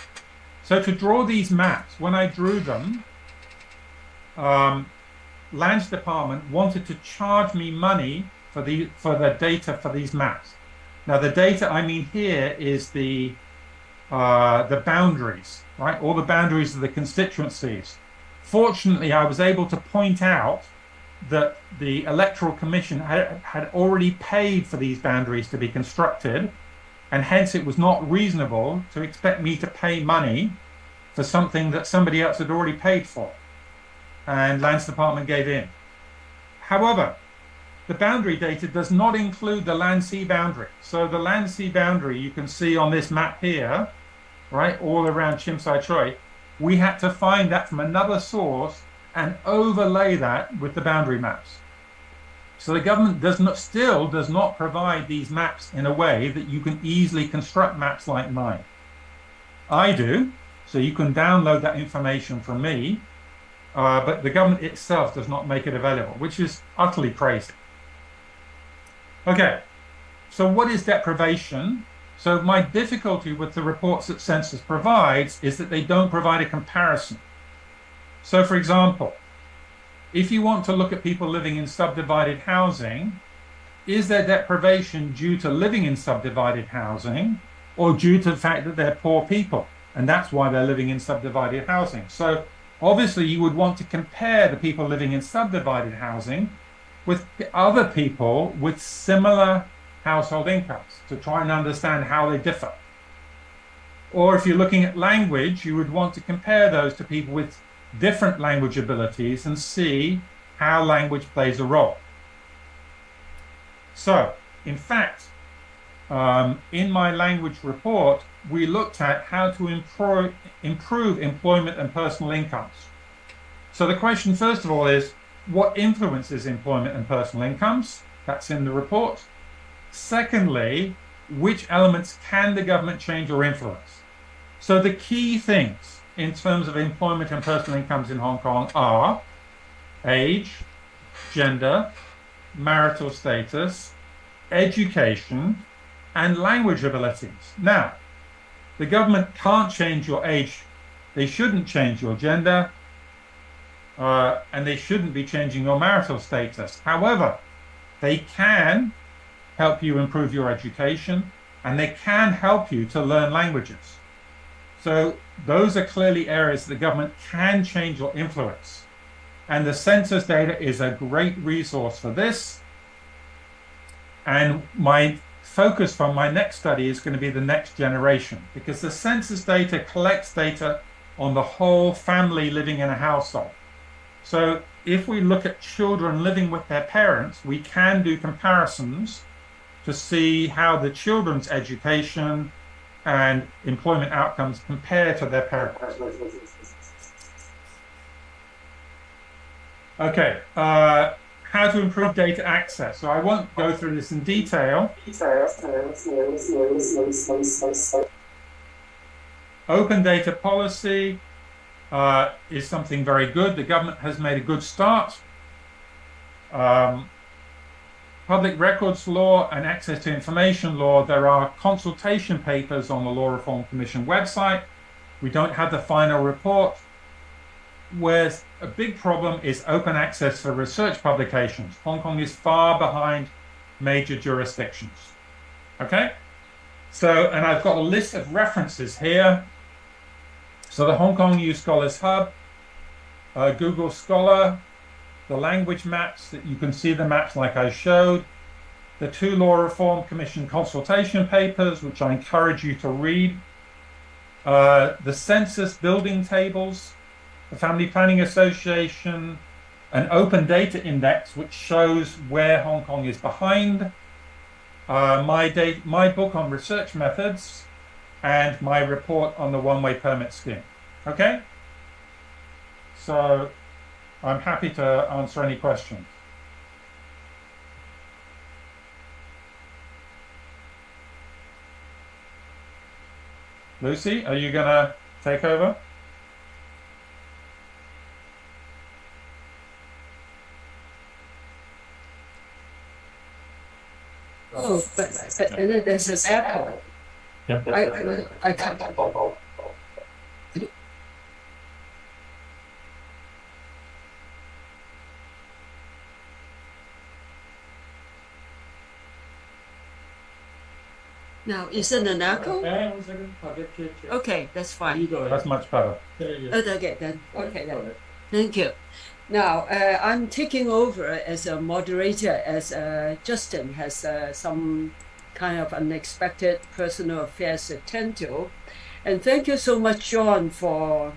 So to draw these maps, when I drew them, Lands Department wanted to charge me money for the data for these maps. Now the data I mean here is the boundaries, right? All the boundaries of the constituencies. Fortunately, I was able to point out that the Electoral Commission had already paid for these boundaries to be constructed, and hence it was not reasonable to expect me to pay money for something that somebody else had already paid for. And Lands Department gave in. However, the boundary data does not include the land-sea boundary. So the land-sea boundary you can see on this map here, right, all around Tsim Sha Tsui, we had to find that from another source and overlay that with the boundary maps. So the government still does not provide these maps in a way that you can easily construct maps like mine. I do, so you can download that information from me, but the government itself does not make it available, which is utterly crazy. Okay, so what is deprivation? So my difficulty with the reports that census provides is that they don't provide a comparison. So for example, if you want to look at people living in subdivided housing, is their deprivation due to living in subdivided housing or due to the fact that they're poor people? And that's why they're living in subdivided housing. So obviously you would want to compare the people living in subdivided housing with other people with similar household incomes to try and understand how they differ. Or if you're looking at language, you would want to compare those to people with different language abilities and see how language plays a role. So, in fact, in my language report, we looked at how to improve employment and personal incomes. So the question, first of all, is what influences employment and personal incomes? That's in the report. Secondly, which elements can the government change or influence? So the key things in terms of employment and personal incomes in Hong Kong are age, gender, marital status, education, and language abilities. Now, the government can't change your age, they shouldn't change your gender, and they shouldn't be changing your marital status. However, they can help you improve your education, and they can help you to learn languages. So those are clearly areas the government can change or influence. And the census data is a great resource for this. And my focus from my next study is going to be the next generation, because the census data collects data on the whole family living in a household. So if we look at children living with their parents, we can do comparisons to see how the children's education and employment outcomes compare to their parents. Okay, how to improve data access. So I won't go through this in detail. Open data policy is something very good. The government has made a good start. Public records law and access to information law, there are consultation papers on the Law Reform Commission website. We don't have the final report. Where a big problem is open access for research publications. Hong Kong is far behind major jurisdictions. Okay? So, and I've got a list of references here. So the Hong Kong U Scholars Hub, Google Scholar, the language maps, that you can see the maps like I showed, the 2 Law Reform Commission consultation papers, which I encourage you to read, the census building tables, the Family Planning Association, an open data index which shows where Hong Kong is behind, my book on research methods, and my report on the one-way permit scheme. Okay? So I'm happy to answer any questions. Lucy, are you gonna take over? Oh, but there's an echo. Yeah. I can't. Now, is it an echo? Okay, that's fine. That's much better. Okay, then. Okay, then. Thank you. Now, I'm taking over as a moderator, as Justine has some kind of unexpected personal affairs to attend to. And thank you so much, John, for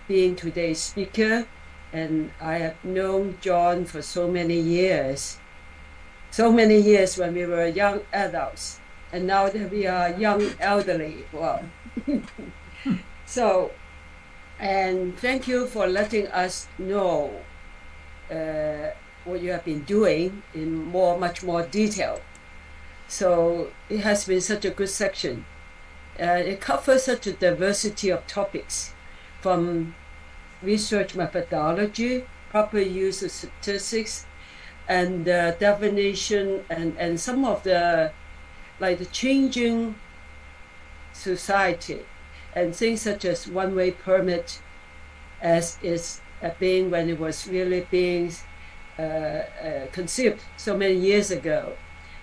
being today's speaker. And I have known John for so many years when we were young adults. And now that we are young elderly, well. So, and thank you for letting us know what you have been doing in much more detail. So it has been such a good section. It covers such a diversity of topics, from research methodology, proper use of statistics, and definition, and some of the, like the changing society, and things such as one-way permit, as is being when it was really being conceived so many years ago.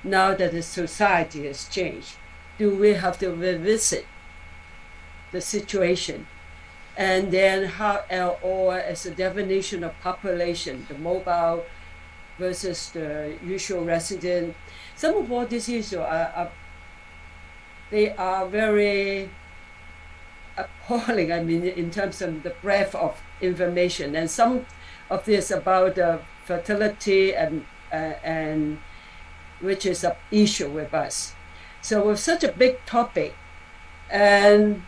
Now that the society has changed, do we have to revisit the situation? And then how, or as a definition of population, the mobile versus the usual resident. Some of all these issues are they are very appalling, I mean, in terms of the breadth of information. And some of this about fertility and which is an issue with us. So with such a big topic, and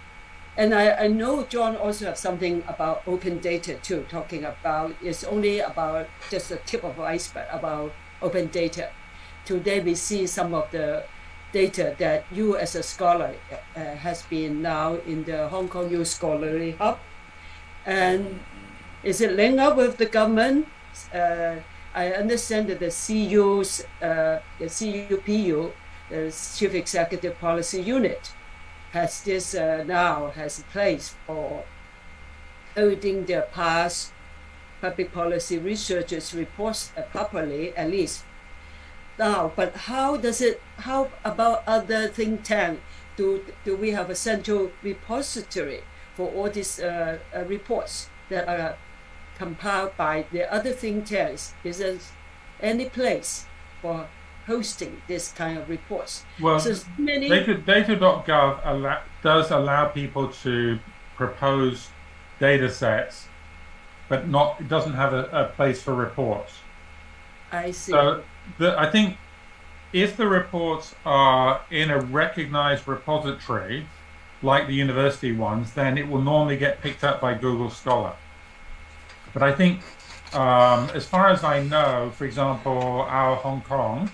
I know John also has something about open data too, talking about, it's only about just the tip of the iceberg about open data. Today we see some of the data that you as a scholar has been now in the Hong Kong Youth Scholarly Hub. And is it linked up with the government? I understand that the CUPU, the Chief Executive Policy Unit, has this now has a place for holding their past public policy researchers' reports properly, at least now. But how about other think tanks? Do we have a central repository for all these reports that are compiled by the other think tanks? Is there any place for hosting this kind of reports? Well, so many... data.gov does allow people to propose data sets, but it doesn't have a place for reports. I see. So I think if the reports are in a recognized repository, like the university ones, then it will normally get picked up by Google Scholar. But I think, as far as I know, for example, our Hong Kong,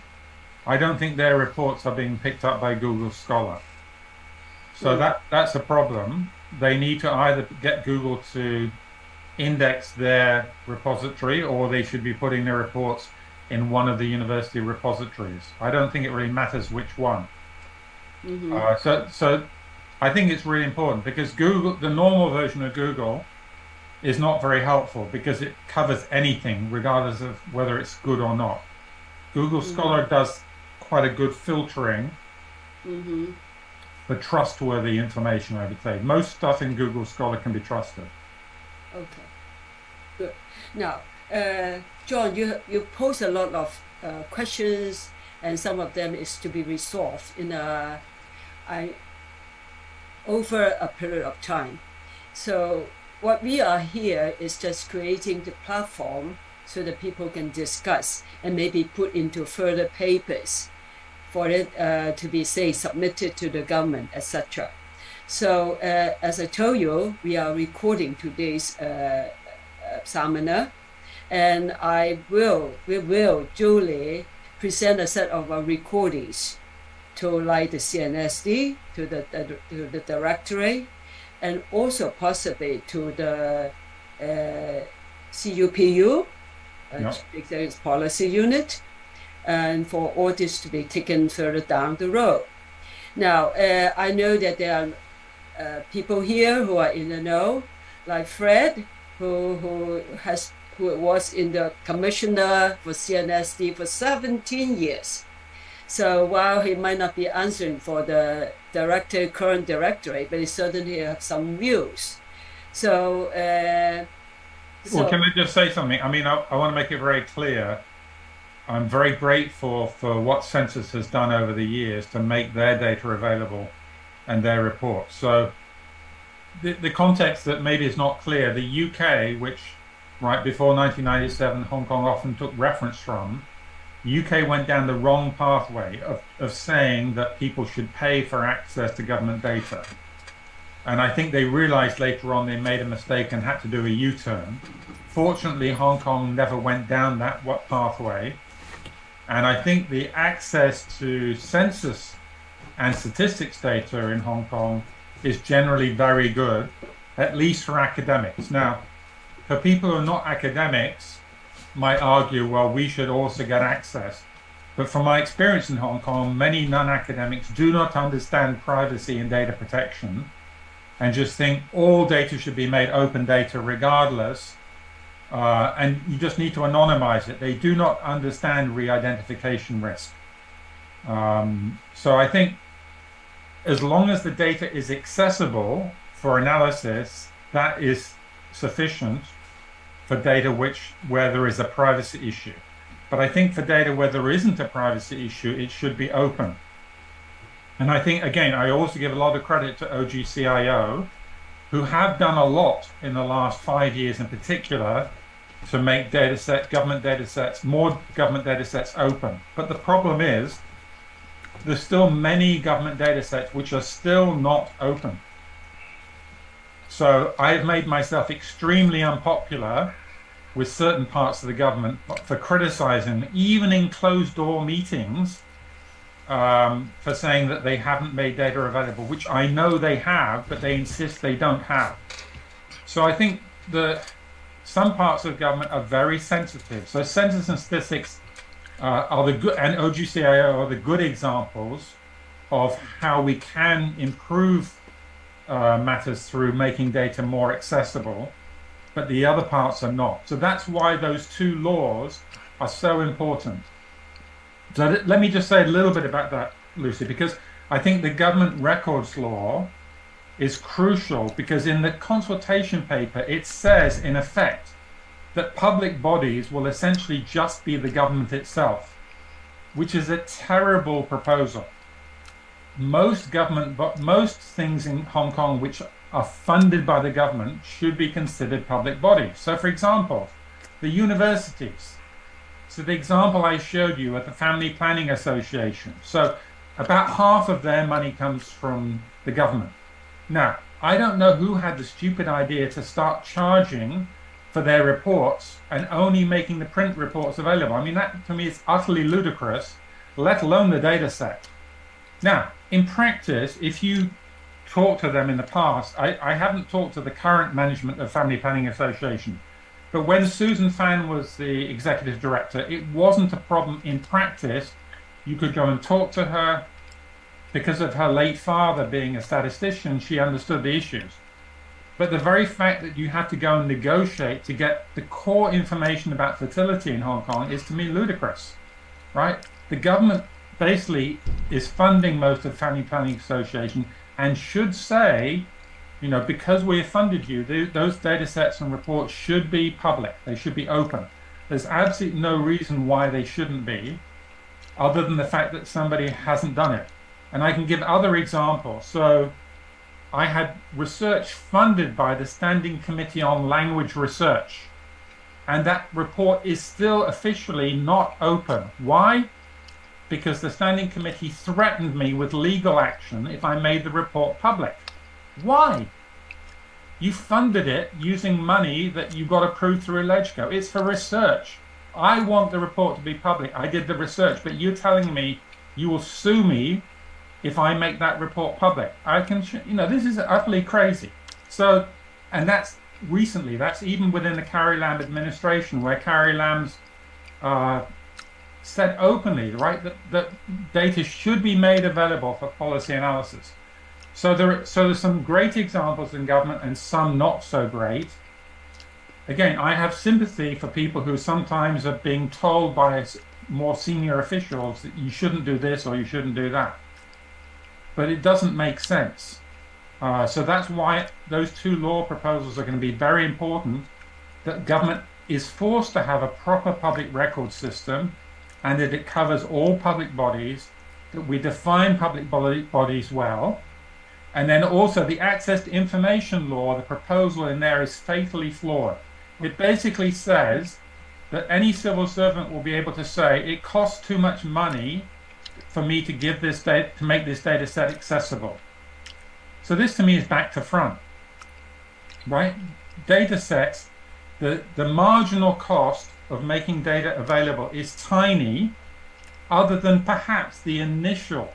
I don't think their reports are being picked up by Google Scholar. So that's a problem. They need to either get Google to index their repository, or they should be putting their reports in one of the university repositories. I don't think it really matters which one. So I think it's really important, because Google, the normal version of Google, is not very helpful because it covers anything regardless of whether it's good or not. Google Scholar does quite a good filtering for trustworthy information, I would say. Most stuff in Google Scholar can be trusted. Okay, good. Now, John, you pose a lot of questions, and some of them is to be resolved in over a period of time. So what we are here is just creating the platform so that people can discuss and maybe put into further papers for it to be, say, submitted to the government, etc. So as I told you, we are recording today's seminar, and we will duly present a set of recordings to like the CNSD, to the directorate, and also possibly to the CUPU, Executive Policy Unit, and for all this to be taken further down the road. Now, I know that there are people here who are in the know, like Fred, who was in the commissioner for CNSD for 17 years. So while he might not be answering for the current directorate, but he certainly has some views. So, well, can I just say something? I mean, I want to make it very clear. I'm very grateful for what Census has done over the years to make their data available and their reports. So the context that maybe is not clear, the UK, which right before 1997, Hong Kong often took reference from, UK went down the wrong pathway of saying that people should pay for access to government data. And I think they realized later on they made a mistake and had to do a U-turn. Fortunately, Hong Kong never went down that pathway. And I think the access to census and statistics data in Hong Kong is generally very good, at least for academics. Now, for people who are not academics, might argue, well, we should also get access. But from my experience in Hong Kong, many non-academics do not understand privacy and data protection and just think all data should be made open data regardless. And you just need to anonymize it. They do not understand re-identification risk. So I think as long as the data is accessible for analysis, that is sufficient for data where there is a privacy issue. But I think for data where there isn't a privacy issue, it should be open. And I think, again, I also give a lot of credit to OGCIO, who have done a lot in the last 5 years in particular to make government data sets, more government data sets open. But the problem is, there's still many government data sets which are still not open. So I've made myself extremely unpopular with certain parts of the government for criticizing, even in closed door meetings, for saying that they haven't made data available, which I know they have, but they insist they don't have. So I think some parts of government are very sensitive. So Census and Statistics are the good, and OGCIO are the good examples of how we can improve matters through making data more accessible, but the other parts are not. So that's why those two laws are so important. So let me just say a little bit about that, Lucy, because I think the government records law is crucial, because in the consultation paper, it says, in effect, that public bodies will essentially just be the government itself, which is a terrible proposal. Most things in Hong Kong which are funded by the government should be considered public bodies. So, for example, the universities. So the example I showed you at the Family Planning Association. So about half of their money comes from the government. Now, I don't know who had the stupid idea to start charging for their reports and only making the print reports available. I mean, that to me is utterly ludicrous, let alone the data set. Now, in practice, if you talk to them in the past, I haven't talked to the current management of Family Planning Association, but when Susan Fan was the executive director, it wasn't a problem in practice. You could go and talk to her. Because of her late father being a statistician, she understood the issues. But the very fact that you have to go and negotiate to get the core information about fertility in Hong Kong is, to me, ludicrous, right? The government basically is funding most of Family Planning Association and should say, you know, because we have funded you, those data sets and reports should be public. They should be open. There's absolutely no reason why they shouldn't be, other than the fact that somebody hasn't done it. And I can give other examples. So I had research funded by the Standing Committee on Language Research, and that report is still officially not open. Why? Because the Standing Committee threatened me with legal action if I made the report public. Why? You funded it using money that you got approved through LegCo. It's for research. I want the report to be public. I did the research, but you're telling me you will sue me if I make that report public. I can, you know, this is utterly crazy. So, and that's recently, that's even within the Carrie Lam administration, where Carrie Lam's said openly, right, that data should be made available for policy analysis. So there's some great examples in government and some not so great. Again, I have sympathy for people who sometimes are being told by more senior officials that you shouldn't do this or you shouldn't do that. But it doesn't make sense. So that's why those two law proposals are going to be very important, that government is forced to have a proper public record system, and that it covers all public bodies, that we define public bodies well. And then also the access to information law, the proposal in there is fatally flawed. It basically says that any civil servant will be able to say, it costs too much money for me to give this data, to make this data set accessible. So this to me is back to front, right? Data sets, the marginal cost of making data available is tiny, other than perhaps the initial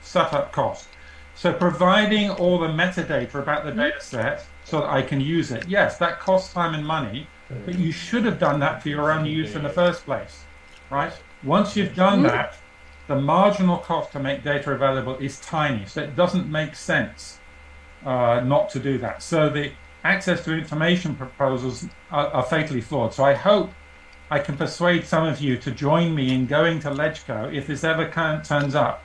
setup cost. So providing all the metadata about the data set so that I can use it, yes, that costs time and money, but you should have done that for your own use in the first place, right? Once you've done that, the marginal cost to make data available is tiny, so it doesn't make sense not to do that. So the access to information proposals are fatally flawed. So I hope I can persuade some of you to join me in going to LegCo if this ever turns up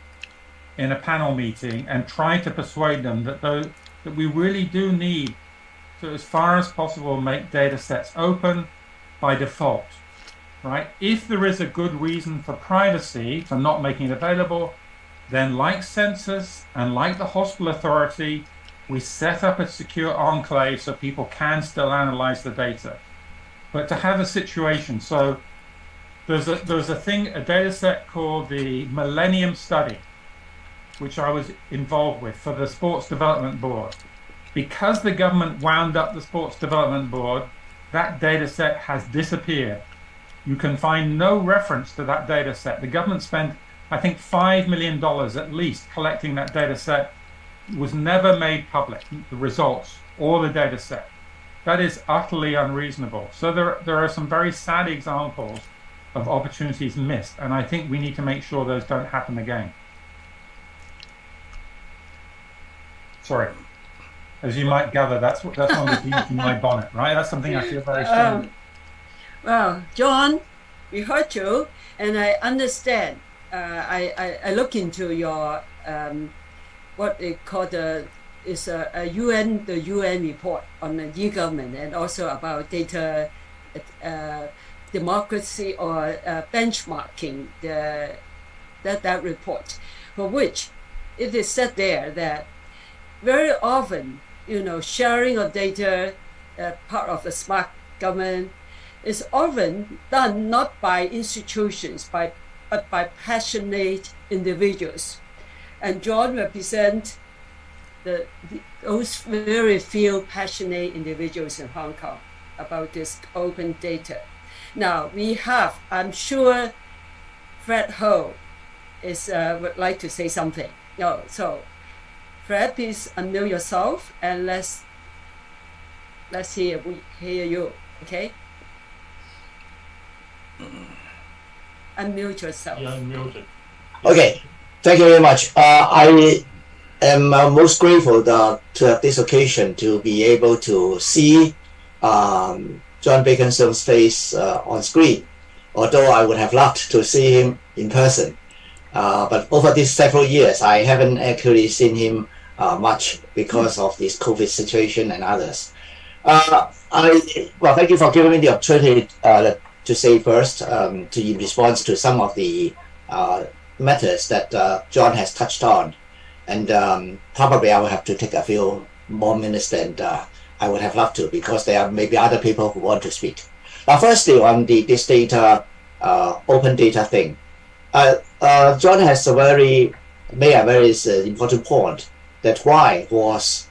in a panel meeting, and try to persuade them that we really do need to, as far as possible, make data sets open by default, right? If there is a good reason for privacy for not making it available, then like Census and like the Hospital Authority, we set up a secure enclave so people can still analyze the data. But to have a situation, so there's a data set called the Millennium Study, which I was involved with for the Sports Development Board. Because the government wound up the Sports Development Board, that data set has disappeared. You can find no reference to that data set. The government spent, I think, $5 million at least collecting that data set. It was never made public, the results or the data set. That is utterly unreasonable. So there are some very sad examples of opportunities missed, and I think we need to make sure those don't happen again. Sorry. As you might gather, that's one of the things in my bonnet, right? That's something I feel very strongly. Well, John, we heard you, and I understand. I look into your what they call the UN report on the e-government, and also about data democracy or benchmarking that report, for which it is said there that very often, sharing of data, part of the smart government, is often done not by institutions, but by passionate individuals. And John represents those very few passionate individuals in Hong Kong about this open data. Now we have, I'm sure, Fred Ho would like to say something. No, so Fred, please unmute yourself and let's hear you. Okay. Unmute yourself. Yeah, unmuted. Okay, thank you very much. I am most grateful to have this occasion to be able to see John Bacon-shone's face on screen, although I would have loved to see him in person. But over these several years, I haven't actually seen him much because of this COVID situation and others. Well, thank you for giving me the opportunity to say first, in response to some of the matters that John has touched on. And probably I will have to take a few more minutes than I would have loved to, because there are maybe other people who want to speak. Now, firstly, on this data, open data thing, John has made a very important point, that why was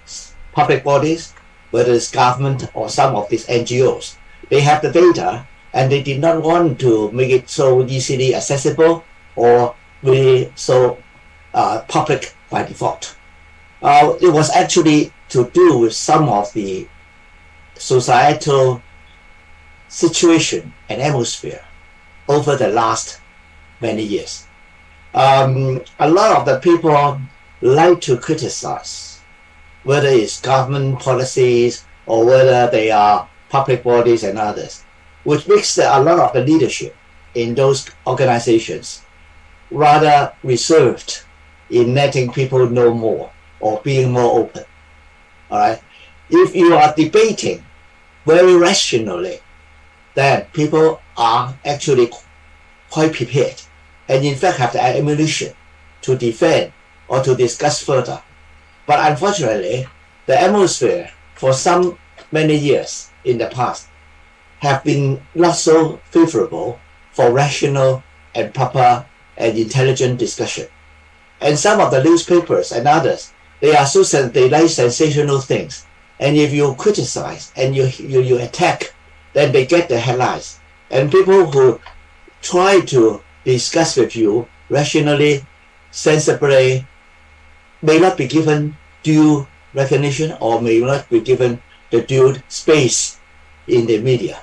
public bodies, whether it's government or some of these NGOs, they have the data and they did not want to make it so easily accessible or really so public by default. It was actually to do with some of the societal situation and atmosphere over the last many years. A lot of the people like to criticize, whether it's government policies or whether they are public bodies and others, which makes a lot of the leadership in those organizations rather reserved in letting people know more or being more open. All right. If you are debating very rationally, then people are actually quite prepared, and in fact have the ammunition to defend or to discuss further. But unfortunately, the atmosphere for many years in the past have been not so favorable for rational and proper and intelligent discussion. And some of the newspapers and others, they like sensational things. And if you criticize and you attack, then they get the headlines. And people who try to discuss with you rationally, sensibly, may not be given due recognition or may not be given the due space in the media.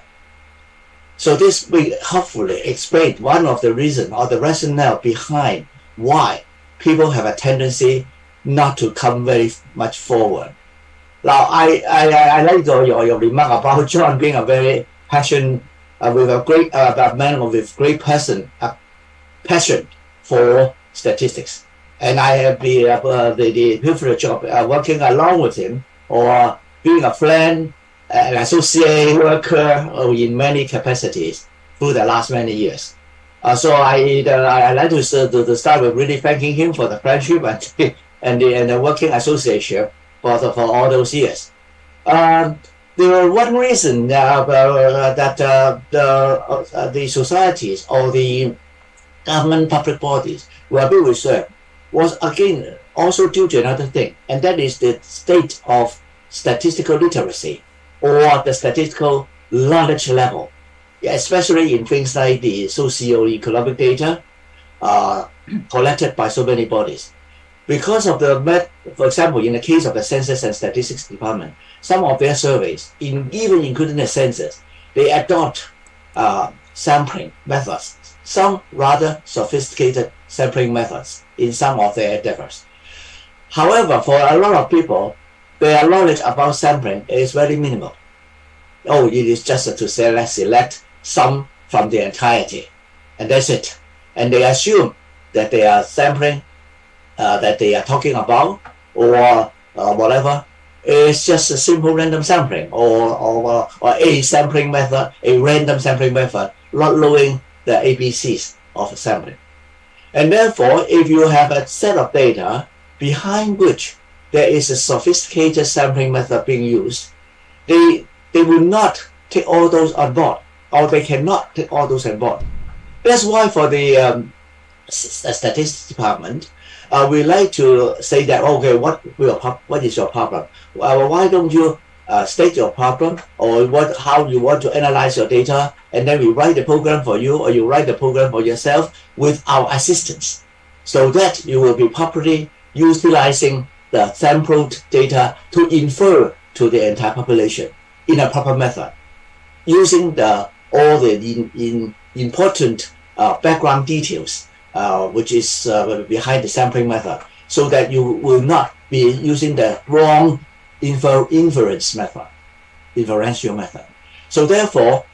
So this will hopefully explain one of the reasons or the rationale behind why people have a tendency not to come very much forward. Now, I like your remark about John being a very passion with a great man with great passion for statistics, and I have the privilege of working along with him or being a friend, an associate worker in many capacities through the last many years. So I like to start with really thanking him for the friendship and the working association for all those years. The one reason that the societies or the government public bodies were being reserved was again also due to another thing, and that is the state of statistical literacy or the statistical knowledge level, especially in things like the socio-economic data collected by so many bodies. Because of for example, in the case of the Census and Statistics Department, some of their surveys, even including the census, they adopt sampling methods, some rather sophisticated sampling methods in some of their endeavors. However, for a lot of people, their knowledge about sampling is very minimal. Oh, it is just to select some from the entirety, and that's it. And they assume that they are sampling that they are talking about, or whatever, is just a simple random sampling, or a sampling method, a random sampling method, not knowing the ABCs of sampling. And therefore, if you have a set of data behind which there is a sophisticated sampling method being used, they will not take all those on board, or they cannot take all those on board. That's why for the Statistics Department, we like to say that, okay, what is your problem? Why don't you state your problem, or how you want to analyze your data, and then we write the program for you, or you write the program for yourself with our assistance, so that you will be properly utilizing the sampled data to infer to the entire population in a proper method, using all the important background details which is behind the sampling method, so that you will not be using the wrong inferential method. So therefore,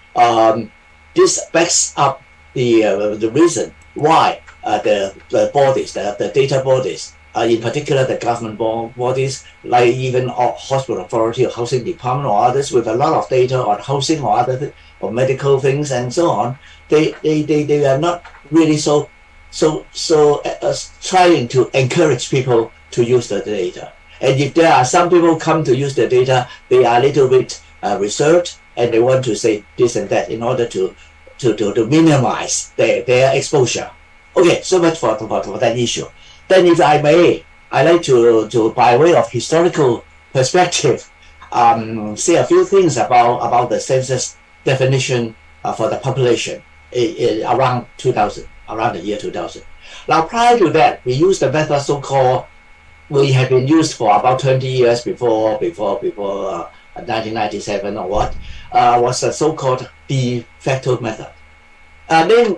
this backs up the reason why the bodies, the data bodies, in particular the government bodies, like even hospital authority or housing department or others with a lot of data on housing or other or medical things and so on, they are not really so trying to encourage people to use the data. And if there are some people come to use the data, they are a little bit reserved, and they want to say this and that in order to minimize their exposure. Okay, so much for that issue. Then, if I may, I like to by way of historical perspective, say a few things about the census definition for the population around 2000, around the year 2000. Now, prior to that, we used the method so-called, we had been used for about 20 years before 1997 or what, was a so-called de facto method. Then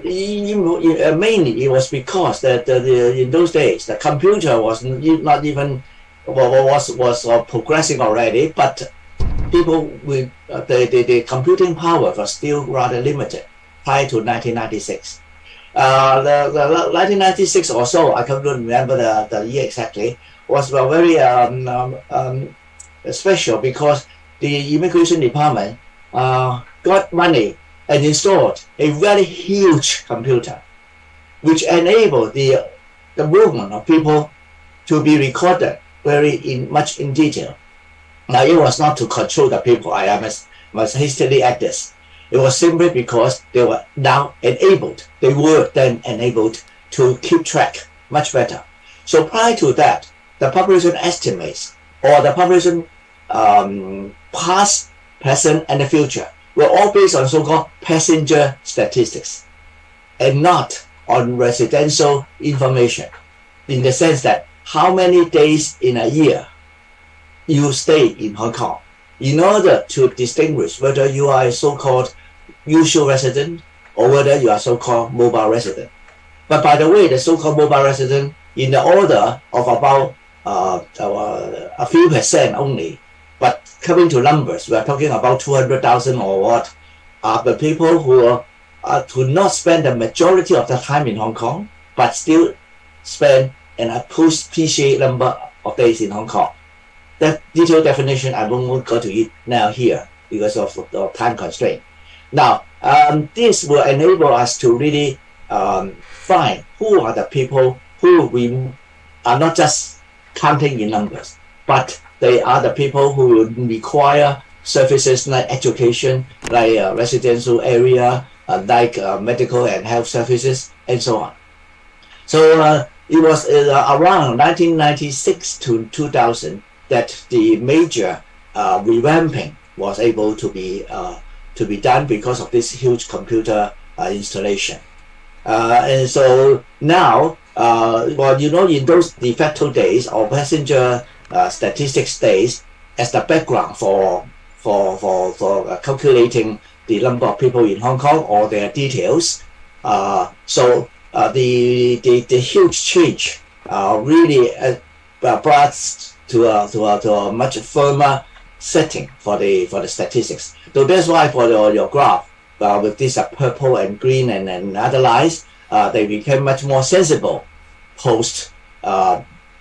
mainly it was because that in those days the computer was not even was progressing already, but people with the computing power was still rather limited prior to 1996. The 1996 or so, I can't remember the year exactly, was very special because the immigration department got money and installed a very huge computer, which enabled the movement of people to be recorded much in detail. Now, it was not to control the people. I must hastily add this. It was simply because they were now enabled. They were then enabled to keep track much better. So prior to that, the population estimates, or the population past, present, and the future, were all based on so-called passenger statistics and not on residential information, in the sense that how many days in a year you stay in Hong Kong, in order to distinguish whether you are a so-called usual resident or whether you are so-called mobile resident. But by the way, the so-called mobile resident, in the order of about a few percent only, but coming to numbers, we are talking about 200,000 or what, are the people who do not spend the majority of their time in Hong Kong, but still spend a post-PCA number of days in Hong Kong. That detailed definition, I won't go to it now here because of the time constraint. Now, this will enable us to really find who are the people who we are not just counting in numbers, but they are the people who will require services like education, like residential area, like medical and health services, and so on. So it was around 1996 to 2000 that the major revamping was able to be done because of this huge computer installation. And so now, well, you know, in those de facto days or passenger statistics days, as the background for calculating the number of people in Hong Kong or their details, so the huge change really brought to a much firmer setting for the statistics. So that's why for your graph, with this purple and green and other lines, they became much more sensible post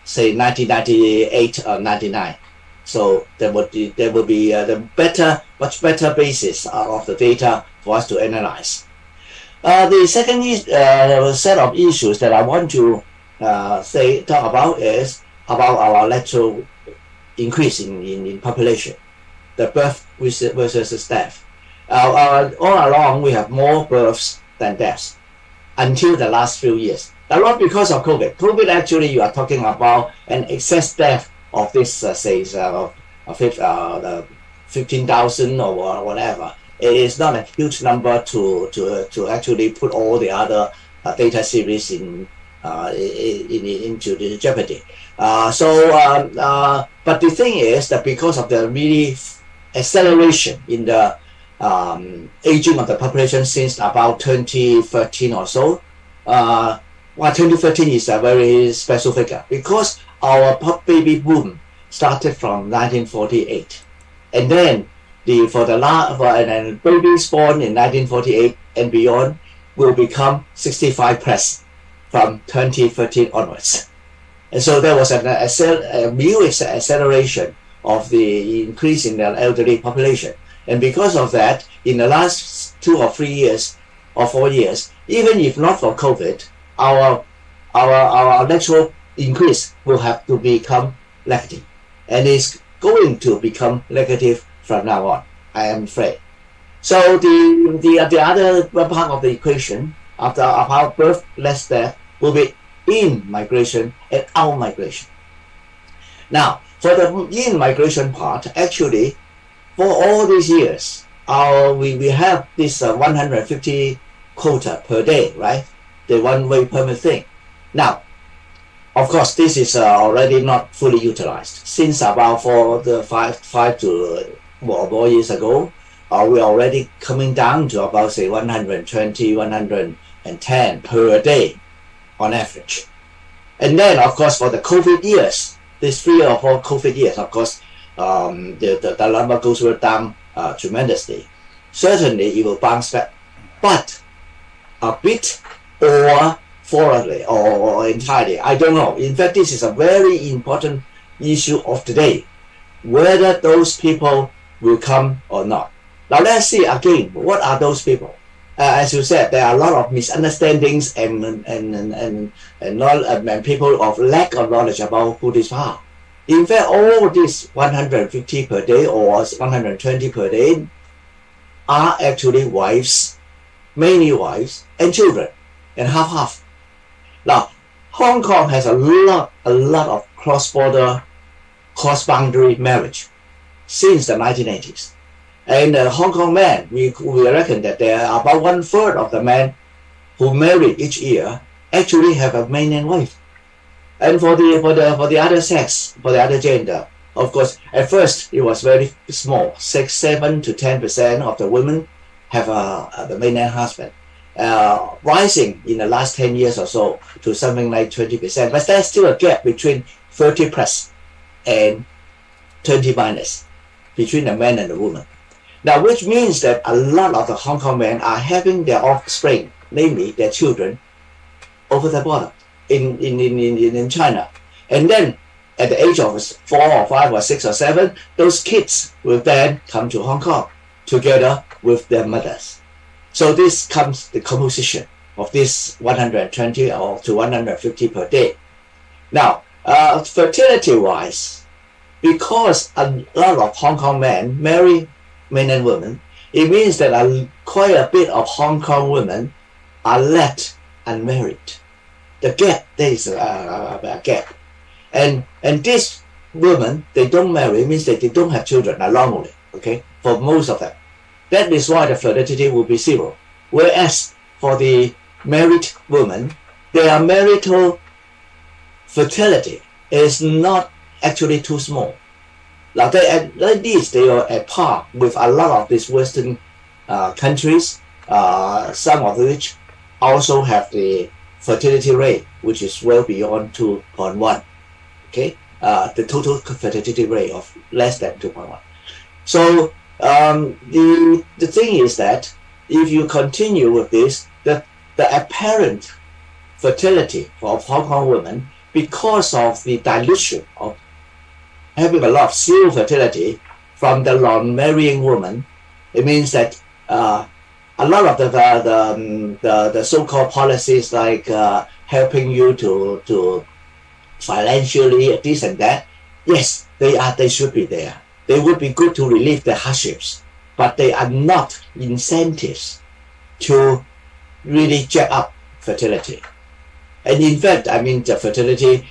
say 1998 or 99. So there would be the much better basis of the data for us to analyze. The second set of issues that I want to talk about is about our lateral increase in population, the birth versus death. All along we have more births than deaths until the last few years. Now, not because of COVID. COVID actually you are talking about an excess death of this say 15,000 or whatever. It is not a huge number to actually put all the other data series into the jeopardy. But the thing is that because of the really acceleration in the aging of the population since about 2013 or so, well, 2013 is a very special figure because our baby boom started from 1948, and then babies born in 1948 and beyond will become 65 plus from 2013 onwards. And so there was a real acceleration of the increase in the elderly population. And because of that, in the last 2 or 3 years or 4 years, even if not for COVID, our natural increase will have to become negative. And it's going to become negative from now on, I am afraid. So the other part of the equation after about birth less death will be in migration and out migration. Now, for the in migration part, actually, for all these years, we have this 150 quota per day, right? The one-way permit thing. Now, of course, this is already not fully utilized. Since about 5 to more years ago, we're already coming down to about say 120, 110 per day on average. And then, of course, for the COVID years, these 3 or 4 COVID years, of course, the number goes down tremendously. Certainly, it will bounce back, but a bit or forwardly or entirely, I don't know. In fact, this is a very important issue of today, whether those people will come or not. Now let's see again, what are those people? As you said, there are a lot of misunderstandings and people of lack of knowledge about who these are. In fact, all these 150 per day or 120 per day are actually wives, mainly wives and children, and half-half. Now, Hong Kong has a lot of cross-border, cross-boundary marriage since the 1980s. And Hong Kong men, we reckon that there are about 1/3 of the men who marry each year actually have a mainland wife. And for the other sex, for the other gender, of course, at first it was very small, 7 to 10% of the women have the mainland husband, rising in the last 10 years or so to something like 20%. But there's still a gap between 30 plus and 20 minus between the man and the woman. Now, which means that a lot of the Hong Kong men are having their offspring, namely their children, over the border in China. And then at the age of 4 or 5 or 6 or 7, those kids will then come to Hong Kong together with their mothers. So this comes the composition. of this 120 or to 150 per day. Now, fertility-wise, because a lot of Hong Kong men marry men and women, it means that quite a bit of Hong Kong women are left unmarried. The gap, there is a gap. And these women, they don't marry, it means that they don't have children normally, okay, for most of them. That is why the fertility will be 0. Whereas for the married women, their marital fertility is not actually too small. Now, like this, they are at par with a lot of these Western countries, some of which also have the fertility rate, which is well beyond 2.1. Okay, the total fertility rate of less than 2.1. So the thing is that if you continue with this, the apparent fertility of Hong Kong women, because of the dilution of having a lot of zero fertility from the non-marrying woman, it means that a lot of the so-called policies like helping you to financially this and that, yes, they should be there. They would be good to relieve the hardships, but they are not incentives to really jack up fertility. And in fact, I mean, the fertility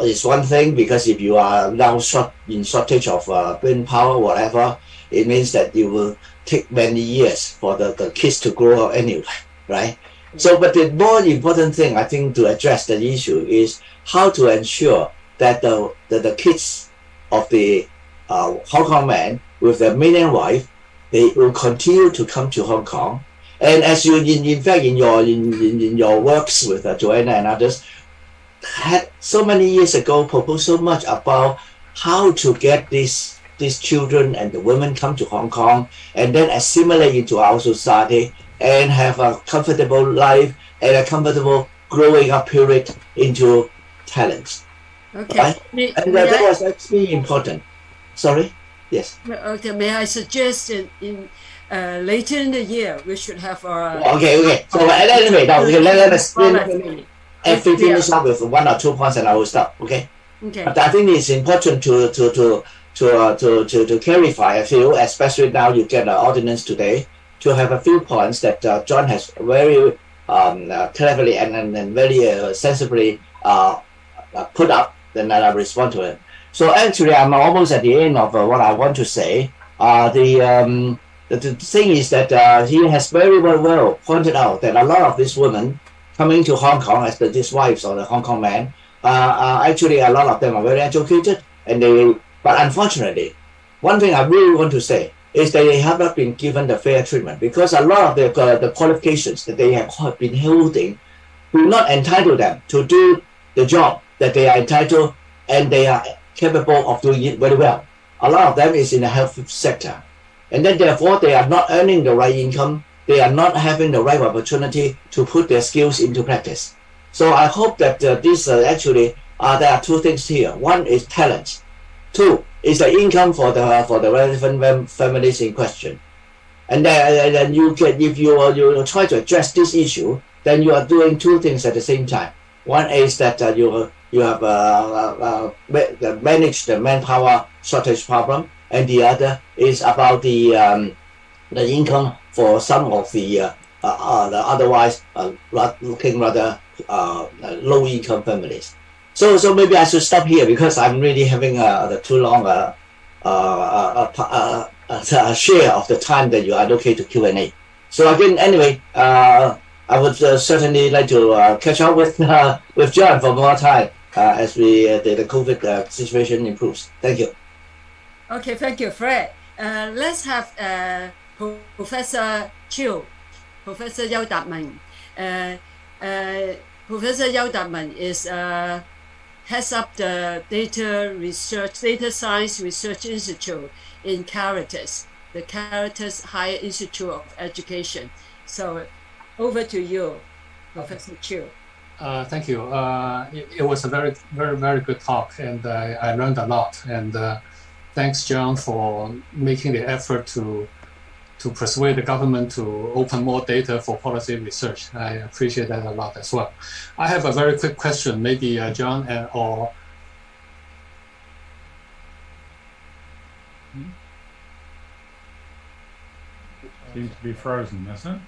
is one thing, because if you are now in shortage of brain power, whatever, it means that you will take many years for the kids to grow up anyway, right? So, but the more important thing, I think, to address the issue is how to ensure that the kids of the Hong Kong men with their maiden wife, they will continue to come to Hong Kong. And as you, in fact, in your works with Joanna and others, had so many years ago proposed so much about how to get these children and the women come to Hong Kong and then assimilate into our society and have a comfortable life and a comfortable growing up period into talents. Okay. Right? And that was actually important. Sorry? Yes. Okay. May I suggest in later in the year we should have our. Okay. So anyway, now let us finish up with 1 or 2 points, and I will stop. Okay. Okay. But I think it's important to clarify a few, especially now you get an ordinance today, to have a few points that John has very cleverly and very sensibly put up. Then I'll respond to it. So actually, I'm almost at the end of what I want to say. The thing is that he has very well pointed out that a lot of these women coming to Hong Kong as these wives of the Hong Kong men, actually a lot of them are very educated, but unfortunately, one thing I really want to say is that they have not been given the fair treatment, because a lot of the qualifications that they have been holding do not entitle them to do the job that they are entitled and they are capable of doing it very well. A lot of them is in the health sector, and then therefore they are not earning the right income. They are not having the right opportunity to put their skills into practice. So I hope that this actually there are 2 things here. One is talent. 2 is the income for the relevant families in question. And then you can, if you try to address this issue, then you are doing 2 things at the same time. One is that you have managed the manpower shortage problem, and the other is about the income for some of the otherwise looking rather low income families. So maybe I should stop here, because I'm really having too long a share of the time that you allocate to Q&A. So again, anyway, I would certainly like to catch up with John for more time as the COVID situation improves. Thank you. Okay, thank you, Fred. Let's have Professor Chiu, Professor Yau Dat-Ming. Professor Yau Dat-Ming is heads up the Data Science Research Institute in Caritas, the Caritas Higher Institute of Education. So over to you, Professor Chiu. Thank you. It was a very good talk, and I learned a lot. And thanks, John, for making the effort to to persuade the government to open more data for policy research. I appreciate that a lot as well. I have a very quick question, maybe John or Seems to be frozen, doesn't it?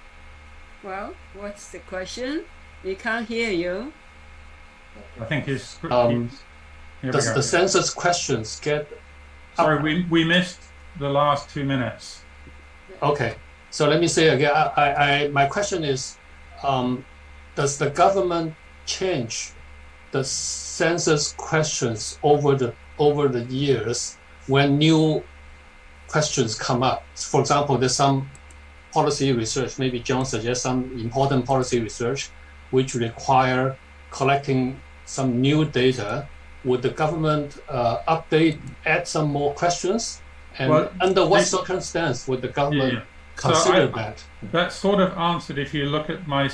Well, what's the question? We can't hear you. I think his does the census questions get... Sorry, we missed the last 2 minutes. Okay, so let me say again, my question is, does the government change the census questions over the years when new questions come up? For example, there's some policy research, maybe John suggests some important policy research which require collecting some new data. Would the government update, add some more questions? And under what circumstance would the government consider that? That's sort of answered if you look at my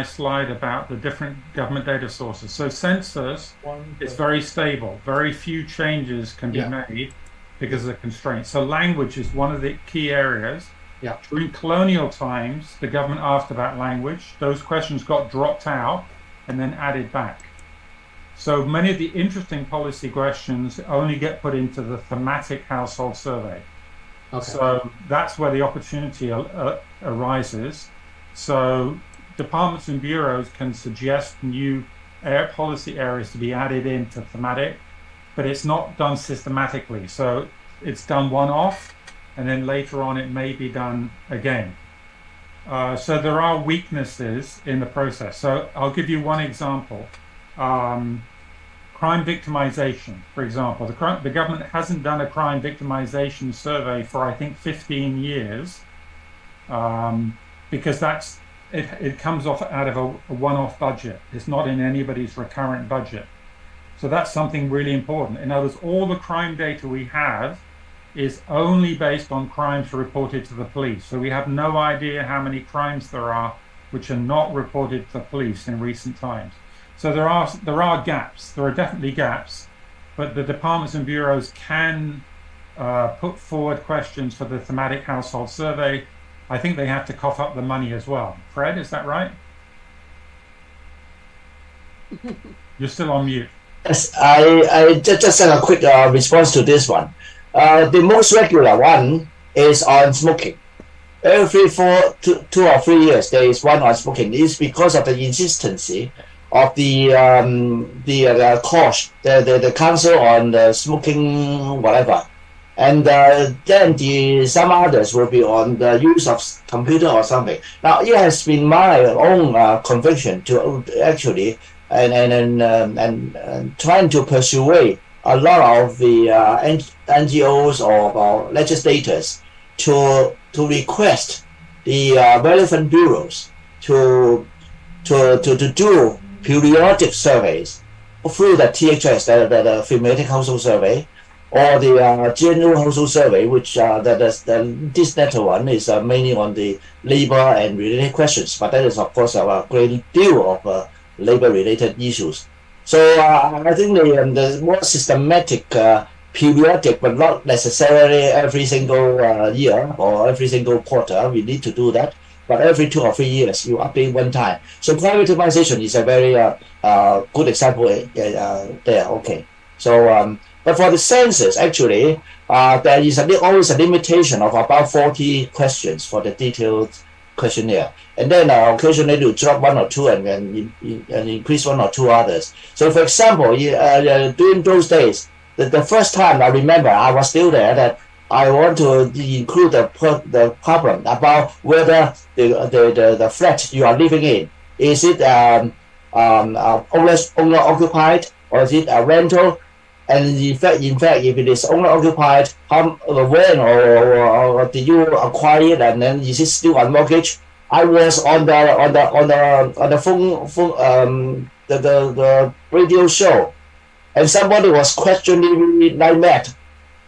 slide about the different government data sources. So census is very stable. Very few changes can be made because of the constraints. So language is one of the key areas. Yeah. During colonial times, the government asked about language. Those questions got dropped out and then added back. So many of the interesting policy questions only get put into the thematic household survey. Okay. So that's where the opportunity arises. So departments and bureaus can suggest new policy areas to be added into thematic, but it's not done systematically. So it's done one-off, and then later on it may be done again. So there are weaknesses in the process. So I'll give you one example. Crime victimization, for example. The government hasn't done a crime victimization survey for, I think, 15 years, because it comes out of a one-off budget. It's not in anybody's recurrent budget. So that's something really important. In other words, all the crime data we have is only based on crimes reported to the police. So we have no idea how many crimes there are which are not reported to the police in recent times. So there are gaps. There are definitely gaps, but the departments and bureaus can put forward questions for the thematic household survey. I think they have to cough up the money as well. Fred, is that right? You're still on mute. Yes, I just a quick response to this one. The most regular one is on smoking. Every 2 or 3 years, there is one on smoking. It's because of the insistency of the council on the smoking whatever, and then some others will be on the use of computer or something. Now it has been my own conviction to actually and trying to persuade a lot of the NGOs or legislators to request the relevant bureaus to do periodic surveys through the THS, the thematic household survey, or the general household survey, which this latter one is mainly on the labor and related questions, but that is of course a great deal of labor-related issues. So I think the more systematic, periodic, but not necessarily every single year or every single quarter, we need to do that. But every 2 or 3 years, you update one time. So crime victimization is a very good example there. Okay. So, but for the census, actually, there is always a limitation of about 40 questions for the detailed questionnaire, and then occasionally you drop 1 or 2 and increase 1 or 2 others. So, for example, during those days, the first time I remember, I was still there, that I want to include the problem about whether the flat you are living in, is it owner occupied or is it a rental? And in fact, if it is owner occupied, when or did you acquire it, and then is it still on mortgage? I was on the phone the radio show, and somebody was questioning me like that.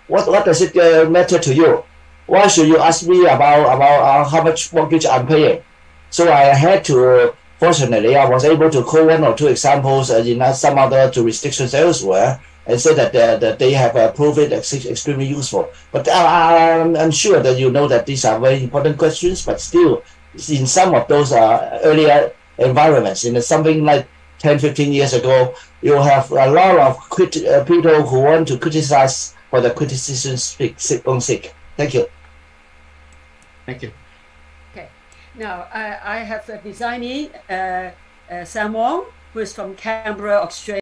What does it matter to you? Why should you ask me about how much mortgage I'm paying? So I had to, fortunately, I was able to quote 1 or 2 examples in some other jurisdictions elsewhere and say that they have proved it extremely useful. But I'm sure that you know that these are very important questions, but still, in some of those earlier environments, in something like 10, 15 years ago, you have a lot of people who want to criticize for the criticism's own sake. Thank you. Thank you. Okay. Now, I have a designee, Sam Wong, who is from Canberra, Australia.